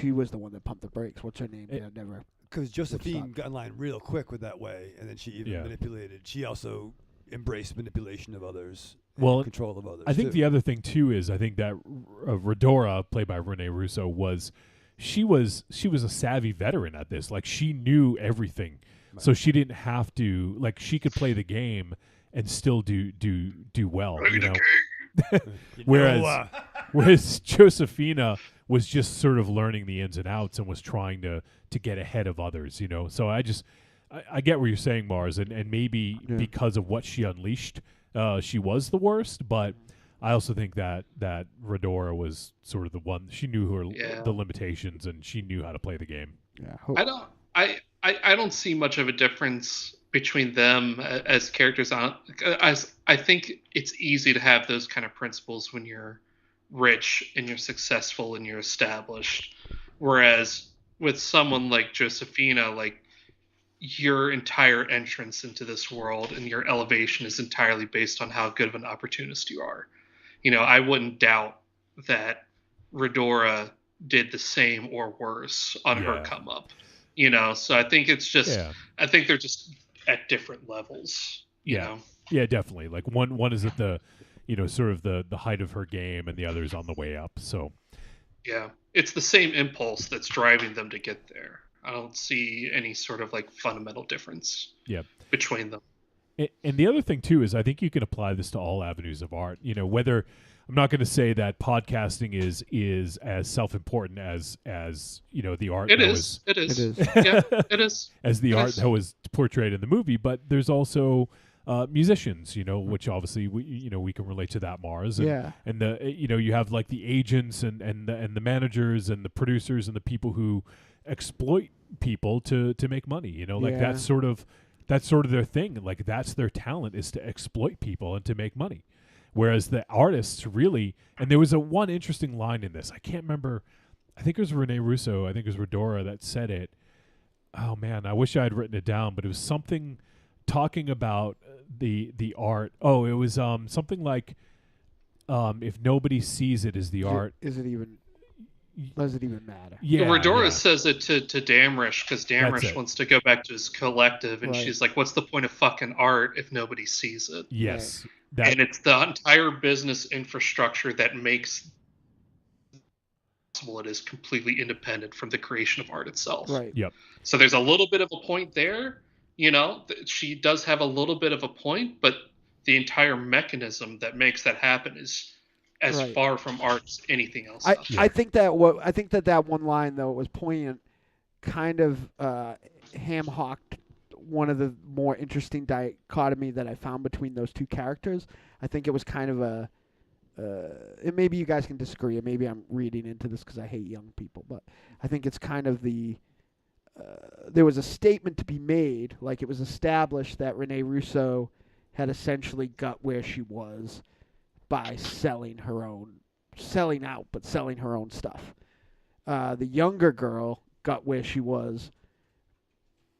she was the one that pumped the brakes. What's her name? Yeah, never. Because Josephine got in line real quick with that way, and then she even manipulated. She also embraced manipulation of others, and control of others. I think the other thing too is I think that Redora, played by Rene Russo, she was a savvy veteran at this. Like she knew everything, so she didn't have to, like she could play the game and still do well. Whereas Josephina was just sort of learning the ins and outs and was trying to get ahead of others, So I get what you're saying, Mars, and maybe because of what she unleashed, she was the worst, but I also think that Redora was sort of the one. She knew the limitations, and she knew how to play the game. Yeah. I don't see much of a difference between them as characters. As I think it's easy to have those kind of principles when you're rich and you're successful and you're established, whereas with someone like Josephina, like your entire entrance into this world and your elevation is entirely based on how good of an opportunist you are. I wouldn't doubt that Redora did the same or worse on her come up. So I think it's just I think they're just at different levels. You know? Yeah, definitely. Like one is at the sort of the height of her game, and the other is on the way up. So yeah, it's the same impulse that's driving them to get there. I don't see any sort of like fundamental difference between them. And the other thing too is I think you can apply this to all avenues of art. Whether I'm not going to say that podcasting is as self-important as the art. It is. Yeah, it is. As the art that was portrayed in the movie, but there's also musicians, which obviously we can relate to that, Mars. And the you have like the agents and the managers and the producers and the people who exploit people to make money. That's sort of their thing. Like that's their talent, is to exploit people and to make money. Whereas the artists really, and there was one interesting line in this. I can't remember. I think it was Rene Russo. I think it was Redora that said it. Oh man, I wish I had written it down, but it was something talking about the art. Oh, it was something like if nobody sees it as the art. Does it even matter? Yeah. Redora says it to Damrish because Damrish it. wants to go back to his collective, and Right. she's like, "What's the point of fucking art if nobody sees it?" Yes. And it's the entire business infrastructure that makes it is completely independent from the creation of art itself. Right. Yep. So there's a little bit of a point there. You know, she does have a little bit of a point, but the entire mechanism that makes that happen is as Right. far from art as anything else. I think that one line though was poignant, kind of ham-hocked one of the more interesting dichotomy that I found between those two characters. I think it was kind of a and maybe you guys can disagree, and maybe I'm reading into this because I hate young people, but I think it's kind of there was a statement to be made, like it was established that Rene Russo had essentially got where she was by selling her own stuff. The younger girl got where she was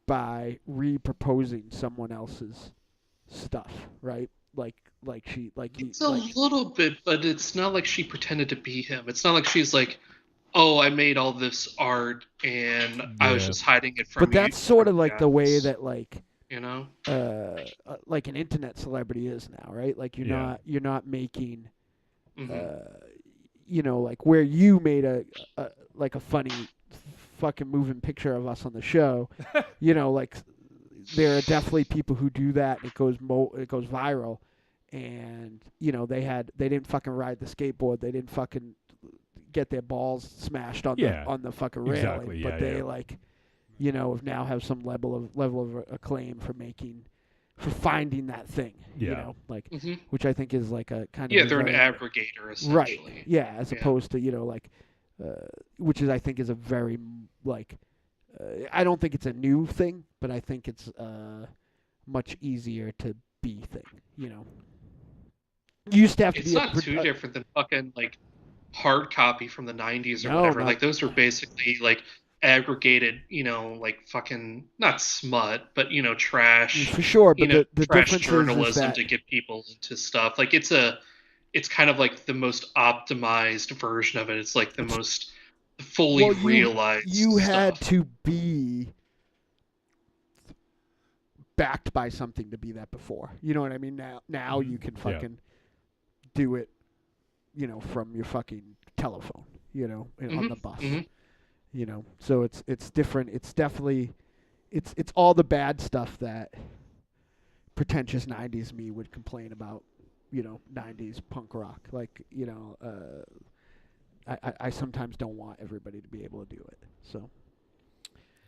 by re-proposing someone else's stuff, right? It's a little bit, but it's not like she pretended to be him. It's not like she's like, "Oh, I made all this art and I was just hiding it from you." But that's sort of like the way that you know, like an internet celebrity is now, right? Like you're not making, you know, like where you made a funny fucking moving picture of us on the show, you know, like there are definitely people who do that. And it goes viral, and you know they didn't fucking ride the skateboard. They didn't fucking get their balls smashed on the fucking railing, exactly. but they like, you know, now have some level of acclaim for finding that thing, you know, like, which I think is like a kind of they're an aggregator essentially, right? Yeah, as opposed to, you know, like, which is I think is a very like, I don't think it's a new thing, but I think it's much easier to be thing, you know. You used to have to it's be. It's not too different than fucking like hard copy from the 90s or whatever. Like those were basically like aggregated, you know, like fucking not smut, but you know, trash for sure. But the trash difference journalism is that to get people into stuff. Like it's kind of like the most optimized version of it. It's like the most fully realized. You had to be backed by something to be that before. You know what I mean? Now you can fucking do it, you know, from your fucking telephone, you know, on the bus. You know, so it's different. It's definitely it's all the bad stuff that pretentious 90s me would complain about, you know, 90s punk rock. Like, you know, I sometimes don't want everybody to be able to do it. So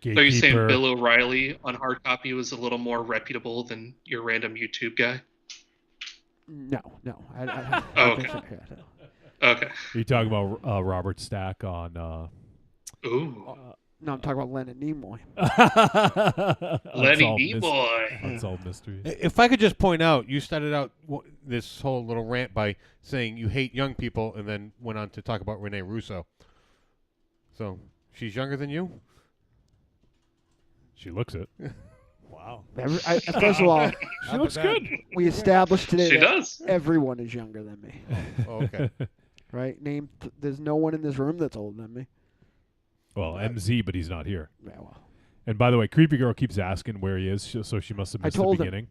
So you're saying Bill O'Reilly on hard copy was a little more reputable than your random YouTube guy? No. Okay. Okay. Are you talking about Robert Stack on? Ooh. No, I'm talking about Leonard Nimoy. Lenny Nimoy. Unsolved mysteries. If I could just point out, you started out this whole little rant by saying you hate young people, and then went on to talk about Rene Russo. So she's younger than you? She looks it. Wow. First of all, she looks good. We established today She that does. everyone is younger than me. Oh, okay. Right? There's no one in this room that's older than me. Well, MZ, but he's not here. Yeah, well. And by the way, Creepy Girl keeps asking where he is, so she must have missed the beginning.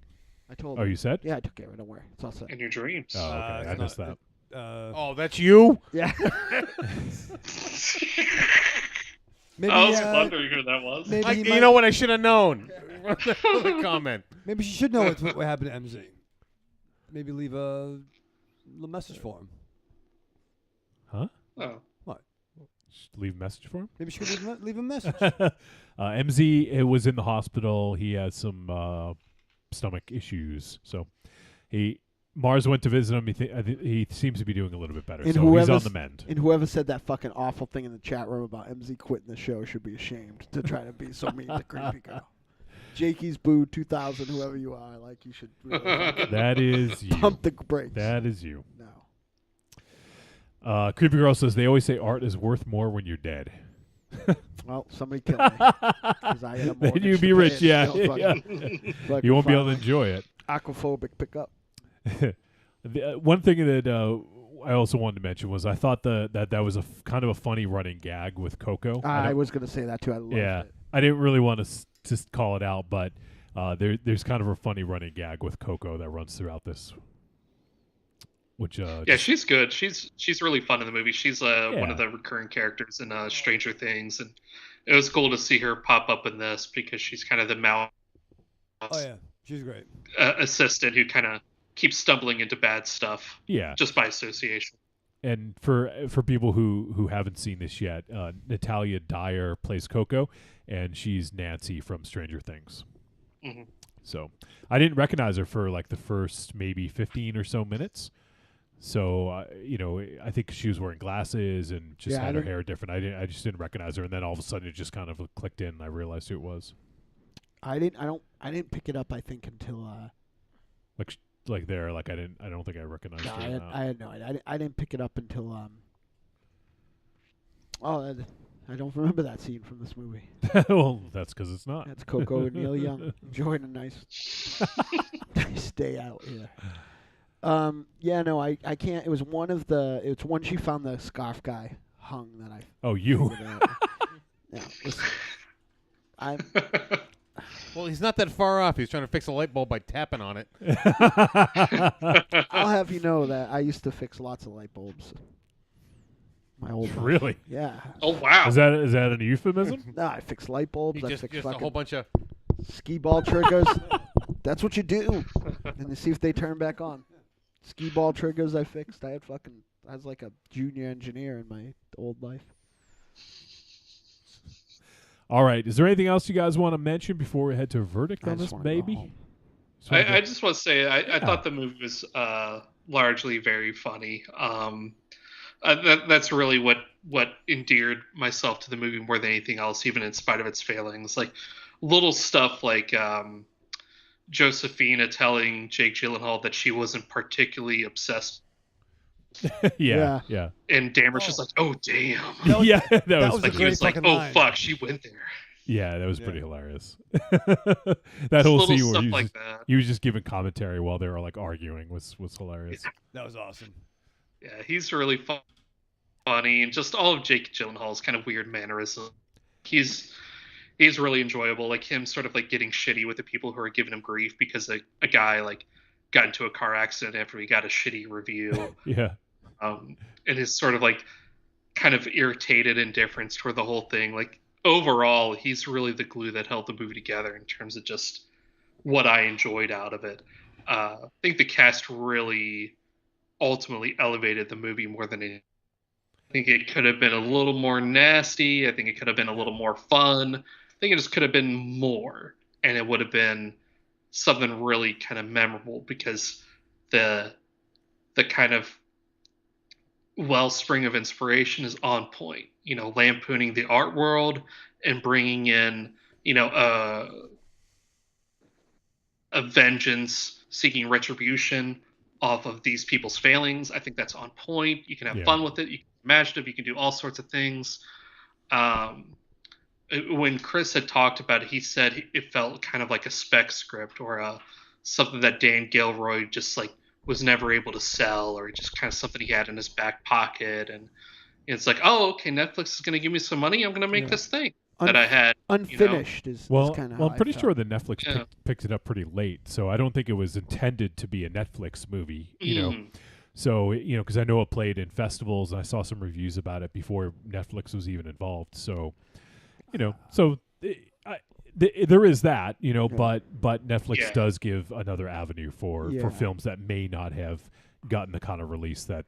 I told him. Oh, you said? Yeah, I took care of it. Don't worry. It's all set. In your dreams. Oh, okay. I missed that. Oh, that's you? Yeah. Maybe, I was wondering who that was. You know what? I should have known. The comment. Maybe she should know what happened to MZ. Maybe leave a little message for him. Huh? Oh. What? Leave a message for him? Maybe she could leave a message. MZ was in the hospital. He had some stomach issues. So Mars went to visit him. He seems to be doing a little bit better. And so he's on the mend. And whoever said that fucking awful thing in the chat room about MZ quitting the show should be ashamed to try to be so mean to Creepy Girl. Jakey's Boo 2000, whoever you are, like you should really that is you. Pump the brakes. That is you. No. Creepy Girl says they always say art is worth more when you're dead. Well, somebody kill me. 'Cause I got a Then mortgage you'd to be pay rich, and yeah. still yeah. fucking You won't be able to filing. enjoy it. Aquaphobic pickup. One thing that I also wanted to mention was I thought that was a kind of a funny running gag with Coco. I was going to say that too. I love it. I didn't really want to just call it out, but there's kind of a funny running gag with Coco that runs throughout this. Which yeah, she's good. She's really fun in the movie. She's one of the recurring characters in Stranger Things, and it was cool to see her pop up in this because she's kind of the mouse. Oh yeah, she's great. Assistant who kind of keeps stumbling into bad stuff. Yeah, just by association. And for people who haven't seen this yet, Natalia Dyer plays Coco, and she's Nancy from Stranger Things. Mm-hmm. So I didn't recognize her for like the first maybe 15 or so minutes. So I think she was wearing glasses and just had her hair different. I just didn't recognize her, and then all of a sudden it just kind of clicked in, and I realized who it was. I didn't pick it up. I think until I don't think I recognized her. I had no idea. I didn't pick it up until I don't remember that scene from this movie. Well, that's because it's not. That's Coco and Neil Young enjoying a nice day out here. I can't. It was it's one she found the scarf guy hung that I. Oh, you. Yeah, listen, Well, he's not that far off. He's trying to fix a light bulb by tapping on it. I'll have you know that I used to fix lots of light bulbs. My old life. Really? Yeah. Oh wow. Is that an euphemism? No, I fix light bulbs. I fix just a fucking whole bunch of skee ball triggers. That's what you do, and to see if they turn back on. Skee ball triggers I fixed. I was like a junior engineer in my old life. All right. Is there anything else you guys want to mention before we head to a verdict on this baby? I just want to say I thought the movie was largely very funny. That's really what endeared myself to the movie more than anything else, even in spite of its failings. Like little stuff like Josephina telling Jake Gyllenhaal that she wasn't particularly obsessed. yeah. And Damer's just like, oh damn. That was a great fucking line. Oh fuck, she went there. Yeah, that was pretty hilarious. That whole scene where he was just giving commentary while they were like arguing was hilarious. Yeah. That was awesome. Yeah, he's really funny, and just all of Jake Gyllenhaal's kind of weird mannerisms. He's really enjoyable, like him sort of like getting shitty with the people who are giving him grief because a guy like got into a car accident after he got a shitty review. Yeah. And his sort of like kind of irritated indifference toward the whole thing. Like overall, he's really the glue that held the movie together in terms of just what I enjoyed out of it. I think the cast really ultimately elevated the movie more than anything. I think it could have been a little more nasty. I think it could have been a little more fun. I think it just could have been more, and it would have been something really kind of memorable because the kind of wellspring of inspiration is on point. You know, lampooning the art world and bringing in, you know, a vengeance, seeking retribution off of these people's failings. I think that's on point. You can have fun with it. You can imagine it. You can do all sorts of things. When Chris had talked about it, he said it felt kind of like a spec script or something that Dan Gilroy just like was never able to sell, or just kind of something he had in his back pocket. And it's like, oh, okay, Netflix is going to give me some money. I'm going to make this thing that I had unfinished. You know? Well, kind of. I'm pretty sure that Netflix picked it up pretty late, so I don't think it was intended to be a Netflix movie. You know, so because I know it played in festivals, and I saw some reviews about it before Netflix was even involved. So, there is that, but Netflix does give another avenue for films that may not have gotten the kind of release that.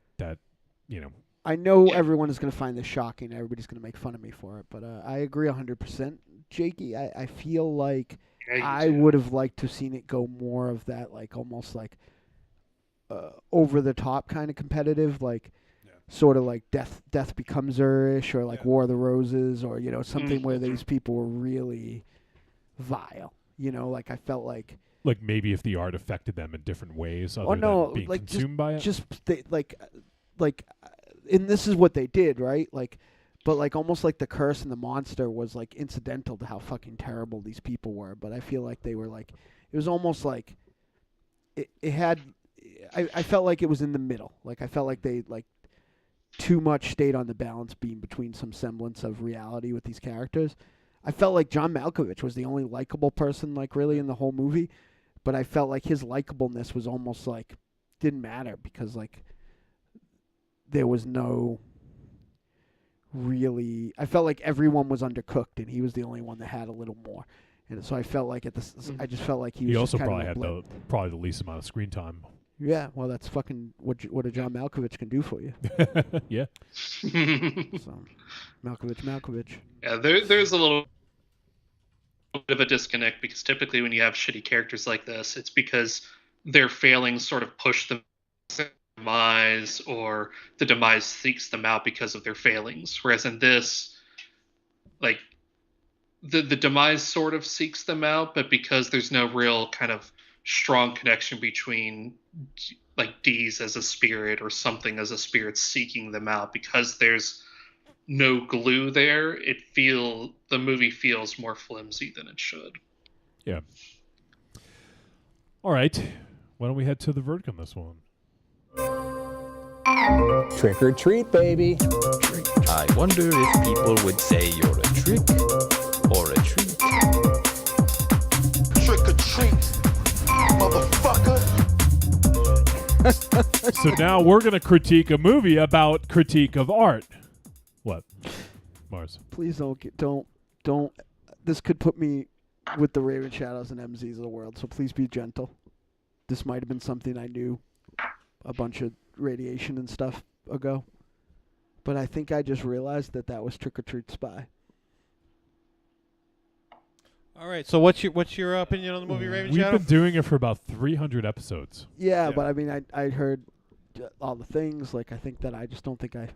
I know everyone is going to find this shocking. Everybody's going to make fun of me for it, but I agree 100%. Jakey, I feel like I would have liked to have seen it go more of that, like almost like over the top kind of competitive, like sort of like Death Becomes Her-ish, or like War of the Roses, or something where these people were really vile. Like I felt like maybe if the art affected them in different ways, other than being consumed by it. And this is what they did, right? Like but like almost like the curse and the monster was like incidental to how fucking terrible these people were. But I feel like they were like, it was almost like it had. I felt like it was in the middle. Like I felt like they like too much stayed on the balance beam between some semblance of reality with these characters. I felt like John Malkovich was the only likable person like really in the whole movie, but I felt like his likableness was almost like didn't matter because like there was no really. I felt like everyone was undercooked and he was the only one that had a little more. And so I felt like I just felt like he was. He just also kind probably of had probably the least amount of screen time. Yeah, well, that's fucking what a John Malkovich can do for you. Yeah. So, Malkovich. Yeah, there's a little bit of a disconnect because typically when you have shitty characters like this, it's because their failings sort of push them to demise, or the demise seeks them out because of their failings. Whereas in this, like, the demise sort of seeks them out, but because there's no real kind of strong connection between like Deez as a spirit or something as a spirit seeking them out, because there's no glue there, the movie feels more flimsy than it should. Yeah. All right. Why don't we head to the verdict on this one? Trick or treat, baby. I wonder if people would say you're a trick or a treat. Trick or treat, motherfucker. So now we're going to critique a movie about critique of art. What? Mars. Please don't. This could put me with the Raven Shadows and MZs of the world, so please be gentle. This might have been something I knew a bunch of radiation and stuff ago, but I think I just realized that was Trick or Treat Spy. All right. So what's your opinion on the movie Raven Shadow? We've been doing it for about 300 episodes. Yeah, but I mean, I heard all the things. Like, I think that I just don't think I.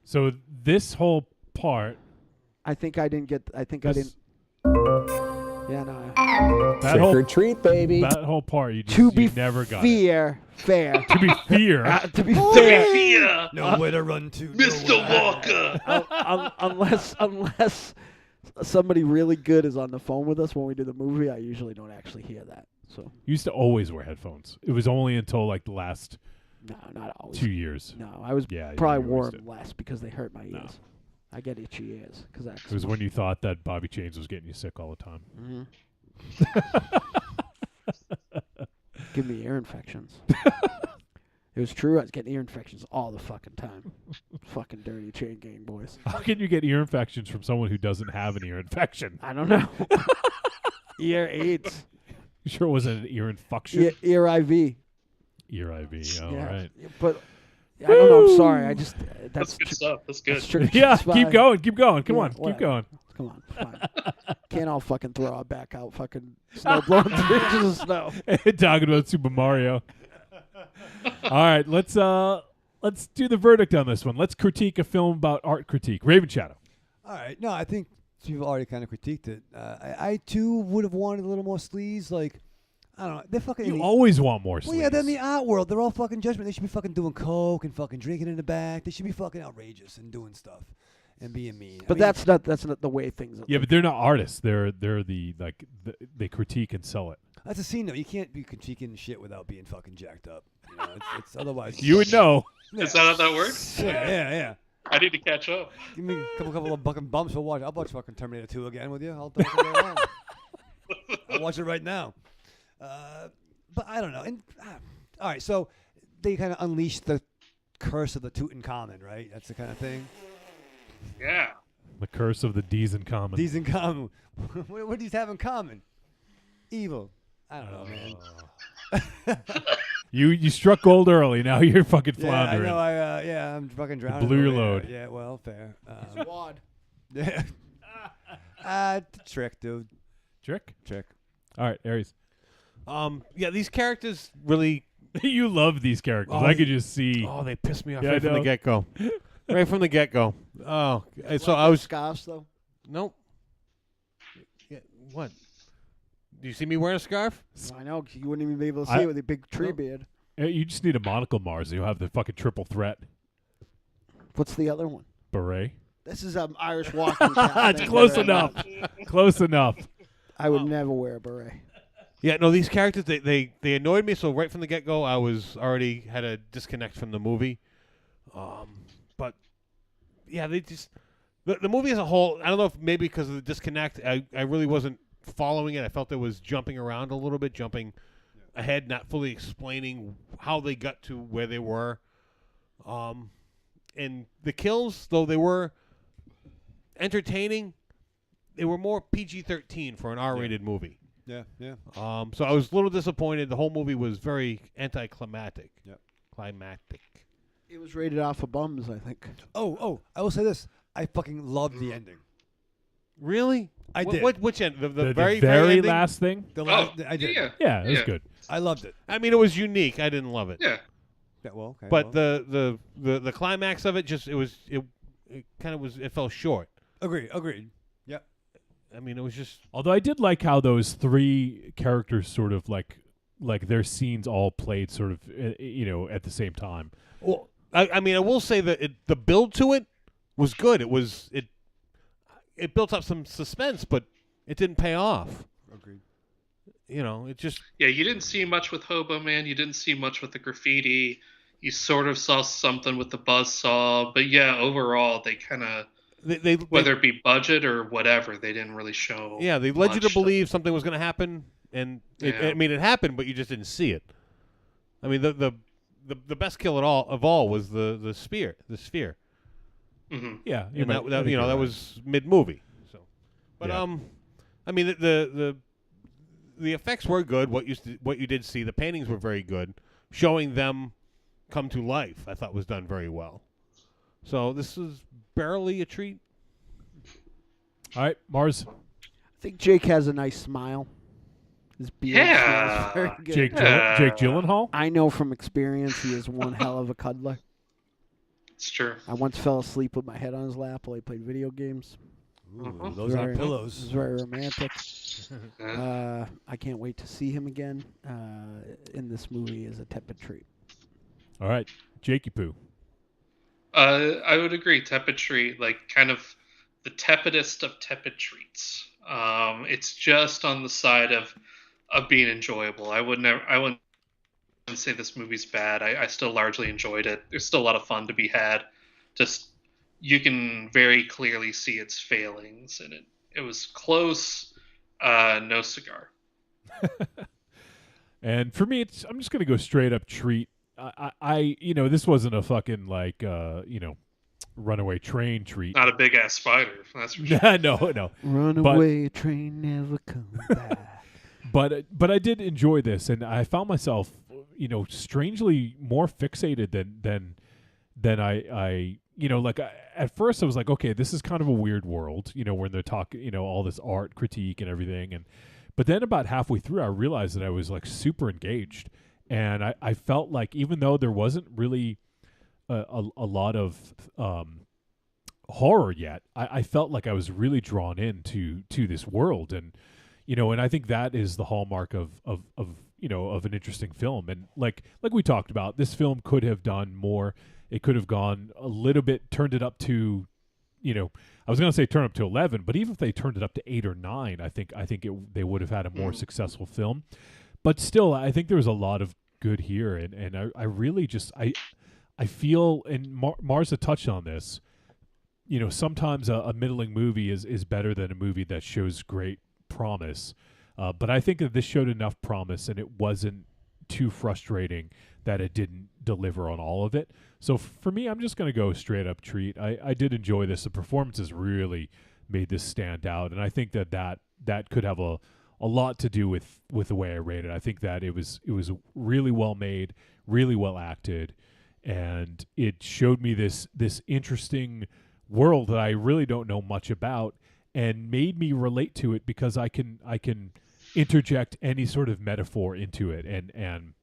So this whole part. I think I didn't get. I think I didn't. Yeah, no. Trick or treat, baby. That whole part you never got. Fair. To be fair. To be fair. Nowhere to run to, Mr. Walker. Unless somebody really good is on the phone with us when we do the movie, I usually don't actually hear that. So you used to always wear headphones. It was only until like the last. No, not always. 2 years. No, I was probably wore them less because they hurt my ears. No. I get itchy ears because it was when you thought that Bobby Chains was getting you sick all the time. Mm-hmm. Give me ear infections. It was true. I was getting ear infections all the fucking time. Fucking dirty chain gang boys. How can you get ear infections from someone who doesn't have an ear infection? I don't know. Ear AIDS. You sure it wasn't an ear infection? Ear IV. Ear IV. All right. But I don't know. I'm sorry. I just that's good stuff. That's good. Yeah. Keep going. Come on. Whatever. Keep going. Come on. Fine. Can't all fucking throw our back out. Fucking snow blowing 3 inches of snow. Talking about Super Mario. All right. Let's do the verdict on this one. Let's critique a film about art critique. Raven Shadow. All right. No, I think you've already kind of critiqued it. I too would have wanted a little more sleaze. Like, I don't know. They're fucking. You always want more sleaze. Well, yeah, they're in the art world. They're all fucking judgment. They should be fucking doing coke and fucking drinking in the back. They should be fucking outrageous and doing stuff and being mean. But that's not the way things are. Yeah, but they're not artists. They're they critique and sell it. That's a scene though. You can't be critiquing shit without being fucking jacked up. You know, it's otherwise. You would know. Yeah. Is that how that works? Yeah. I need to catch up. Give me a couple of fucking bumps. I'll watch fucking Terminator 2 again with you. I'll watch it right now. But I don't know. And all right, so they kind of unleashed the curse of the Tutankhamun, right? That's the kind of thing. Yeah. The curse of the D's in common. D's in common. What do these have in common? Evil. I don't know, man. You struck gold early. Now you're fucking floundering. Yeah, I know. I'm fucking drowning. Blew your load. Yeah, well, fair. Squad. Yeah. Trick, dude. Trick. All right, Aries. Yeah, these characters really. You love these characters. I could just see. Oh, they pissed me off right from the get-go. Right from the get-go. Oh, so I was. Scarves though. Nope. Yeah, what? Do you see me wearing a scarf? I know. You wouldn't even be able to see it with a big tree beard. You just need a monocle, Mars. You'll have the fucking triple threat. What's the other one? Beret. This is an Irish walking cat. It's close enough. Close enough. I would never wear a beret. Yeah, no, these characters they annoyed me. So right from the get go, I was already had a disconnect from the movie. But yeah, they just the movie as a whole. I don't know if maybe because of the disconnect, I really wasn't following it. I felt it was jumping around a little bit, jumping ahead, not fully explaining how they got to where they were. And the kills, though they were entertaining, they were more PG-13 for an R-rated movie. Yeah, yeah. So I was a little disappointed. The whole movie was very anticlimactic. Yep. Climactic. It was rated off for bums, I think. Oh, I will say this. I fucking loved the ending. Really? I did. Which end? The very ending? last thing? The last, I did. Yeah, it was good. I loved it. I mean, it was unique. I didn't love it. Yeah. Yeah, well, okay. But well. the climax of it it kind of it fell short. Agreed. Yep. I mean, it was just. Although I did like how those three characters sort of like their scenes all played sort of at the same time. Well, I mean, I will say that the build to it was good. It built up some suspense, but it didn't pay off. Agreed. It just. Yeah, you didn't see much with Hobo Man. You didn't see much with the graffiti. You sort of saw something with the Buzzsaw, but yeah, overall they kind of whether it be budget or whatever, they didn't really show. Yeah, they led you to much. believe something was going to happen, and it happened, but you just didn't see it. I mean, the best kill of all was the sphere. Mm-hmm. Yeah, that was mid movie. So, but Yeah. I mean the effects were good. What you did see, the paintings were very good, showing them come to life. I thought was done very well. So this is barely a treat. All right, Mars. I think Jake has a nice smile. His beard smells very good. Jake Gyllenhaal? I know from experience he is one hell of a cuddler. It's true. I once fell asleep with my head on his lap while he played video games. Ooh, those aren't pillows. It was very romantic. I can't wait to see him again in this movie as a tepid treat. All right, Jakey Poo. I would agree. Tepid treat, like kind of the tepidest of tepid treats. It's just on the side of being enjoyable. I wouldn't say this movie's bad. I still largely enjoyed it. There's still a lot of fun to be had. Just you can very clearly see its failings, and it was close. No cigar. And for me, I'm just gonna go straight up treat. I this wasn't a fucking like runaway train treat. Not a big ass spider. That's for sure. No. Runaway train never come back. But I did enjoy this, and I found myself strangely more fixated than I at first I was like, okay, this is kind of a weird world, when they're talking, all this art critique and everything, but then about halfway through I realized that I was like super engaged, and I felt like even though there wasn't really a lot of horror yet, I felt like I was really drawn into this world, and and I think that is the hallmark of an interesting film. And like we talked about, this film could have done more. It could have gone a little bit, turned it up to, I was going to say turn up to 11, but even if they turned it up to 8 or 9, I think they would have had a more successful film. But still, I think there was a lot of good here, and I really just I feel, and Marza touched on this, sometimes a middling movie is better than a movie that shows great promise. But I think that this showed enough promise, and it wasn't too frustrating that it didn't deliver on all of it. So for me, I'm just going to go straight up treat. I did enjoy this. The performances really made this stand out, and I think that could have a lot to do with the way I rated. I think that it was really well made, really well acted, and it showed me this interesting world that I really don't know much about, and made me relate to it because I can interject any sort of metaphor into it, and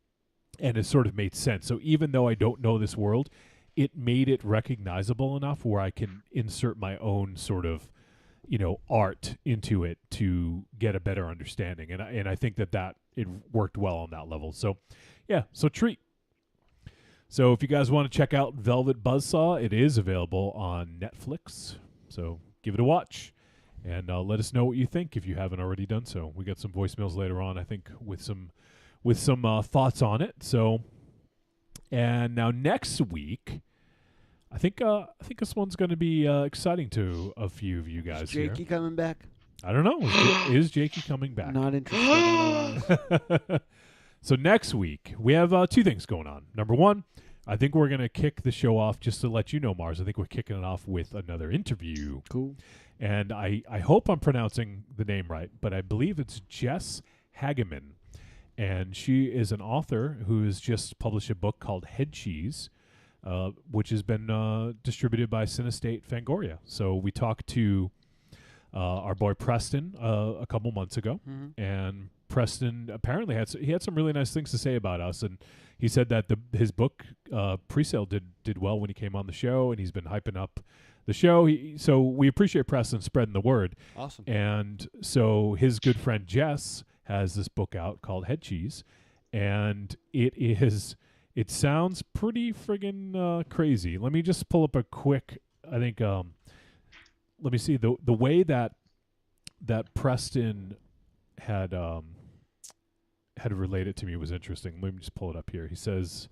it sort of made sense. So even though I don't know this world, it made it recognizable enough where I can insert my own sort of art into it to get a better understanding, and I think that it worked well on that level. So yeah, so treat. So if you guys want to check out Velvet Buzzsaw, it is available on Netflix. So give it a watch, and let us know what you think if you haven't already done so. We got some voicemails later on, I think, with some thoughts on it. So, and now next week, I think this one's going to be exciting to a few of you guys. Is Jakey coming back? I don't know. Is Jakey coming back? Not interested. So next week we have two things going on. Number one, I think we're going to kick the show off, just to let you know, Mars. I think we're kicking it off with another interview. Cool. And I hope I'm pronouncing the name right, but I believe it's Jess Hageman. And she is an author who has just published a book called Head Cheese, which has been distributed by Cinestate Fangoria. So we talked to our boy Preston a couple months ago, and Preston apparently had some really nice things to say about us, and he said that his book pre-sale did well when he came on the show, and he's been hyping up the show. So we appreciate Preston spreading the word. Awesome. And so his good friend Jess has this book out called Head Cheese, and it sounds pretty friggin' crazy. Let me just pull up a quick, I think, let me see, the way that Preston had related to me was interesting. Let me just pull it up here. He says,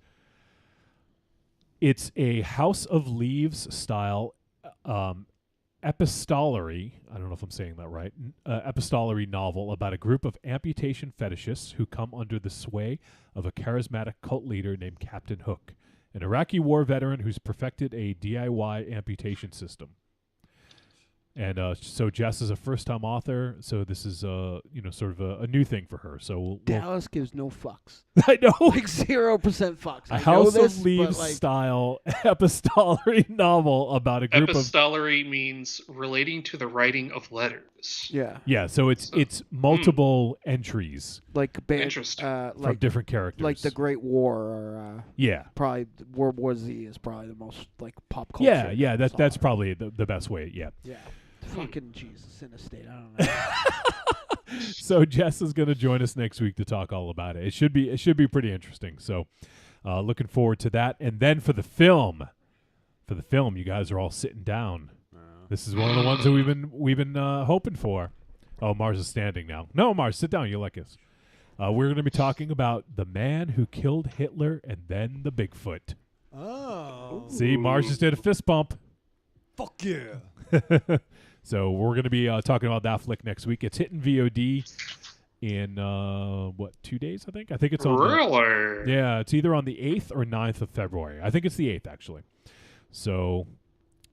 it's a House of Leaves style epistolary, I don't know if I'm saying that right, epistolary novel about a group of amputation fetishists who come under the sway of a charismatic cult leader named Captain Hook, an Iraqi war veteran who's perfected a DIY amputation system. And so Jess is a first-time author, so this is sort of a new thing for her. So Dallas gives no fucks. I know, like 0% fucks. A House of Leaves style epistolary novel about a group Epistolary means relating to the writing of letters. Yeah. Yeah, so it's multiple entries, like interesting, from different characters, like the Great War, or probably World War Z is probably the most like pop culture. Yeah, that's probably the best way. Yeah. Fucking Jesus in a state. I don't know. So Jess is going to join us next week to talk all about it. It should be pretty interesting. So looking forward to that. And then for the film, you guys are all sitting down. This is one of the ones that we've been hoping for. Oh, Mars is standing now. No, Mars, sit down. You'll like us. We're going to be talking about the man who killed Hitler and then the Bigfoot. Oh. See, Mars just did a fist bump. Fuck yeah. So we're going to be talking about that flick next week. It's hitting VOD in 2 days, I think. I think it's on really? It's either on the 8th or 9th of February. I think it's the 8th, actually. So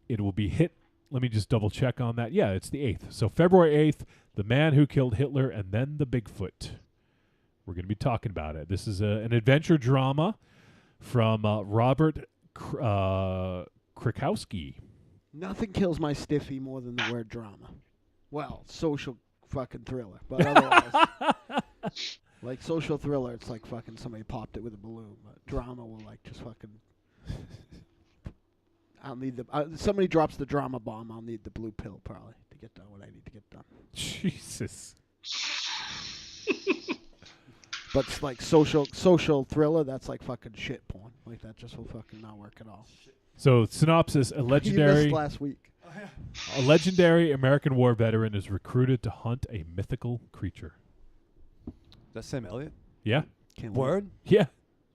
it will be hit. Let me just double check on that. Yeah, it's the 8th. So February 8th, The Man Who Killed Hitler and Then the Bigfoot. We're going to be talking about it. This is an adventure drama from Robert Krakowski. Nothing kills my stiffy more than the word drama. Well, social fucking thriller, but otherwise, like social thriller, it's like fucking somebody popped it with a balloon. But drama will like just fucking. I'll need somebody drops the drama bomb. I'll need the blue pill probably to get done what I need to get done. Jesus. But it's like social thriller. That's like fucking shit porn. Like that just will fucking not work at all. So synopsis: You missed last week. A legendary American war veteran is recruited to hunt a mythical creature. That's Sam Elliott? Yeah. Word? Yeah.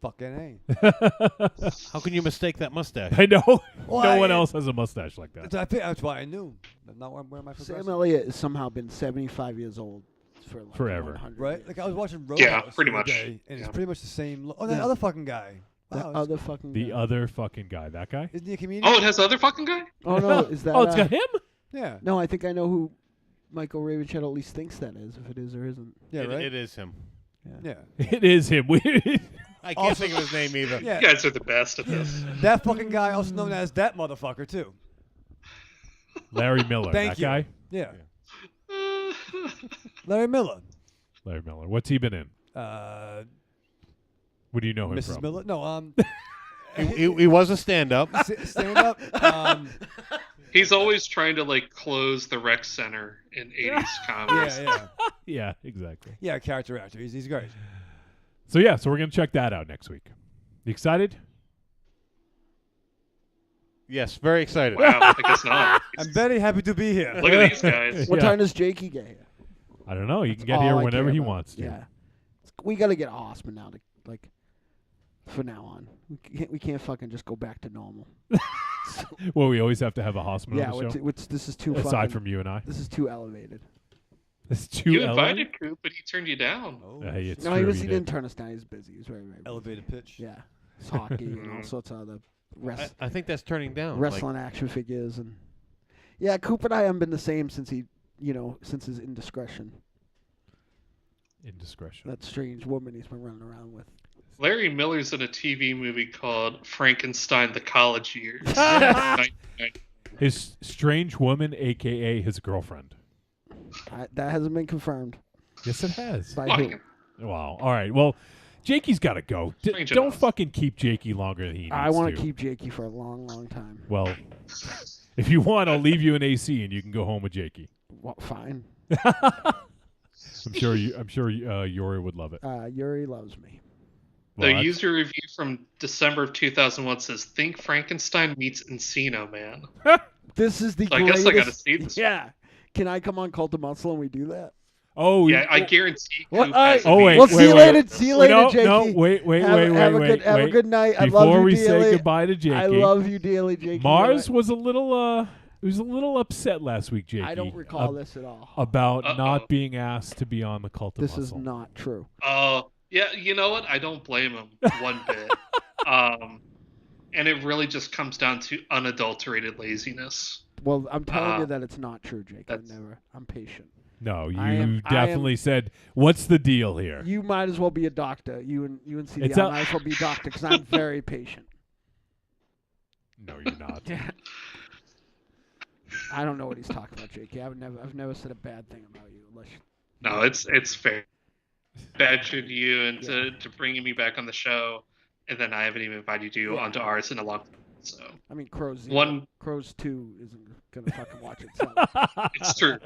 Fucking A. How can you mistake that mustache? I know. No one else has a mustache like that. That's why I knew. Not where my Sam Elliott has somehow been 75 years old for like forever. 100 right? years. Like I was watching Roadhouse. Yeah, pretty the other much. day, and it's Yeah. pretty much the same. Oh, that other fucking guy. That Wow, other fucking The guy. other fucking guy. That guy? Isn't he a comedian? Oh, it has the other fucking guy? Oh no, is that? Oh, it's got him? Yeah. No, I think I know who Michael Ravenshead at least thinks that is, if it is or isn't. Yeah, right? It is him. Yeah. It is him. I can't think of his name either. Yeah. You guys are the best at this. That fucking guy, also known as that motherfucker, too. Larry Miller. Thank that you. guy? Yeah. Larry Miller. Larry Miller. What's he been in? What do you know him Mrs. from? Miller? No, He was a stand-up. Stand up. He's always trying to like close the rec center in 80s comedies. Yeah. Yeah, exactly. Yeah, character actor. He's great. So we're going to check that out next week. You excited? Yes, very excited. Wow, I guess not. I'm very happy to be here. Look at these guys. What Yeah. time does Jakey get here? I don't know. You can get All here I whenever care he about. wants to. Yeah. We got to get a Hossman now to, like, for now on. We can't fucking just go back to normal. Well, we always have to have a hospital Yeah, on the show. this is too Aside fucking, from you and I. This is too elevated. It's too You elevated. invited Coop, but he turned you down. Oh, Hey, it's No, true, he did. didn't turn us down. He was busy. He was very, very busy. elevated pitch. Yeah. It's hockey and all sorts of other I think that's turning down. wrestling action figures. And yeah, Coop and I haven't been the same since since his indiscretion. Indiscretion. That strange woman he's been running around with. Larry Miller's in a TV movie called Frankenstein: The College Years. His strange woman, a.k.a. his girlfriend. That hasn't been confirmed. Yes, it has. By who? Wow. All right. Well, Jakey's got to go. Strange Don't enough. fucking keep Jakey longer than he needs I want to. to keep Jakey for a long, long time. Well, if you want, I'll leave you in AC and you can go home with Jakey. Well, fine. I'm sure Yuri would love it. Yuri loves me. The Well, user review from December of 2001 says, "Think Frankenstein meets Encino Man." This is the So I greatest. guess I gotta see this. Yeah. Can I come on Cult of Muscle and we do that? Oh, Yeah, I guarantee. What? Coop has Oh, a wait, Well, video. see you later. See you later, no, Jakey. no, wait, Have a good night. I love Before you we dearly. say goodbye to Jakey, I love you dearly, Jakey. Mars was a little upset last week, Jakey. I don't recall this at all. About Uh-oh. not being asked to be on the Cult of This is Muscle. not true. Oh, yeah. You know what? I don't blame him one bit. And it really just comes down to unadulterated laziness. Well, I'm telling you that it's not true, Jake. That's- I'm patient. No, you I am- definitely said, "What's the deal here?" You might as well be a doctor. You and CDI It's a- might as well be a doctor because I'm very patient. No, you're not. I don't know what he's talking about, Jakey. I've never said a bad thing about you unless. No, it's fair. Badgered you into to bringing me back on the show, and then I haven't even invited you onto ours in a long time. So I mean, Crows. One- Crows 2 isn't gonna fucking watch itself. it's true.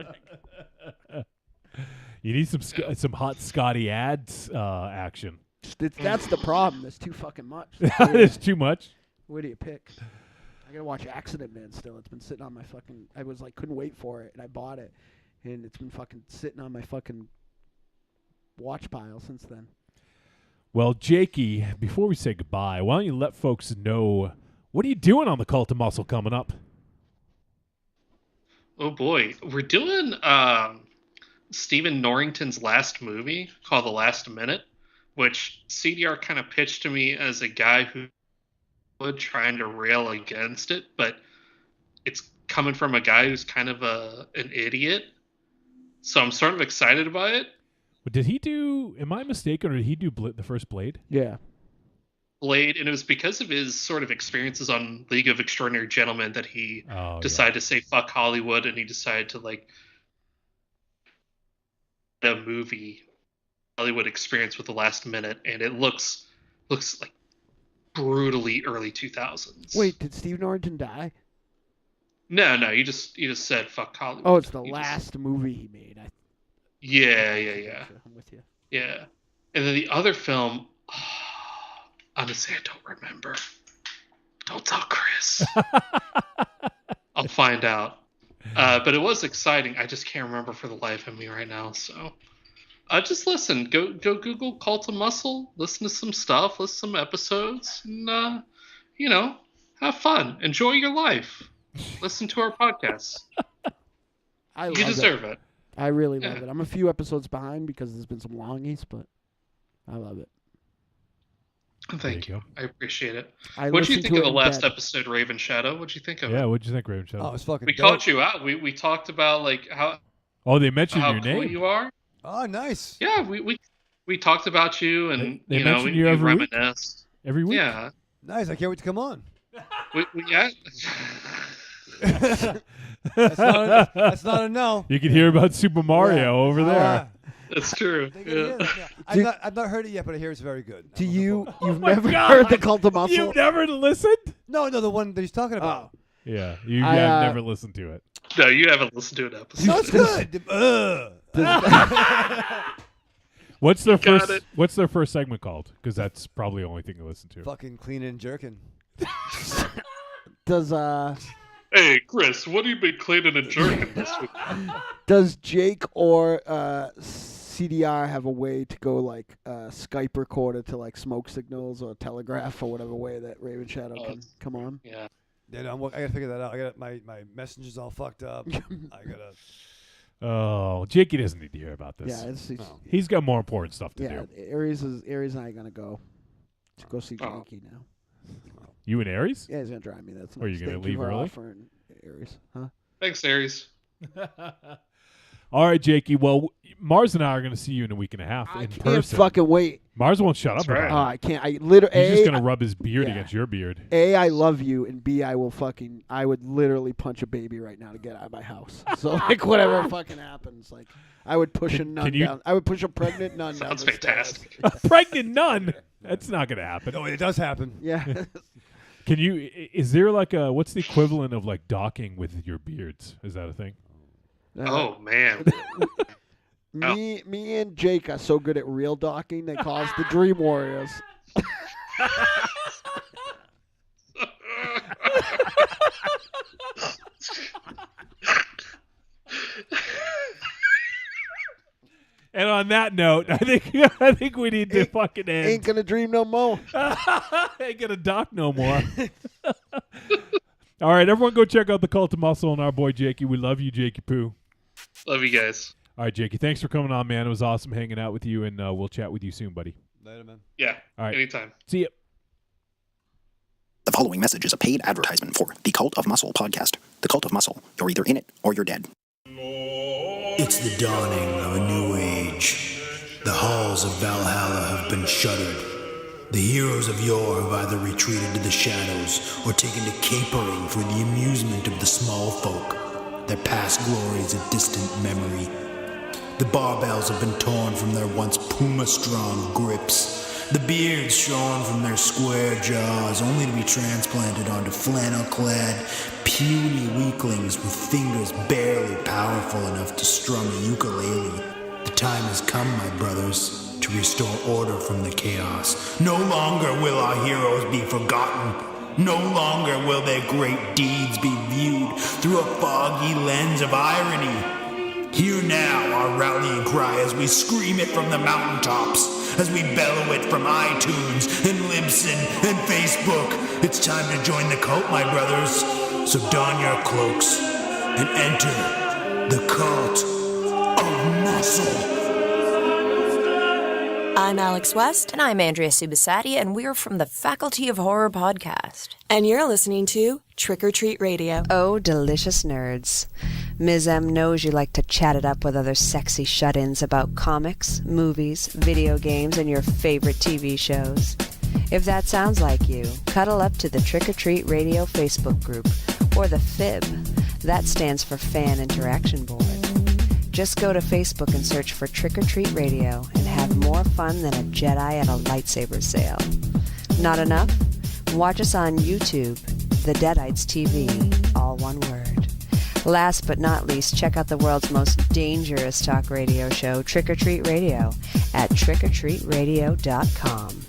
You need some hot Scotty ads action. That's the problem. There's too fucking much. There's too much. Where do you pick? I gotta watch Accident Man still. It's been sitting on my fucking. I was like, couldn't wait for it, and I bought it, and it's been fucking sitting on my fucking watch pile since then. Well, Jakey, before we say goodbye, why don't you let folks know what are you doing on the Cult of Muscle coming up? Oh boy, we're doing Stephen Norrington's last movie called The Last Minute, which CDR kind of pitched to me as a guy who would trying to rail against it, but it's coming from a guy who's kind of an idiot. So I'm sort of excited about it. But did he do? Am I mistaken, or did he do the first Blade? Yeah. Blade, and it was because of his sort of experiences on League of Extraordinary Gentlemen that he decided to say fuck Hollywood, and he decided to like the movie Hollywood experience with The Last Minute, and it looks like brutally early 2000s. Wait, did Steve Norrington die? No, you just said fuck Hollywood. Oh, it's the You last movie he made. Yeah. I'm with you. Yeah. And then the other film, honestly, I don't remember. Don't tell Chris. I'll find out. But it was exciting. I just can't remember for the life of me right now. So just listen. Go Google Cult of Muscle. Listen to some stuff. Listen to some episodes. And, have fun. Enjoy your life. Listen to our podcasts. You deserve it. I really love it. I'm a few episodes behind because there's been some longies, but I love it. Thank you. I appreciate it. I What'd you listened think to of it the in last bed. episode, Raven Shadow? What'd you think of it? Yeah, what'd you think, Raven Shadow? Oh, it's fucking We dope. called you out. We talked about like how they mentioned how your cool name. you are. Oh, nice. Yeah, we talked about you, and They we mention you every week? reminisced. Every week? Yeah, Nice. I can't wait to come on. yeah. That's not a no. You can hear about Super Mario over there. That's true. Yeah. I've not heard it yet, but I hear it's very good. Do you've my never God. heard the Cult of Muscle? You've never listened? No, the one that he's talking about. Yeah, you I, have never listened to it. No, you haven't listened to an episode. No, it's good. What's their Got first? it. What's their first segment called? Because that's probably the only thing to listen to. Fucking cleaning and jerking. Does Hey, Chris, what have you been cleaning and jerking this week? Does Jake or CDR have a way to go like Skype recorder to like smoke signals or telegraph or whatever way that Raven Shadow can come on? Yeah. Yeah, no, I gotta figure that out. I got my messenger's all fucked up. I gotta. Oh, Jakey doesn't need to hear about this. Yeah, He's got more important stuff to do. Aries and I are gonna go see Jakey now. You and Aries? Yeah, he's gonna drive me. That's Or are you nice. gonna Thank leave for early? offering, Aries, huh? Thanks, Aries. All right, Jakey. Well, Mars and I are going to see you in a week and a half in person. Can't fucking wait. Mars won't shut up about it. I can't. I literally. He's just going to rub his beard against your beard. A, I love you, and B, I would literally punch a baby right now to get out of my house. So like whatever fucking happens, like I would push a nun down. I would push a pregnant nun down. Sounds fantastic. A pregnant nun? That's not going to happen. No, it does happen. Yeah. Can you? Is there like a? What's the equivalent of like docking with your beards? Is that a thing? Oh man. Me and Jake are so good at real docking, they call us the Dream Warriors. And on that note, I think we need to fucking end. Ain't gonna dream no more. Ain't gonna dock no more. All right, everyone go check out the Cult of Muscle and our boy Jakey. We love you, Jakey Poo. Love you guys. All right, Jakey, thanks for coming on, man. It was awesome hanging out with you, and we'll chat with you soon, buddy. Later, man. Yeah. All right. Anytime. See ya. The following message is a paid advertisement for the Cult of Muscle podcast. The Cult of Muscle. You're either in it or you're dead. It's the dawning of a new age. The halls of Valhalla have been shuttered. The heroes of yore have either retreated to the shadows or taken to capering for the amusement of the small folk. Their past glories a distant memory. The barbells have been torn from their once puma-strong grips. The beards shorn from their square jaws, only to be transplanted onto flannel-clad, puny weaklings with fingers barely powerful enough to strum a ukulele. The time has come, my brothers, to restore order from the chaos. No longer will our heroes be forgotten. No longer will their great deeds be viewed through a foggy lens of irony. Hear now our rallying cry as we scream it from the mountaintops, as we bellow it from iTunes and Libsyn and Facebook. It's time to join the cult, my brothers. So don your cloaks and enter the Cult of Muscle. I'm Alex West. And I'm Andrea Subasati, and we're from the Faculty of Horror podcast. And you're listening to Trick or Treat Radio. Oh, delicious nerds. Ms. M knows you like to chat it up with other sexy shut-ins about comics, movies, video games, and your favorite TV shows. If that sounds like you, cuddle up to the Trick or Treat Radio Facebook group, or the FIB. That stands for Fan Interaction Board. Just go to Facebook and search for Trick or Treat Radio and have more fun than a Jedi at a lightsaber sale. Not enough? Watch us on YouTube, the Deadites TV, all one word. Last but not least, check out the world's most dangerous talk radio show, Trick or Treat Radio, at trickortreatradio.com.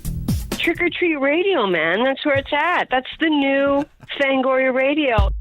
Trick or Treat Radio, man. That's where it's at. That's the new Fangoria Radio.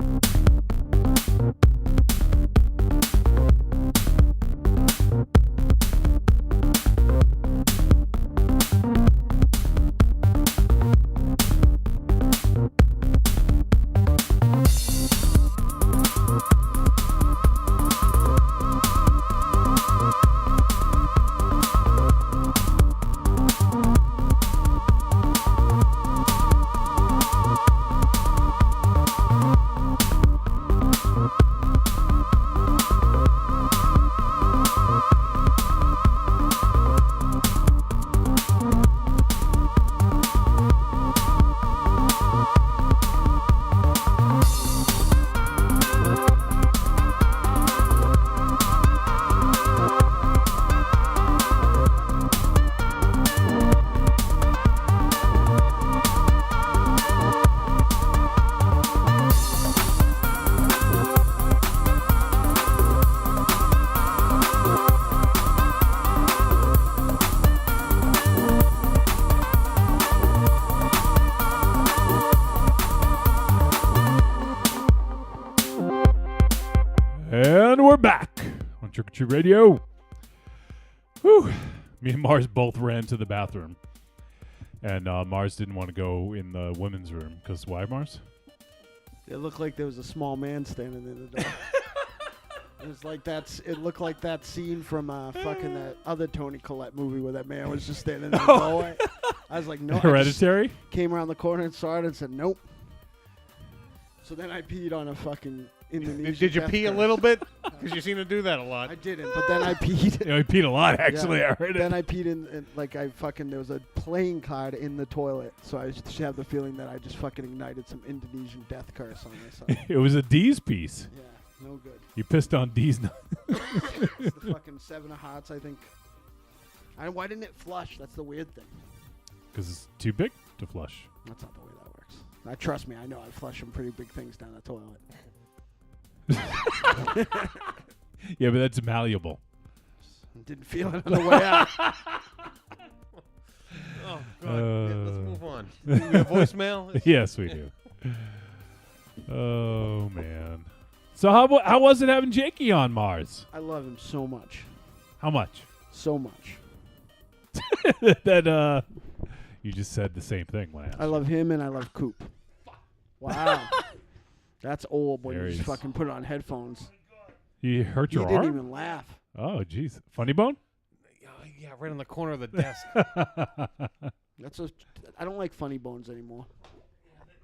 Trick or Treat Radio. Whew. Me and Mars both ran to the bathroom. And Mars didn't want to go in the women's room. Because why, Mars? It looked like there was a small man standing in the door. It looked like that scene from fucking that other Toni Collette movie where that man was just standing in the doorway. I was like, no. Hereditary? I just came around the corner and saw it and said, nope. So then I peed on a fucking Indonesian. Did you death pee a curse. little bit? Because you seem to do that a lot. I didn't, but then I peed. Yeah, I peed a lot, actually. Yeah. I heard it. Then I peed in there was a playing card in the toilet, so I just have the feeling that I just fucking ignited some Indonesian death curse on myself. It was a D's piece. Yeah, no good. You pissed on D's. It's the fucking 7 of hearts, I think. Why didn't it flush? That's the weird thing. Because it's too big to flush. That's not the way that works. Trust me, I know I flush some pretty big things down the toilet. Yeah, but that's malleable. Didn't feel it on the way out. Oh, God. Let's move on. We have voicemail? Yes, we do. Oh, man. So how was it having Jakey on Mars? I love him so much. How much? So much. That you just said the same thing when I asked. I love him and I love Coop. Wow. That's old when There you he just is. fucking put it on headphones. You hurt your He arm? didn't even laugh. Oh, jeez. Funny bone? Yeah, right on the corner of the desk. I don't like funny bones anymore.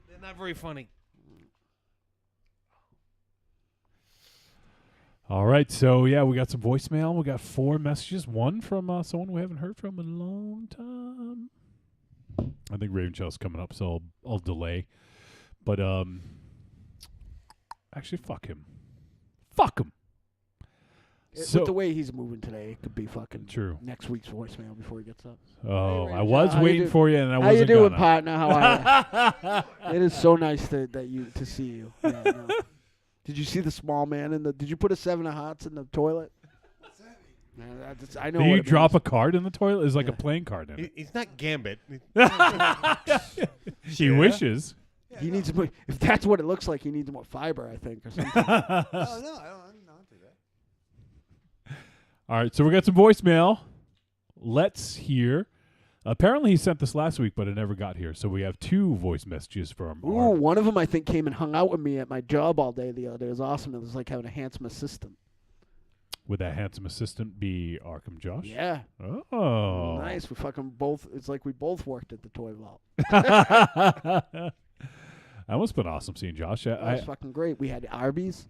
They're not very funny. All right, so yeah, we got some voicemail. We got 4 messages. One from someone we haven't heard from in a long time. I think Raven Shell's coming up, so I'll delay. But actually, fuck him. Fuck him. With the way he's moving today, it could be fucking true. Next week's voicemail before he gets up. Oh, Hey, I Raven was Shell, how waiting you do- for you, and I How wasn't you doing, gonna. partner? How are you? It is so nice to see you. Yeah, no. Did you see the small man in the? Did you put a 7 of hearts in the toilet? I know. Do what you it drop means. a card in the toilet? There's like a playing card in it. He's not Gambit. He wishes. He needs more. If that's what it looks like, he needs more fiber, I think, or something. No, I don't do that. All right, so we got some voicemail. Let's hear. Apparently, he sent this last week, but it never got here. So we have 2 voice messages from. Ooh, one of them I think came and hung out with me at my job all day the other day. It was awesome. It was like having a handsome assistant. Would that handsome assistant be Arkham Josh? Yeah. Oh. Nice. We fucking both. It's like we both worked at the toy vault. That must have been awesome seeing Josh. That was fucking great. We had Arby's.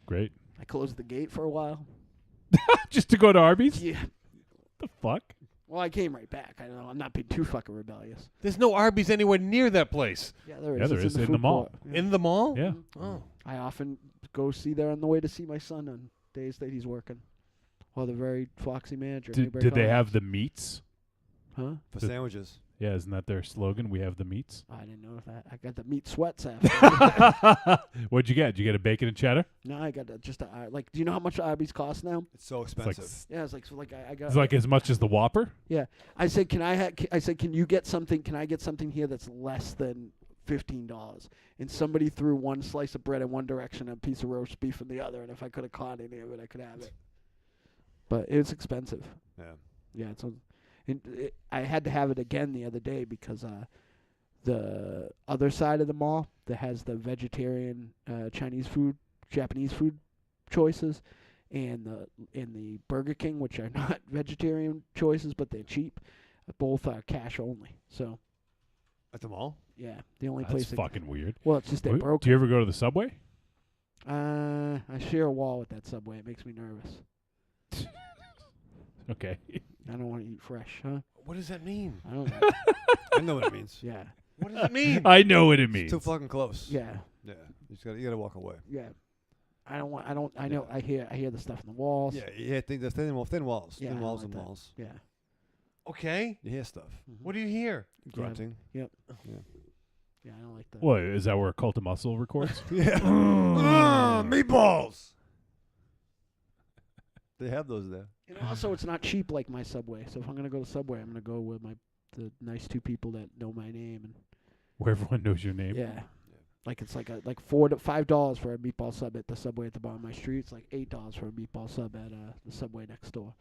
Great. I closed the gate for a while. Just to go to Arby's? Yeah. The fuck? Well, I came right back. I know I'm not being too fucking rebellious. There's no Arby's anywhere near that place. Yeah, there is. Yeah, there It's is in the food mall. court. Yeah. In the mall? Yeah. Oh. I often go see there on the way to see my son on days that he's working. Or the very foxy manager. Did they have the meats? Huh? For sandwiches. Yeah, isn't that their slogan? We have the meats. I didn't know that. I got the meat sweats after. What'd you get? Did you get a bacon and cheddar? No, I got just a like. Do you know how much Arby's cost now? It's so It's expensive. Yeah, it's like I got. It's like as much as the Whopper? Yeah, I said, can you get something? Can I get something here that's less than $15? And somebody threw one slice of bread in one direction and a piece of roast beef in the other. And if I could have caught any of it, I could have it. But it's expensive. Yeah. Yeah, I had to have it again the other day because the other side of the mall that has the vegetarian Chinese food, Japanese food choices, and the Burger King, which are not vegetarian choices, but they're cheap, both are cash only. So At the mall? yeah, the only That's place. fucking weird. Well, it's just they broke. Do you ever go to the Subway? I share a wall with that Subway. It makes me nervous. Okay. I don't want to eat fresh, huh? What does that mean? I don't know. I know what it means. Yeah. What does it mean? I know what it It's means. too fucking close. Yeah. Yeah. You gotta walk away. Yeah. I know. I hear the stuff in the walls. Yeah. Yeah. The thin walls. Yeah, Thin I walls don't and like that. walls. Yeah. Okay. You hear stuff. What do you hear? Grunting. Yep. Yeah. Yeah, I don't like that. What, is that where Cult of Muscle records? Yeah. Meatballs. They have those there. And also, it's not cheap like my Subway. So if I'm gonna go to Subway, I'm gonna go with the nice 2 people that know my name and Where everyone knows your name? yeah. Like it's like $4 to $5 for a meatball sub at the Subway at the bottom of my street. It's like $8 for a meatball sub at the Subway next door.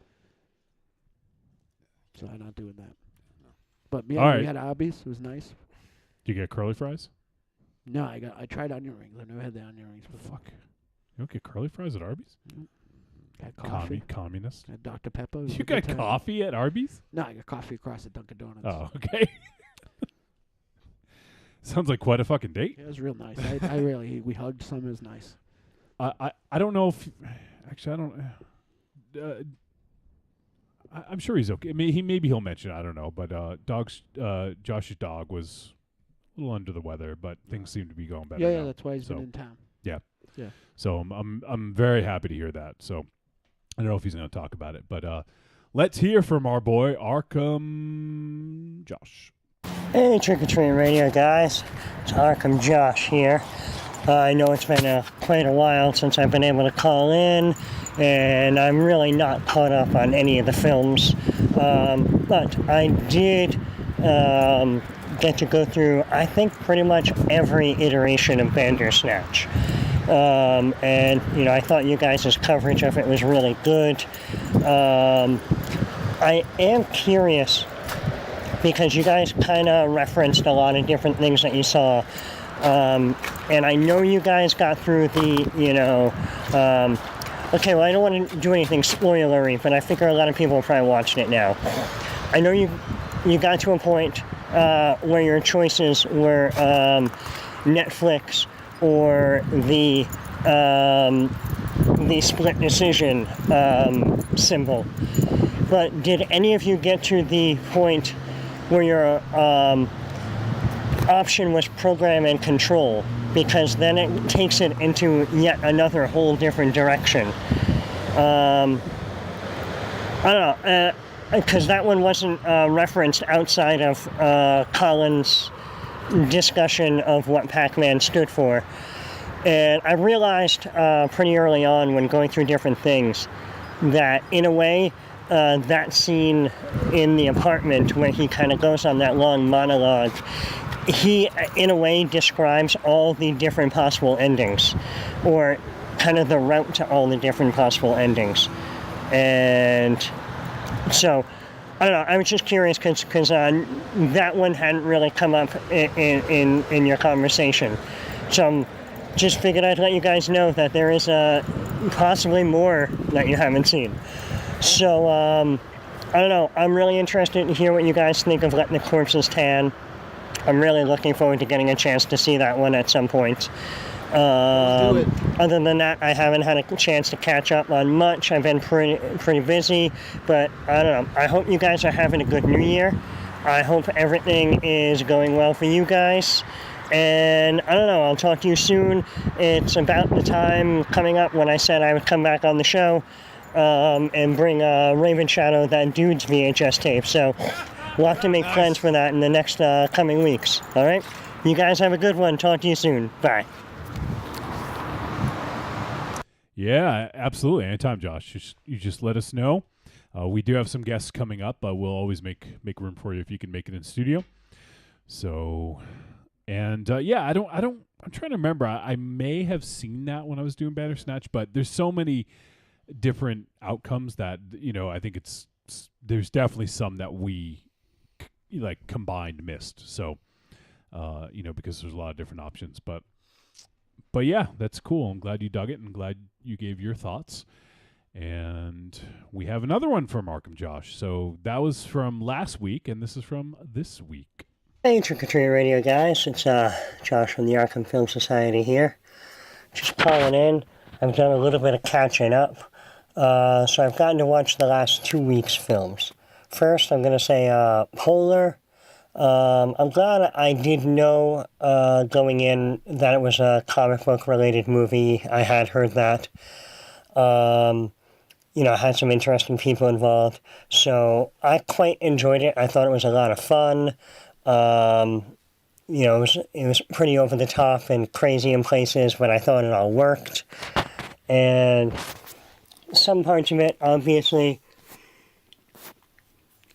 So I'm not doing that. But we had Arby's. It was nice. Did you get curly fries? No, I tried onion rings. I never had the onion rings before. Fuck. You don't get curly fries at Arby's? Got coffee. Communist. Got Dr. Pepper. You got coffee at Arby's? No, I got coffee across at Dunkin' Donuts. Oh, okay. Sounds like quite a fucking date. It was real nice. We hugged some. It was nice. I don't know if actually I don't. I'm sure he's okay. I mean, maybe he'll mention it, I don't know. But Josh's dog was a little under the weather, but things seem to be going better. Yeah, now. that's why he's been in town. Yeah. Yeah. So I'm very happy to hear that. So I don't know if he's going to talk about it, but let's hear from our boy Arkham Josh. Hey, Trick or Treat Radio guys, it's Arkham Josh here. I know it's been quite a while since I've been able to call in, and I'm really not caught up on any of the films, but I did get to go through, I think, pretty much every iteration of Bandersnatch. And, you know, I thought you guys' coverage of it was really good. I am curious, because you guys kind of referenced a lot of different things that you saw. And I know you guys got through the, okay, well, I don't want to do anything spoilery, but I figure a lot of people are probably watching it now. I know you got to a point where your choices were Netflix or the split decision symbol. But did any of you get to the point where your option was program and control? Because then it takes it into yet another whole different direction. I don't know, because that one wasn't referenced outside of Colin's discussion of what Pac-Man stood for. And I realized pretty early on when going through different things that, in a way, that scene in the apartment where he kind of goes on that long monologue, he, in a way, describes all the different possible endings, or kind of the route to all the different possible endings. And so, I don't know, I was just curious because that one hadn't really come up in your conversation. So just figured I'd let you guys know that there is possibly more that you haven't seen. So, I don't know, I'm really interested to hear what you guys think of Letting the Corpses Tan. I'm really looking forward to getting a chance to see that one at some point. Other than that, I haven't had a chance to catch up on much. I've been pretty busy, but I don't know. I hope you guys are having a good New Year. I hope everything is going well for you guys. And I don't know, I'll talk to you soon. It's about the time coming up when I said I would come back on the show and bring Raven Shadow, that dude's VHS tape. So we'll have to make plans for that in the next coming weeks. All right? You guys have a good one. Talk to you soon. Bye. Yeah, absolutely. Anytime, Josh. You just let us know. We do have some guests coming up. We'll always make room for you if you can make it in studio. So, and yeah, I'm trying to remember. I may have seen that when I was doing Bandersnatch, but there's so many different outcomes that, I think there's definitely some that we combined missed. So, because there's a lot of different options, but yeah, that's cool. I'm glad you dug it and glad you gave your thoughts. And we have another one from Arkham Josh. So that was from last week, and this is from this week. Hey, Trick or Treat Radio guys. It's Josh from the Arkham Film Society here. Just calling in. I've done a little bit of catching up. So I've gotten to watch the last 2 weeks' films. First, I'm going to say Polar. I'm glad I did know going in that it was a comic book related movie. I had heard that. I had some interesting people involved. So I quite enjoyed it. I thought it was a lot of fun. It was pretty over the top and crazy in places, but I thought it all worked. And some parts of it, obviously,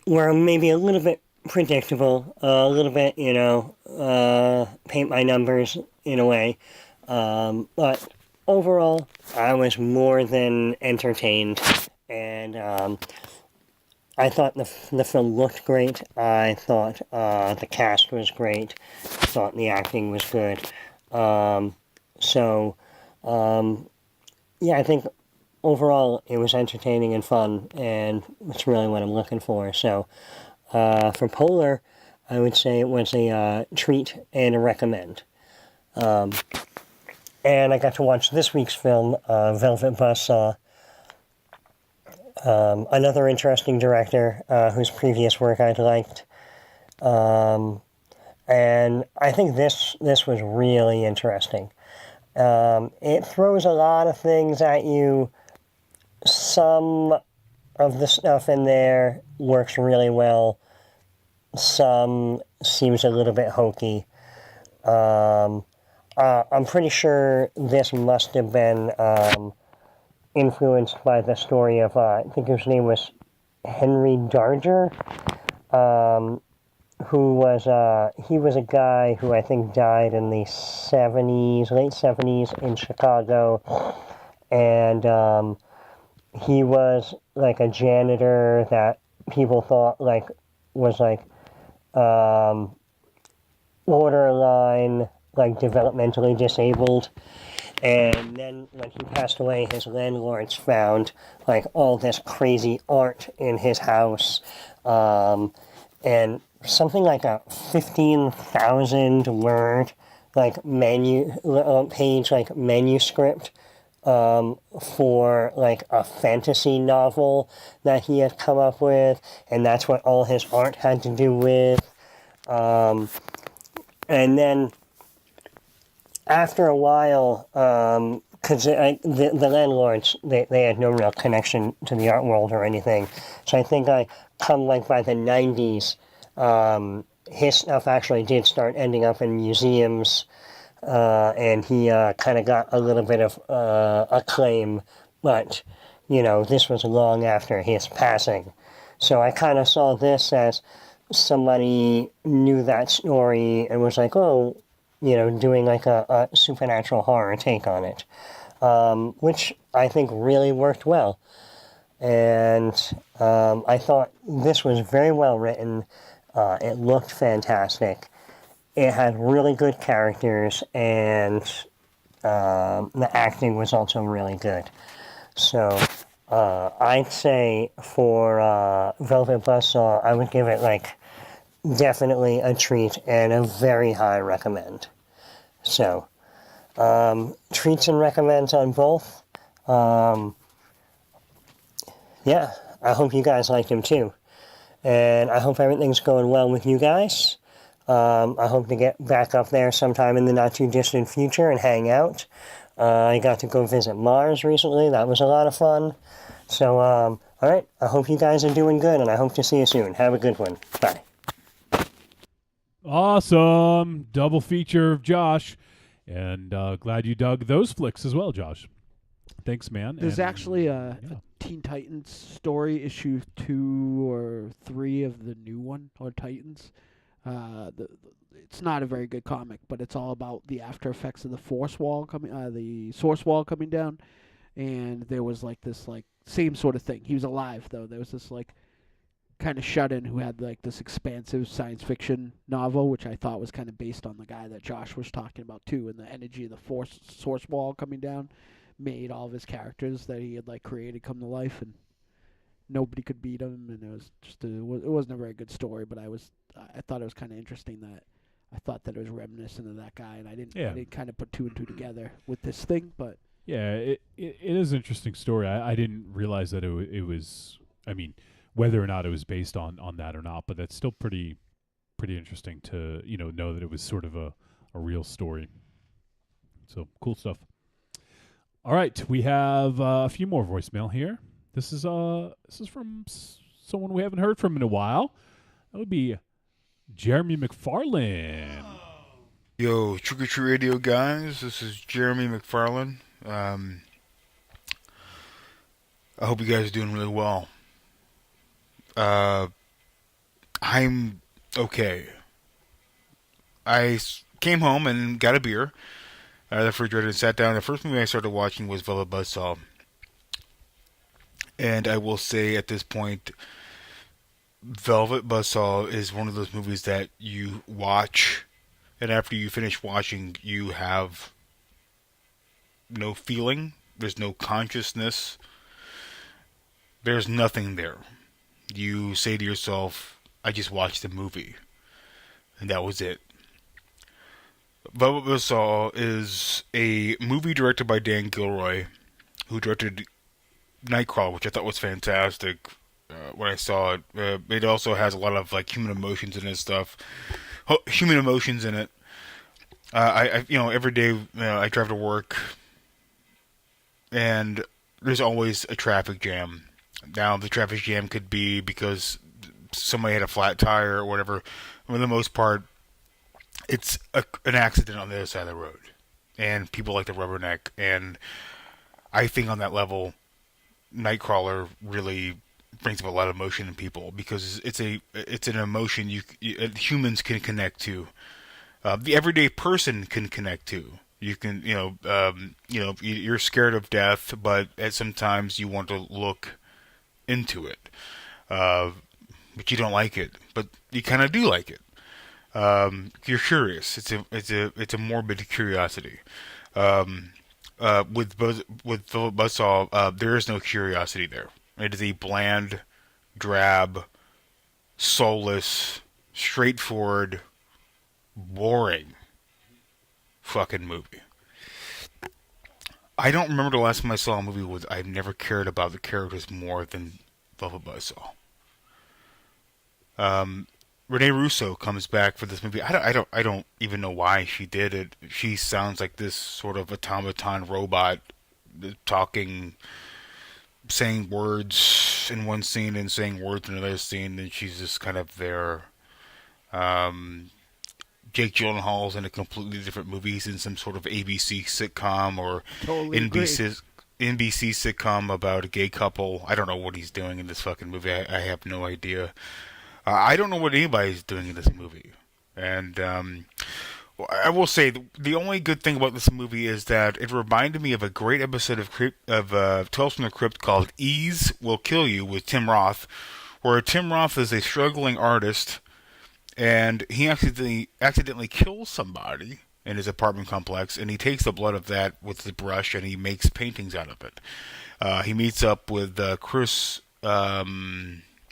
were maybe a little bit predictable, a little bit, paint by numbers in a way. But overall, I was more than entertained, and I thought the film looked great. I thought the cast was great. I thought the acting was good. I think overall it was entertaining and fun, and it's really what I'm looking for. So for Polar, I would say it was a treat and a recommend. And I got to watch this week's film, Velvet Buzzsaw. Another interesting director whose previous work I'd liked. And I think this was really interesting. It throws a lot of things at you. Some of the stuff in there works really well. Some seems a little bit hokey. I'm pretty sure this must have been influenced by the story of, I think his name was Henry Darger, who was, he was a guy who I think died in the 70s, late 70s in Chicago, and he was like a janitor that people thought was borderline, developmentally disabled. And then when he passed away, his landlords found all this crazy art in his house, and something like a 15,000 word page manuscript for a fantasy novel that he had come up with, and that's what all his art had to do with. And then after a while, because the landlords, they had no real connection to the art world or anything, so I think come by the 90s, his stuff actually did start ending up in museums, and he kind of got a little bit of acclaim, but, this was long after his passing. So I kind of saw this as somebody knew that story and was doing a supernatural horror take on it, which I think really worked well. And I thought this was very well written. It looked fantastic. It had really good characters, and the acting was also really good. So I'd say for Velvet Buzzsaw, I would give it definitely a treat and a very high recommend. So, treats and recommends on both. Yeah, I hope you guys liked him too. And I hope everything's going well with you guys. I hope to get back up there sometime in the not too distant future and hang out. I got to go visit Mars recently. That was a lot of fun. So, all right, I hope you guys are doing good, and I hope to see you soon. Have a good one. Bye. Awesome. Double feature of Josh. And glad you dug those flicks as well, Josh. Thanks, man. There's actually a Teen Titans story, issue 2 or 3 of the new one, or Titans. It's not a very good comic, but it's all about the after effects of the Source Wall coming down. And there was this same sort of thing. He was alive though. There was this kind of shut-in who had this expansive science fiction novel, which I thought was kind of based on the guy that Josh was talking about too, and the energy of the Source Wall coming down made all of his characters that he had created come to life, and nobody could beat him. And it was just it wasn't a very good story, but I thought it was kind of interesting that I thought that it was reminiscent of that guy, and I didn't kind of put two and two together with this thing, but yeah, it is an interesting story. I didn't realize that it was. I mean, whether or not it was based on that or not, but that's still pretty interesting to know that it was sort of a real story. So cool stuff. All right, we have a few more voicemail here. This is from someone we haven't heard from in a while. That would be Jeremy McFarlane. Yo, Trick or Treat Radio guys, this is Jeremy McFarlane. I hope you guys are doing really well. I'm okay. Came home and got a beer out of the refrigerator and sat down. The first movie I started watching was Velvet Buzzsaw. And I will say at this point, Velvet Buzzsaw is one of those movies that you watch, and after you finish watching, you have no feeling. There's no consciousness. There's nothing there. You say to yourself, I just watched the movie. And that was it. Velvet Buzzsaw is a movie directed by Dan Gilroy, who directed Nightcrawler, which I thought was fantastic when I saw it. It also has a lot of like human emotions in it stuff. Human emotions in it. I every day I drive to work, and there's always a traffic jam. Now the traffic jam could be because somebody had a flat tire or whatever. For the most part, it's an accident on the other side of the road, and people like to rubberneck. And I think on that level, Nightcrawler really brings up a lot of emotion in people because it's an emotion humans can connect to. The everyday person can connect to. You can you're scared of death, but sometimes you want to look into it, but you don't like it, but you kind of do like it. You're curious. It's a morbid curiosity. With Philip Buzzsaw, there is no curiosity there. It is a bland, drab, soulless, straightforward, boring fucking movie. I don't remember the last time I saw a movie with I've never cared about the characters more than Velvet Buzzsaw. Rene Russo comes back for this movie. I don't even know why she did it. She sounds like this sort of automaton robot talking, saying words in one scene and saying words in another scene, and she's just kind of there. Jake Gyllenhaal's in a completely different movie. He's in some sort of ABC sitcom or NBC sitcom about a gay couple. I don't know what he's doing in this fucking movie. I have no idea. I don't know what anybody's doing in this movie. And I will say, the only good thing about this movie is that it reminded me of a great episode of Tales from the Crypt called Ease Will Kill You with Tim Roth, where Tim Roth is a struggling artist, and he accidentally kills somebody in his apartment complex, and he takes the blood of that with the brush, and he makes paintings out of it. He meets up with Chris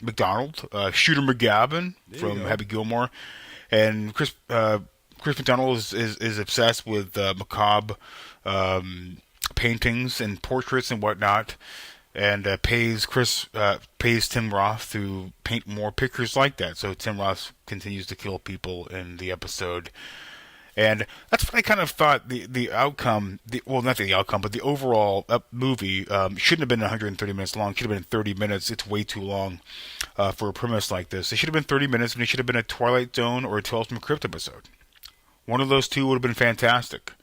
McDonald, Shooter McGavin from Happy Gilmore, and Chris McDonald is obsessed with macabre paintings and portraits and whatnot, and pays Tim Roth to paint more pictures like that. So Tim Roth continues to kill people in the episode. And that's what I kind of thought the outcome, not the outcome, but the overall movie shouldn't have been 130 minutes long. It should have been 30 minutes. It's way too long for a premise like this. It should have been 30 minutes, and it should have been a Twilight Zone or a Tales from the Crypt episode. One of those two would have been fantastic.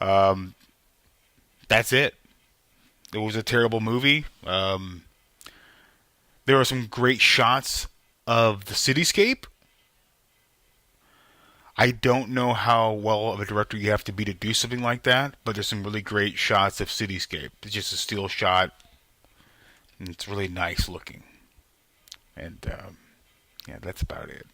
That's it. It was a terrible movie. There are some great shots of the cityscape. I don't know how well of a director you have to be to do something like that, but there's some really great shots of cityscape. It's just a still shot, and it's really nice looking. And, that's about it.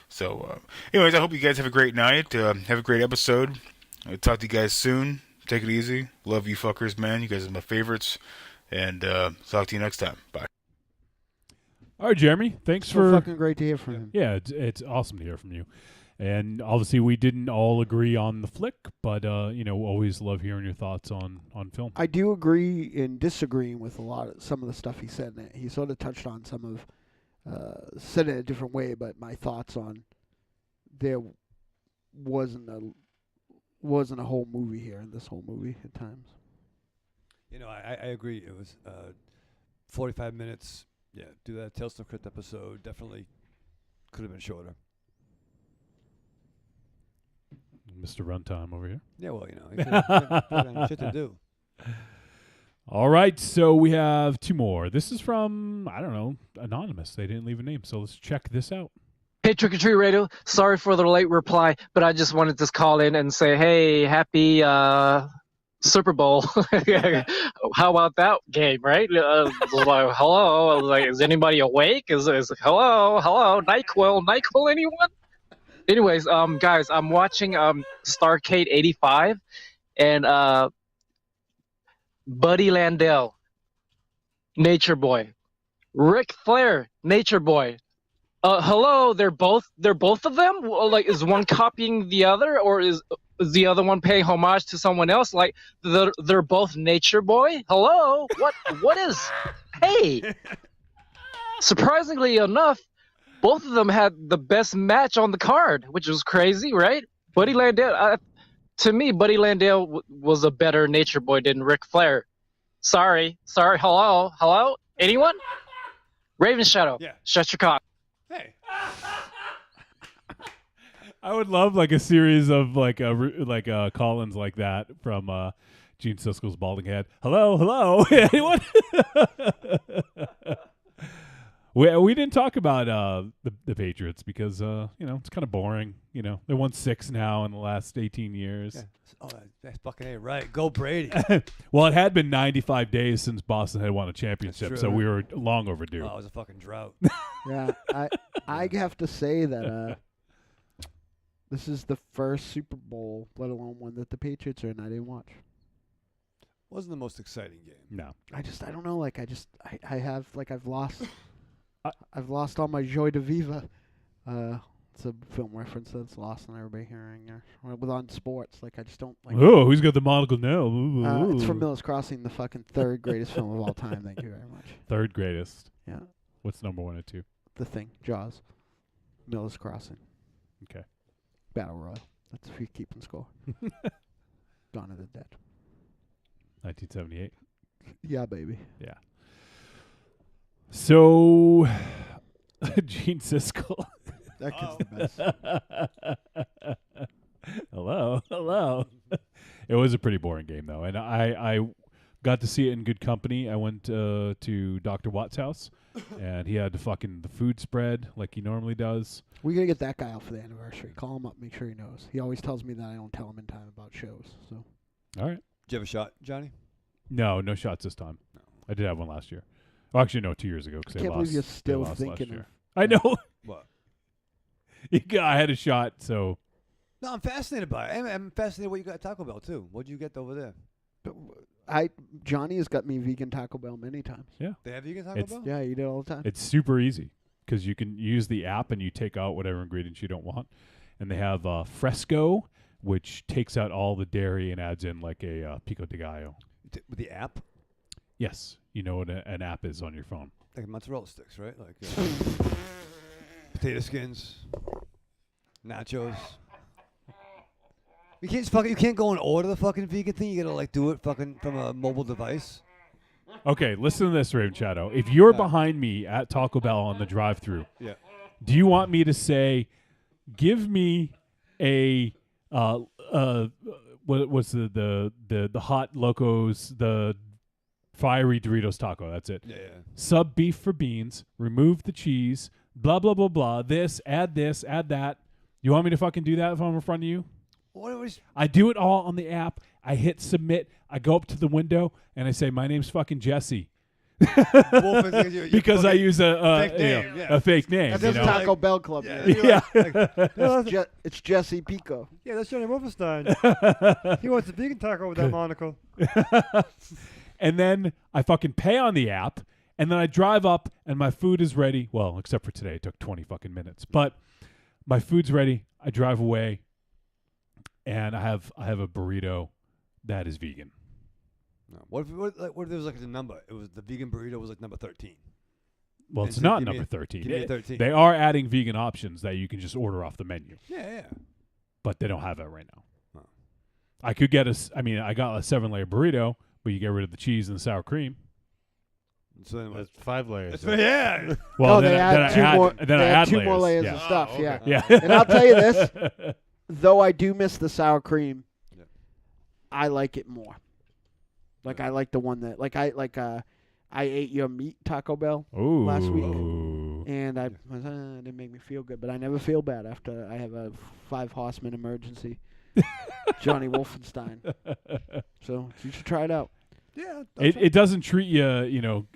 So, anyways, I hope you guys have a great night. Have a great episode. I'll talk to you guys soon. Take it easy. Love you fuckers, man. You guys are my favorites. And talk to you next time. Bye. All right, Jeremy. Thanks so for fucking great to hear from him. Yeah, it's awesome to hear from you. And obviously, we didn't all agree on the flick, but always love hearing your thoughts on film. I do agree in disagreeing with some of the stuff he said. He sort of touched on some of, said it a different way, but my thoughts on there wasn't a whole movie here in this whole movie at times. I agree. It was 45 minutes. Yeah, do that Tales from the Crypt episode. Definitely could have been shorter. Mr. Runtime over here. Yeah, well, he shit to do. All right, so we have two more. This is from, I don't know, Anonymous. They didn't leave a name, so let's check this out. Hey, Trick or Treat Radio. Sorry for the late reply, but I just wanted to call in and say, hey, happy Super Bowl. How about that game, right? Like, hello. I was like, is anybody awake? Is hello? NyQuil, anyone? Anyways, guys, I'm watching Starcade 85 and Buddy Landell, Nature Boy. Ric Flair, Nature Boy. Hello, they're both of them? Like, is one copying the other, or is the other one paying homage to someone else? Like, they're both Nature Boy? Hello? What is? Hey! Surprisingly enough, both of them had the best match on the card, which was crazy, right? Buddy Landell, to me, Buddy Landell was a better Nature Boy than Ric Flair. Sorry, hello? Anyone? Raven Shadow, shut your cock. Hey. I would love like a series of like call-ins like that from Gene Siskel's balding head. Hello, anyone? we didn't talk about the Patriots because it's kind of boring. They won 6 now in the last 18 years. Yeah. Oh, that's fucking A, right. Go Brady. Well, it had been 95 days since Boston had won a championship, so we were long overdue. Oh, it was a fucking drought. Yeah, I have to say that this is the first Super Bowl, let alone one that the Patriots are in, I didn't watch. Wasn't the most exciting game. No. I don't know. Like, I've lost all my joie de vivre. It's a film reference that's lost on everybody hearing with on sports. Like, I just don't like. Oh, who's got the monocle now? Ooh. It's from Miller's Crossing, the fucking third greatest film of all time. Thank you very much. Third greatest. Yeah. What's number 1 and 2? The Thing, Jaws, Miller's Crossing. Okay. Battle Royale. That's if you're keeping score. Dawn of the Dead. 1978. Yeah, baby. Yeah. So, Gene Siskel. That kid's the best. Hello. It was a pretty boring game, though. And I got to see it in good company. I went to Dr. Watt's house, and he had the food spread like he normally does. We got to get that guy out for the anniversary. Call him up, make sure he knows. He always tells me that I don't tell him in time about shows. So. All right. Did you have a shot, Johnny? No shots this time. No. I did have one last year. Well, actually, no, 2 years ago. I can't believe you're still thinking of. I know. What? I had a shot, so. No, I'm fascinated by it. I'm fascinated what you got at Taco Bell, too. What did you get over there? Johnny has got me vegan Taco Bell many times. Yeah. They have vegan Taco Bell? Yeah, I eat it all the time. It's super easy because you can use the app and you take out whatever ingredients you don't want. And they have Fresco, which takes out all the dairy and adds in like a pico de gallo. With the app? Yes. You know what an app is on your phone. Like mozzarella sticks, right? Like potato skins, nachos. You can't go and order the fucking vegan thing. You gotta like do it fucking from a mobile device. Okay, listen to this, Raven Shadow. If you're behind me at Taco Bell on the drive-thru, do you want me to say, give me a what's the hot Locos, the fiery Doritos taco? That's it. Yeah. Sub beef for beans. Remove the cheese. Blah blah blah blah. This, add that. You want me to fucking do that if I'm in front of you? I do it all on the app. I hit submit. I go up to the window and I say, "My name's fucking Jesse," because I use a fake name. That's Taco Bell Club. Yeah. It's Jesse Pico. Yeah, that's Johnny Wolfenstein. He wants a vegan taco with that monocle. And then I fucking pay on the app, and then I drive up, and my food is ready. Well, except for today, it took 20 fucking minutes. But my food's ready. I drive away, and I have a burrito that is vegan. No. What if there was like a number? It was the vegan burrito was like number 13. Well, it's not number 13. Give me a 13. They are adding vegan options that you can just order off the menu. Yeah. But they don't have that right now. Oh. I could get I got a 7-layer burrito, but you get rid of the cheese and the sour cream. So then that's 5 layers. Yeah. Well, they add two more layers of stuff. Okay. Yeah. And I'll tell you this, though I do miss the sour cream, I like it more. Like I like the one that I ate your meat Taco Bell last week, And it didn't make me feel good, but I never feel bad after I have a 5 horseman emergency. Johnny Wolfenstein. So you should try it out. Yeah, it doesn't treat you,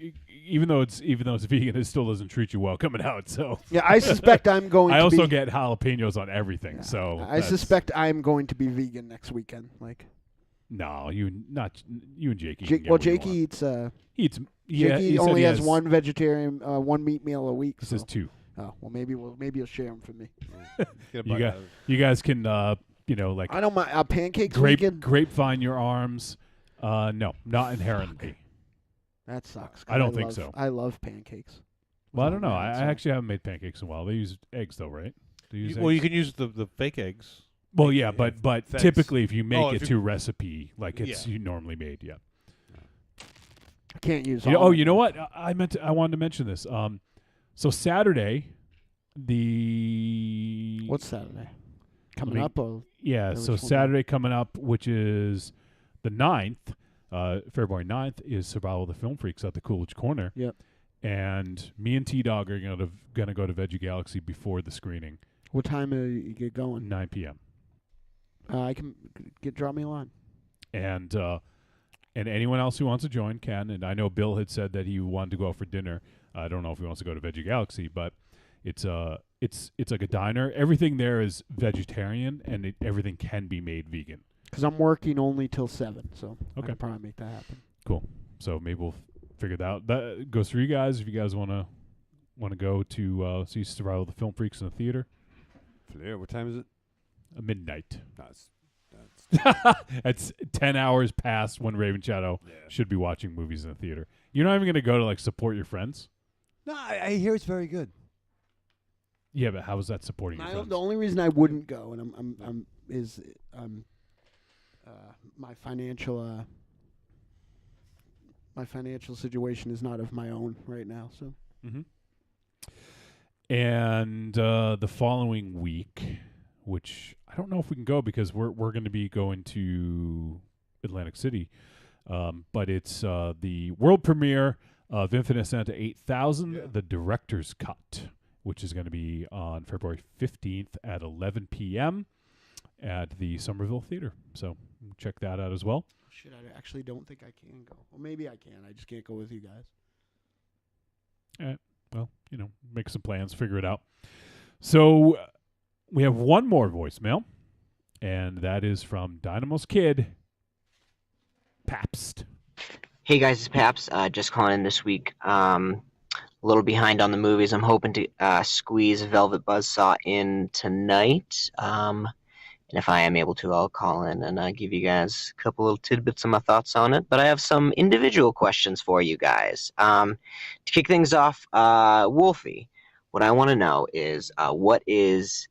even though it's vegan, it still doesn't treat you well coming out. So yeah, I suspect I'm going. I to also be, get jalapenos on everything. So I suspect I'm going to be vegan next weekend. Like, no, you and Jakey. Jakey eats. Jakey Jakey only has one vegetarian, one meat meal a week. This is 2. Oh well, maybe you'll share them for me. You guys can I know my pancakes. Grapevine your arms. No, not inherently. That sucks. I don't think so. I love pancakes. Well, I don't know. I actually haven't made pancakes in a while. They use eggs though, right? Well, you can use the fake eggs. Well, yeah, but Thanks. typically if you make it to recipe like it's normally made, yeah. I can't use. You know what? I wanted to mention this. So Saturday, what's Saturday? Coming up? Yeah, so Saturday coming up, which is the 9th, February 9th, is Survival of the Film Freaks at the Coolidge Corner. Yep. And me and T-Dog are gonna go to Veggie Galaxy before the screening. What time you get going? 9 p.m. I can drop me a line. And anyone else who wants to join can. And I know Bill had said that he wanted to go out for dinner. I don't know if he wants to go to Veggie Galaxy, but it's like a diner. Everything there is vegetarian, and everything can be made vegan. Because I'm working only till 7, so I Okay. can probably make that happen. Cool. So maybe we'll figure that out. That goes for you guys if you guys want to go to see Survival of the Film Freaks in the theater. What time is it? Midnight. That's That's 10 hours past when Raven Shadow should be watching movies in the theater. You're not even going to go to support your friends? No, I hear it's very good. Yeah, but how is that supporting your friends? The only reason I wouldn't go, and my financial situation is not of my own right now. So. Mm-hmm. And the following week, which I don't know if we can go because we're going to be going to Atlantic City, but it's the world premiere of Infinite Santa 8000, the director's cut, which is going to be on February 15th at 11 p.m. at the Somerville Theater. So check that out as well. Shit, I actually don't think I can go. Well, maybe I can. I just can't go with you guys. All right. Well, make some plans, figure it out. So we have one more voicemail, and that is from Dynamo's kid, Pabst. Hey guys, it's Pabst. Just calling in this week. A little behind on the movies. I'm hoping to squeeze Velvet Buzzsaw in tonight. And if I am able to, I'll call in and give you guys a couple little tidbits of my thoughts on it. But I have some individual questions for you guys. To kick things off, Wolfy, what I want to know is what is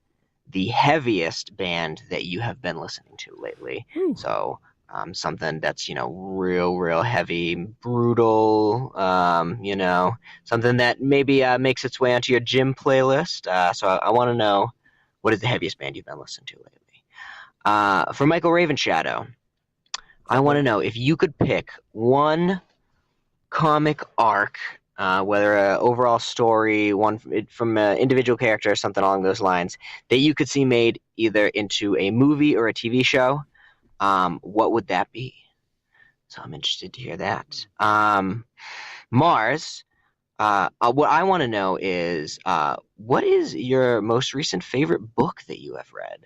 the heaviest band that you have been listening to lately? Ooh. So something that's, real heavy, brutal, something that maybe makes its way onto your gym playlist. So I want to know, what is the heaviest band you've been listening to lately? For Michael Ravenshadow, I want to know if you could pick one comic arc, whether an overall story, one from an individual character or something along those lines, that you could see made either into a movie or a TV show, what would that be? So I'm interested to hear that. Mars, what I want to know is what is your most recent favorite book that you have read?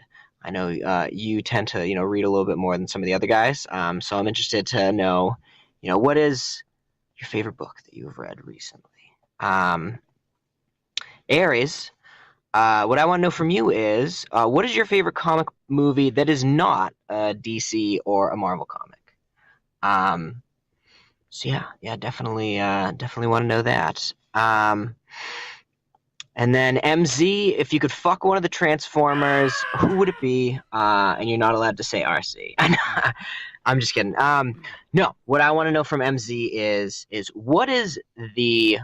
I know you tend to, read a little bit more than some of the other guys, so I'm interested to know, what is your favorite book that you have read recently? Aries, what I want to know from you is, what is your favorite comic movie that is not a DC or a Marvel comic? So yeah, definitely want to know that. And then MZ, if you could fuck one of the Transformers, who would it be? And you're not allowed to say RC. I'm just kidding. No, what I want to know from MZ is what is the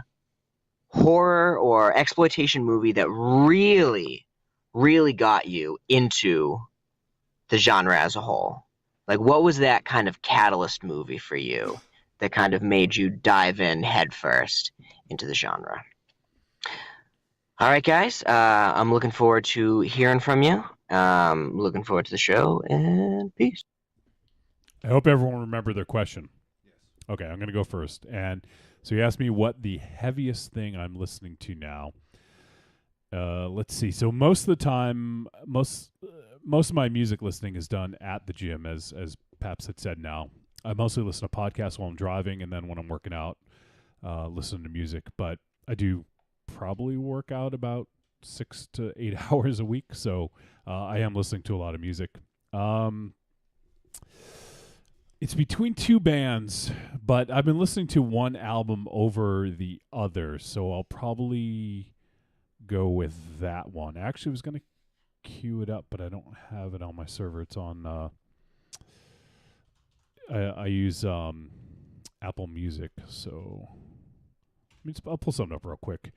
horror or exploitation movie that really, really got you into the genre as a whole? Like, what was that kind of catalyst movie for you that kind of made you dive in headfirst into the genre? All right, guys. I'm looking forward to hearing from you. Looking forward to the show, and peace. I hope everyone remembered their question. Yes. Okay, I'm going to go first. And so you asked me what the heaviest thing I'm listening to now. Let's see. So most of the time, most of my music listening is done at the gym, as Paps had said. Now I mostly listen to podcasts while I'm driving, and then when I'm working out, listen to music. But I do probably work out about 6 to 8 hours a week, so I am listening to a lot of music. It's between two bands, but I've been listening to one album over the other, so I'll probably go with that one. Actually, I was going to queue it up, but I don't have it on my server. It's on I use Apple Music, so I'll pull something up real quick.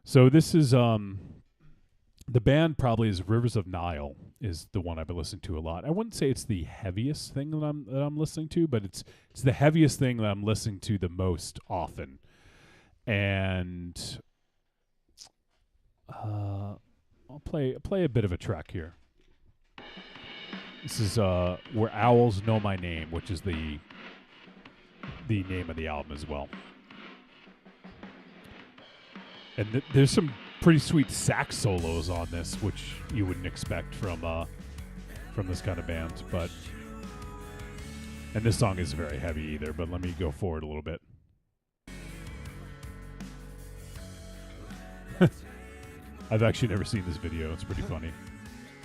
So this is the band probably is Rivers of Nile is the one I've been listening to a lot. I wouldn't say it's the heaviest thing that I'm listening to, but it's the heaviest thing that I'm listening to the most often. And I'll play a bit of a track here. This is Where Owls Know My Name, which is the name of the album as well. And there's some pretty sweet sax solos on this, which you wouldn't expect from this kind of band. And this song isn't very heavy either, but let me go forward a little bit. I've actually never seen this video. It's pretty funny.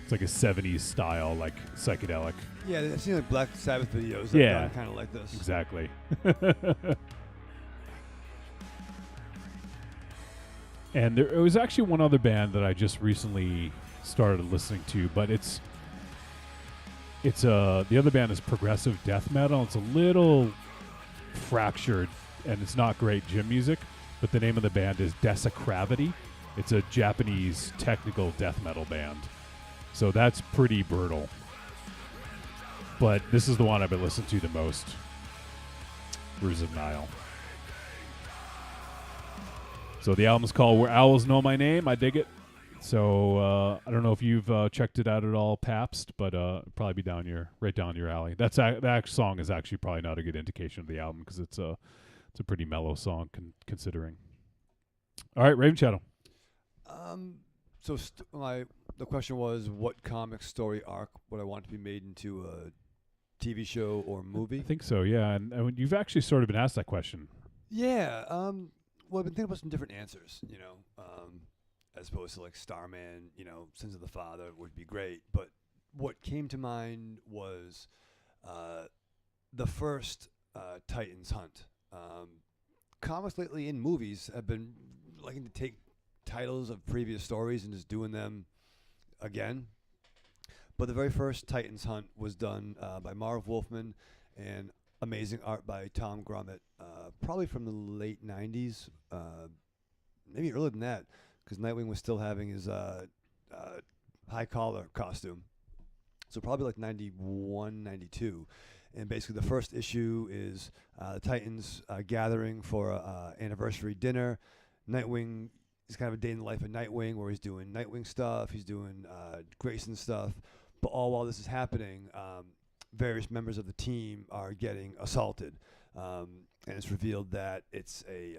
It's like a 70s style, like psychedelic. Yeah, I've seen like Black Sabbath videos that are kind of like this. Exactly. And there was actually one other band that I just recently started listening to, but it's the other band is progressive death metal. It's a little fractured, and it's not great gym music, but the name of the band is Desecravity. It's a Japanese technical death metal band. So that's pretty brutal. But this is the one I've been listening to the most. Rivers of Nile. So the album's called Where Owls Know My Name. I dig it. So I don't know if you've checked it out at all, Pabst, but probably be right down your alley. That song is actually probably not a good indication of the album because it's a pretty mellow song considering. All right, Raven Shadow. So the question was, what comic story arc would I want to be made into a TV show or movie? I think so, yeah. And you've actually sort of been asked that question. Yeah. Well, I've been thinking about some different answers, as opposed to like Starman, Sins of the Father would be great. But what came to mind was the first Titans hunt. Comics lately in movies have been liking to take titles of previous stories and just doing them again. But the very first Titans hunt was done by Marv Wolfman and amazing art by Tom Grummett, probably from the late 90s, maybe earlier than that, because Nightwing was still having his high collar costume. So probably like 91, 92. And basically the first issue is the Titans gathering for an anniversary dinner. Nightwing is kind of a day in the life of Nightwing where he's doing Nightwing stuff, he's doing Grayson stuff. But all while this is happening, various members of the team are getting assaulted. And it's revealed that it's a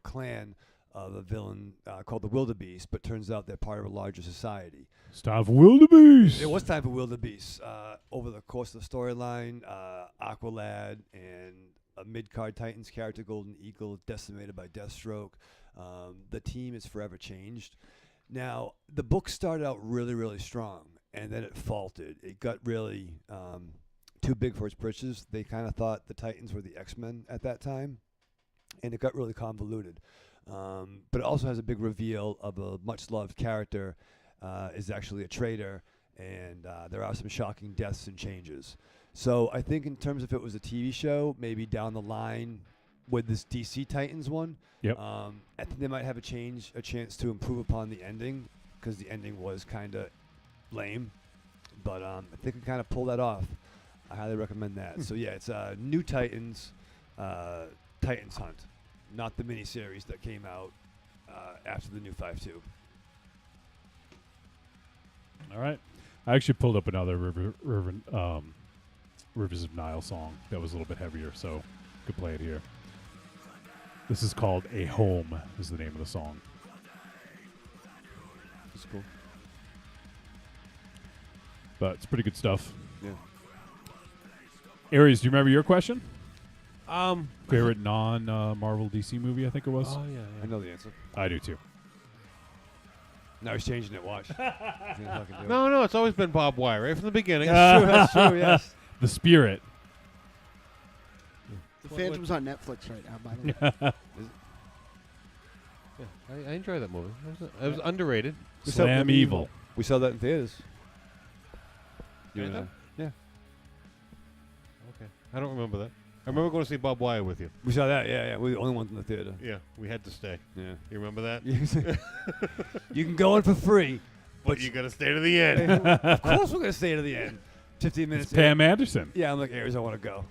clan of a villain called the Wildebeest, but turns out they're part of a larger society. It's time for Wildebeest! It was time for Wildebeest. Over the course of the storyline, Aqualad and a mid-card Titans character, Golden Eagle, decimated by Deathstroke. The team is forever changed. Now, the book started out really, really strong, and then it faltered. It got really too big for its britches. They kind of thought the Titans were the X-Men at that time, and it got really convoluted. But it also has a big reveal of a much-loved character is actually a traitor, and there are some shocking deaths and changes. So I think in terms of if it was a TV show, maybe down the line with this DC Titans one, yep. I think they might have a chance to improve upon the ending, because the ending was kind of lame. But if they can kind of pull that off, I highly recommend that. So yeah, it's New Titans, Titans Hunt, not the miniseries that came out after the new 5.2. All right. I actually pulled up another Rivers of Nile song that was a little bit heavier, so could play it here. This is called A Home, is the name of the song. That's cool. But it's pretty good stuff. Yeah. Aries, do you remember your question? Favorite non-Marvel DC movie, I think it was? Oh, yeah. I know the answer. I do, too. Now he's changing it, watch. He's gonna fucking do it. No, it's always been Bob Wire, right from the beginning. That's true, yes. The Spirit. The Phantom's on Netflix right now, by the way. Yeah, I enjoy that movie. It was underrated. Slam Evil. We saw that in theaters. You and I? Yeah. Okay. I don't remember that. I remember going to see Bob Wire with you. We saw that, yeah. We're the only ones in the theater. Yeah, we had to stay. Yeah. You remember that? You can go in for free. But you got to stay to the end. Of course we're going to stay to the end. 15 minutes. It's Pam Anderson. Yeah, I'm like, Aries, I want to go.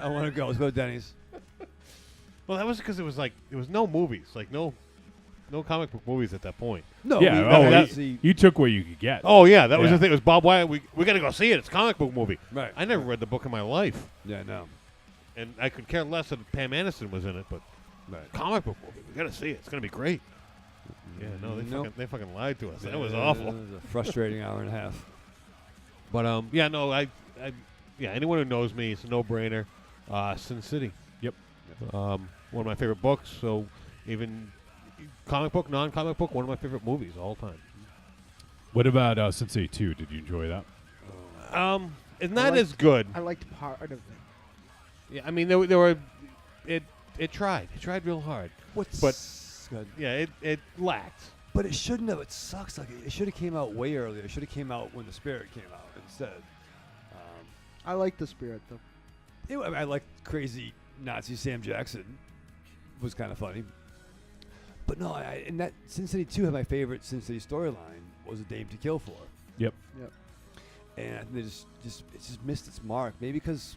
I want to go. Let's go to Denny's. Well, that was because it was no movies, like no comic book movies at that point. No. Yeah. You took what you could get. Oh yeah, that was the thing. It was Bob Wire. We got to go see it. It's a comic book movie. Right. I never read the book in my life. Yeah, no. And I could care less that Pam Anderson was in it, but comic book movie. We got to see it. It's gonna be great. Yeah, no, they fucking lied to us. That was awful. It was a frustrating hour and a half. But anyone who knows me, it's a no-brainer. Sin City. Yep. One of my favorite books. So even comic book, non-comic book, one of my favorite movies all time. What about Sin City 2? Did you enjoy that? It's not as good. I liked part of it. Yeah, I mean, there were. It tried. It tried real hard. Good. Yeah, it lacked. But it shouldn't have. It sucks. Like it should have came out way earlier. It should have came out when The Spirit came out instead. I like The Spirit though. I like crazy Nazi Sam Jackson. Was kind of funny. But no, and that Sin City 2 had my favorite Sin City storyline was A Dame to Kill For. Yep. And I think they just missed its mark. Maybe because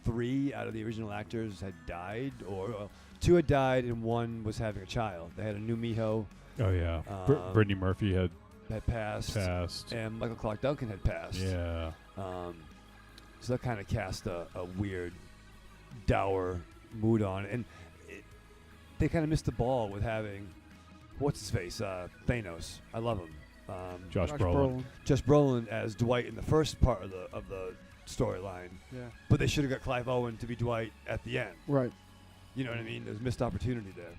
3 out of the original actors had died, or 2 had died and 1 was having a child. They had a new Miho. Oh yeah. Brittany Murphy had passed. And Michael Clark Duncan had passed. Yeah. So that kind of cast a weird, dour mood on it. And they kind of missed the ball with having, what's his face, Thanos. I love him. Josh Brolin. Josh Brolin as Dwight in the first part of the storyline. Yeah. But they should have got Clive Owen to be Dwight at the end. Right. You know what I mean? There's missed opportunity there.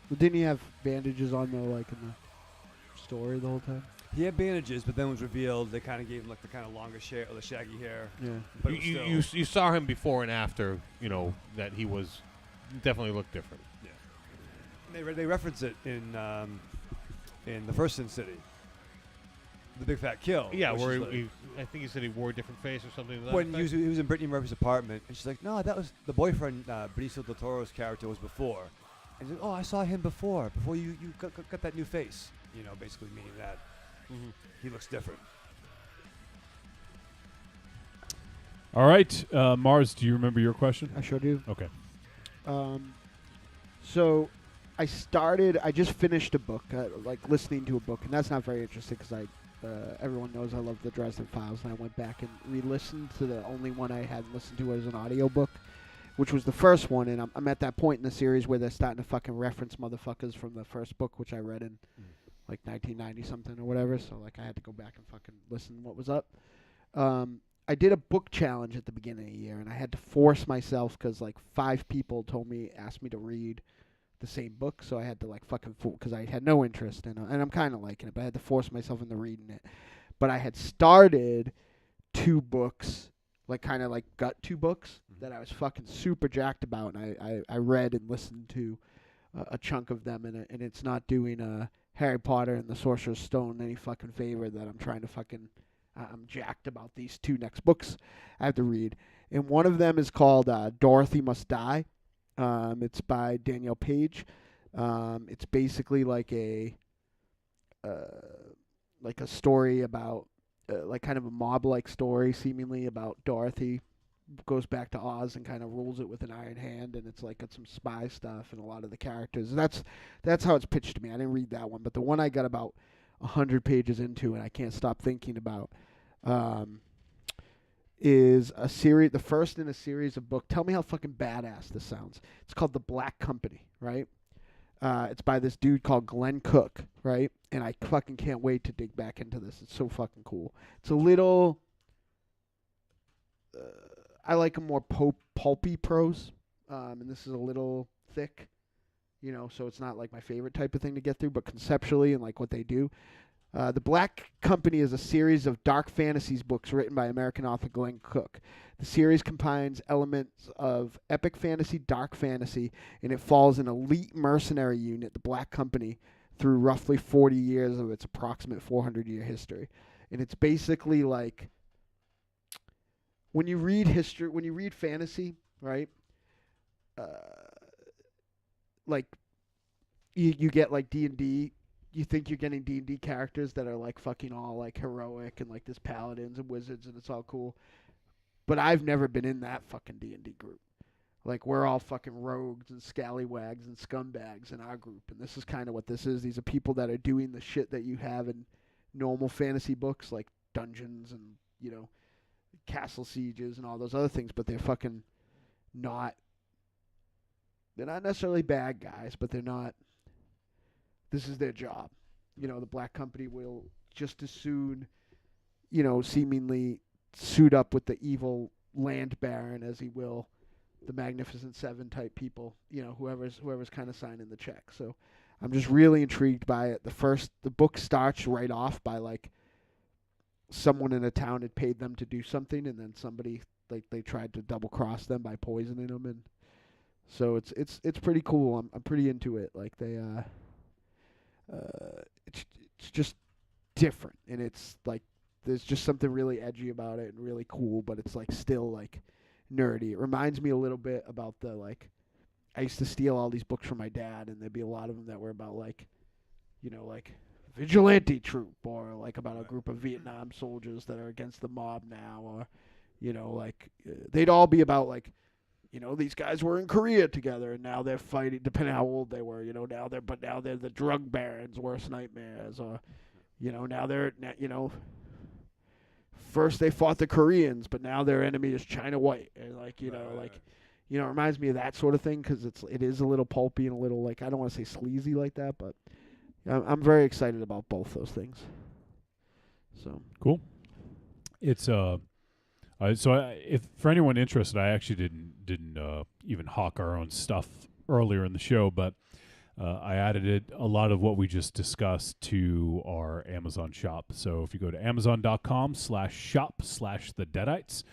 Well, didn't he have bandages on though, like in the story the whole time? He had bandages, but then it was revealed they kind of gave him like the kind of longer hair or the shaggy hair. Yeah. But you saw him before and after. You know that he was definitely looked different. Yeah. They reference it in the first Sin City. The Big Fat Kill. Yeah, where I think he said he wore a different face or something. When he was in Brittany Murphy's apartment, and she's like, "No, that was the boyfriend. Benicio del Toro's character was before." And he's like, "Oh, I saw him before you got that new face." You know, basically meaning that he looks different. All right, Mars. Do you remember your question? I sure do. Okay. So I just finished a book, like listening to a book, and that's not very interesting because everyone knows I love the Dresden Files, and I went back and re-listened to the only one I hadn't listened to as an audiobook, which was the first one, and I'm at that point in the series where they're starting to fucking reference motherfuckers from the first book, which I read in like 1990 something or whatever, so like I had to go back and fucking listen what was up. I did a book challenge at the beginning of the year, and I had to force myself because like 5 people asked me to read the same book, so I had to like fucking because I had no interest in it, and I'm kind of liking it, but I had to force myself into reading it. But I had started 2 books, like kind of like gut 2 books that I was fucking super jacked about, and I read and listened to a chunk of them, and it's not doing Harry Potter and the Sorcerer's Stone any fucking favor that I'm trying to fucking I'm jacked about these 2 next books I have to read, and one of them is called Dorothy Must Die. It's by Danielle Page. It's basically like a story about like kind of a mob-like story, seemingly about Dorothy goes back to Oz and kind of rules it with an iron hand, and it's like got some spy stuff and a lot of the characters. That's how it's pitched to me. I didn't read that one, but the one I got about 100 pages into and I can't stop thinking about is a series, the first in a series of book. Tell me how fucking badass this sounds. It's called The Black Company, right? It's by this dude called Glenn Cook, right? And I fucking can't wait to dig back into this. It's so fucking cool. It's a little... I like a more pulpy prose, and this is a little thick, so it's not like my favorite type of thing to get through, but conceptually and like what they do. The Black Company is a series of dark fantasies books written by American author Glenn Cook. The series combines elements of epic fantasy, dark fantasy, and it follows an elite mercenary unit, the Black Company, through roughly 40 years of its approximate 400-year history. And it's basically like, when you read history, when you read fantasy, right, like, you get like D&D, you think you're getting D&D characters that are like fucking all like heroic and like this paladins and wizards and it's all cool. But I've never been in that fucking D&D group. Like, we're all fucking rogues and scallywags and scumbags in our group, and this is kind of what this is. These are people that are doing the shit that you have in normal fantasy books, like dungeons and, castle sieges and all those other things, but they're fucking not... They're not necessarily bad guys, but they're not... This is their job. The Black Company will just as soon, seemingly suit up with the evil land baron as he will the Magnificent Seven type people, whoever's kind of signing the check. So I'm just really intrigued by it. The book starts right off by like someone in a town had paid them to do something, and then somebody like they tried to double cross them by poisoning them, and so it's pretty cool. I'm pretty into it. Like it's just different, and it's like there's just something really edgy about it and really cool, but it's like still like nerdy. It reminds me a little bit about the like I used to steal all these books from my dad, and there'd be a lot of them that were about like like vigilante troop, or like about a group of Vietnam soldiers that are against the mob now, or they'd all be about like these guys were in Korea together and now they're fighting, depending how old they were, now they're the drug barons' worst nightmares, or now they're first they fought the Koreans, but now their enemy is China White, and it reminds me of that sort of thing, because it is a little pulpy and a little like, I don't want to say sleazy like that, but I'm very excited about both those things. So cool. It's if for anyone interested, I actually didn't even hawk our own stuff earlier in the show, but I added a lot of what we just discussed to our Amazon shop. So if you go to amazon.com/shop/the Deadites,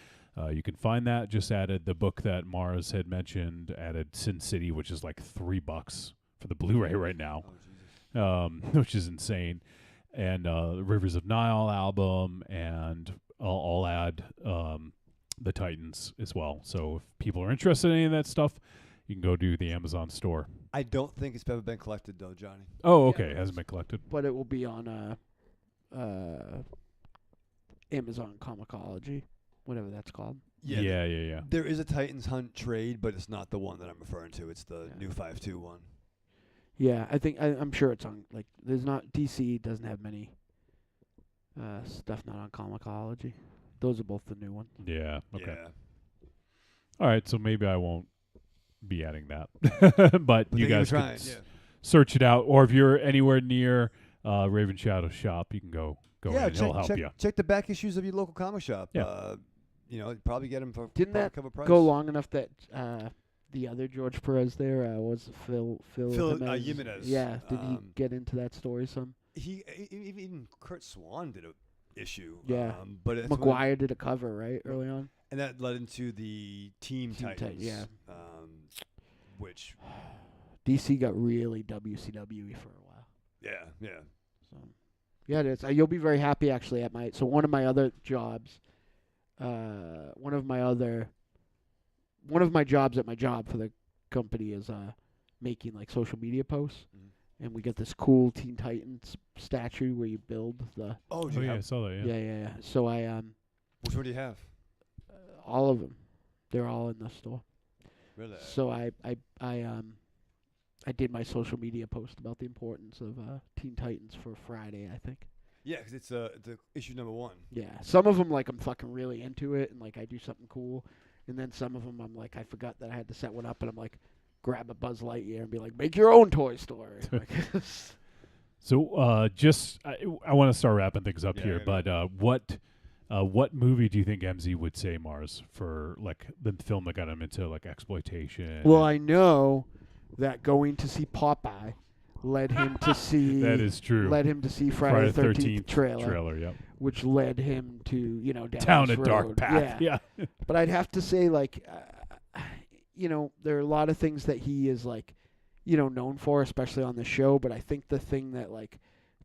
you can find that. Just added the book that Mars had mentioned, added Sin City, which is like $3 for the Blu-ray right now, which is insane. And the Rivers of Nile album, and I'll add the Titans as well. So if people are interested in any of that stuff, you can go to the Amazon store. I don't think it's ever been collected, though, Johnny. Oh, okay. It hasn't been collected. But it will be on Amazon Comicology, whatever that's called. Yeah. There is a Titans Hunt trade, but it's not the one that I'm referring to. It's the new 5.2 one. Yeah, I'm sure it's on, like, there's not, DC doesn't have many stuff not on Comicology. Those are both the new ones. Yeah, okay. Yeah. All right, so maybe I won't be adding that. but you guys can search it out, or if you're anywhere near Raven Shadow's shop, you can go ahead. He'll help you. Check the back issues of your local comic shop. Yeah. Probably get them for Didn't that cover price. go long enough that the other George Perez there was Phil Jimenez. Yeah, did he get into that story some? Even Kurt Swan did a issue. Yeah, but McGuire did a cover right early on, and that led into the Team Titans. Which DC got really WCW for a while. Yeah. So yeah, it is. You'll be very happy actually at my. So one of my other jobs, one of my jobs at my job for the company is making like social media posts, and we get this cool Teen Titans statue where you build the. Oh yeah, I saw that. Yeah. So I Which one do you have? All of them. They're all in the store. Really? So I did my social media post about the importance of Teen Titans for Friday, I think. Yeah, because it's the issue number 1. Yeah, some of them, like, I'm fucking really into it, and, like, I do something cool. And then some of them, I'm like, I forgot that I had to set one up, and I'm like, grab a Buzz Lightyear and be like, make your own Toy Story. Like, So, I want to start wrapping things up here, but what movie do you think MZ would say, Mars, for, like, the film that got him into, like, exploitation? well, I know that going to see Popeye led him to see that is true. Led him to see Friday the 13th trailer. Yep. Which led him to, down a this dark road. path. Yeah. But I'd have to say, like, there are a lot of things that he is, like, known for, especially on the show. But I think the thing that, like,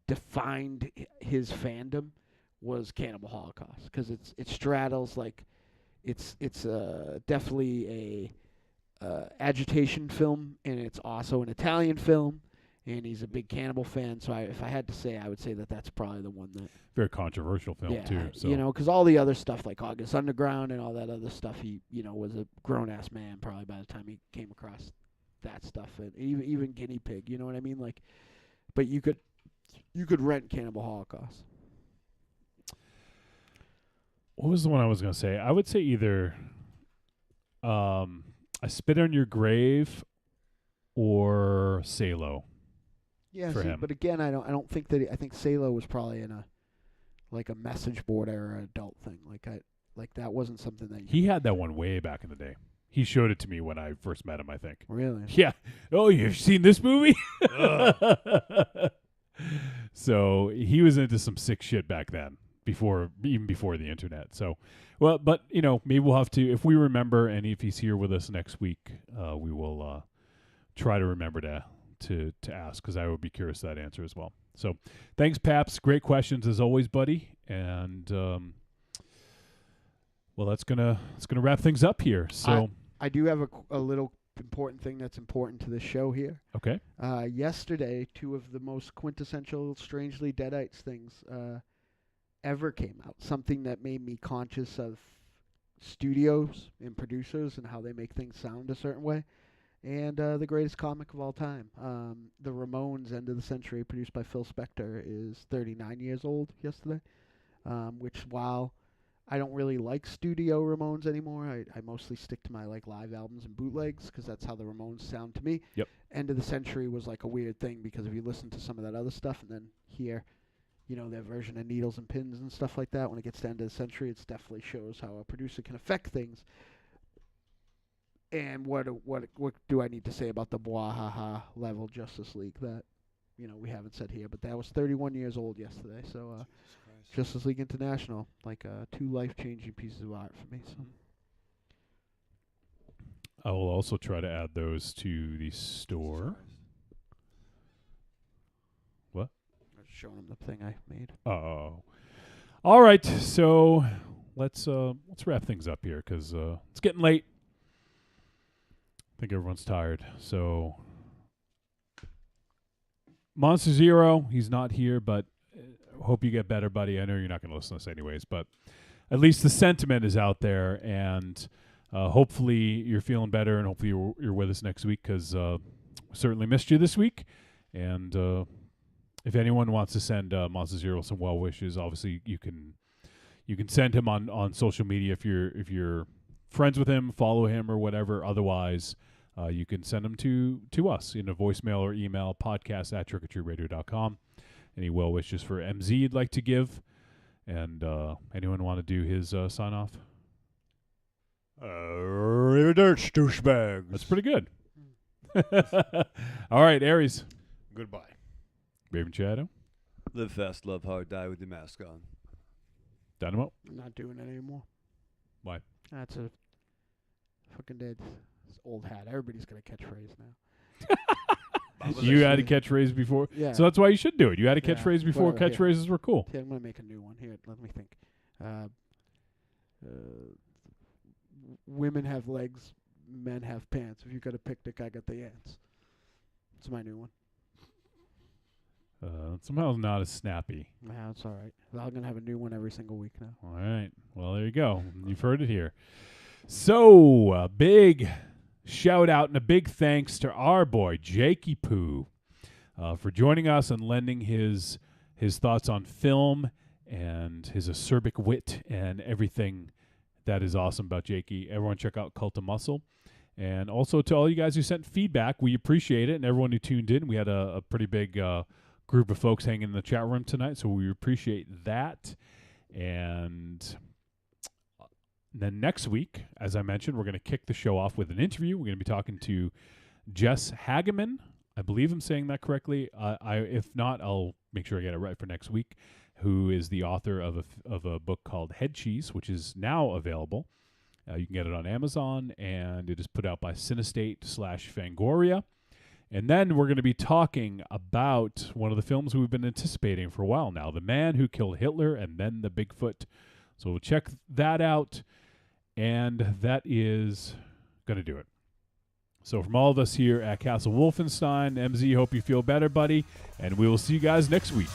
defined his fandom was Cannibal Holocaust, because it straddles, like, it's definitely a agitation film, and it's also an Italian film. And he's a big Cannibal fan, so if I had to say, I would say that that's probably the one that... Very controversial film, too. So. Because all the other stuff, like August Underground and all that other stuff, he, was a grown-ass man probably by the time he came across that stuff. And even Guinea Pig, you know what I mean? Like, but you could rent Cannibal Holocaust. What was the one I was going to say? I would say either I Spit on Your Grave or Salo. Yeah, for him. But again, I don't think that I think Salo was probably in a message board era adult thing. Like that wasn't something that he had that one way back in the day. He showed it to me when I first met him, I think. Really? Yeah. Oh, you've seen this movie? So he was into some sick shit back then, even before the internet. So, well, but maybe we'll have to, if we remember, and if he's here with us next week, we will try to remember to ask, because I would be curious to that answer as well. So thanks, Paps. Great questions as always, buddy. And well, that's gonna wrap things up here. So I do have a little important thing that's important to the show here. Okay. Yesterday, 2 of the most quintessential Strangely Deadites things ever came out. Something that made me conscious of studios and producers and how they make things sound a certain way. And the greatest comic of all time, The Ramones, End of the Century, produced by Phil Spector, is 39 years old yesterday, which, while I don't really like studio Ramones anymore, I mostly stick to my live albums and bootlegs, because that's how the Ramones sound to me. Yep. End of the Century was like a weird thing, because if you listen to some of that other stuff and then hear their version of Needles and Pins and stuff like that, when it gets to End of the Century, it definitely shows how a producer can affect things. And what do I need to say about the Bwahaha level Justice League that we haven't said here? But that was 31 years old yesterday. So Justice League International, 2 life-changing pieces of art for me. So I will also try to add those to the store. What? I was showing them the thing I made. Oh, all right. So let's wrap things up here, because it's getting late. I think everyone's tired. So Monster Zero, he's not here, but hope you get better, buddy. I know you're not going to listen to this anyways, but at least the sentiment is out there, and hopefully you're feeling better, and hopefully you're with us next week, because we certainly missed you this week. And if anyone wants to send Monster Zero some well wishes, obviously you can send him on social media if you're friends with him, follow him or whatever. Otherwise, you can send them to us in a voicemail or email, podcast@trickortreatradio.com. Any well wishes for MZ you'd like to give? And anyone want to do his sign off? Arrivederci, douchebags. That's pretty good. All right, Aries. Goodbye. Raven Shadow. Live fast, love hard, die with your mask on. Dynamo. I'm not doing it anymore. Why? That's a fucking dead. It's old hat. Everybody's got a catchphrase now. You had a catchphrase before? Yeah. So that's why you should do it. You had a catchphrase before catchphrases were cool. Yeah, I'm going to make a new one. Here, let me think. Women have legs, men have pants. If you got a picnic, I got the ants. It's my new one. Somehow not as snappy. Yeah, it's all right. I'm going to have a new one every single week now. All right. Well, there you go. You've heard it here. So, a big shout out and a big thanks to our boy, Jay Kapoor, for joining us and lending his thoughts on film and his acerbic wit and everything that is awesome about Jakey. Everyone check out Cult of Muscle. And also to all you guys who sent feedback, we appreciate it. And everyone who tuned in, we had a pretty big group of folks hanging in the chat room tonight, so we appreciate that. And then next week, as I mentioned, we're going to kick the show off with an interview. We're going to be talking to Jess Hageman. I believe I'm saying that correctly. If not, I'll make sure I get it right for next week. Who is the author of a book called Head Cheese, which is now available. You can get it on Amazon, and it is put out by Cinestate/Fangoria. And then we're going to be talking about one of the films we've been anticipating for a while now, The Man Who Killed Hitler and Then the Bigfoot. So we'll check that out, and that is going to do it. So from all of us here at Castle Wolfenstein, MZ, hope you feel better, buddy, and we will see you guys next week.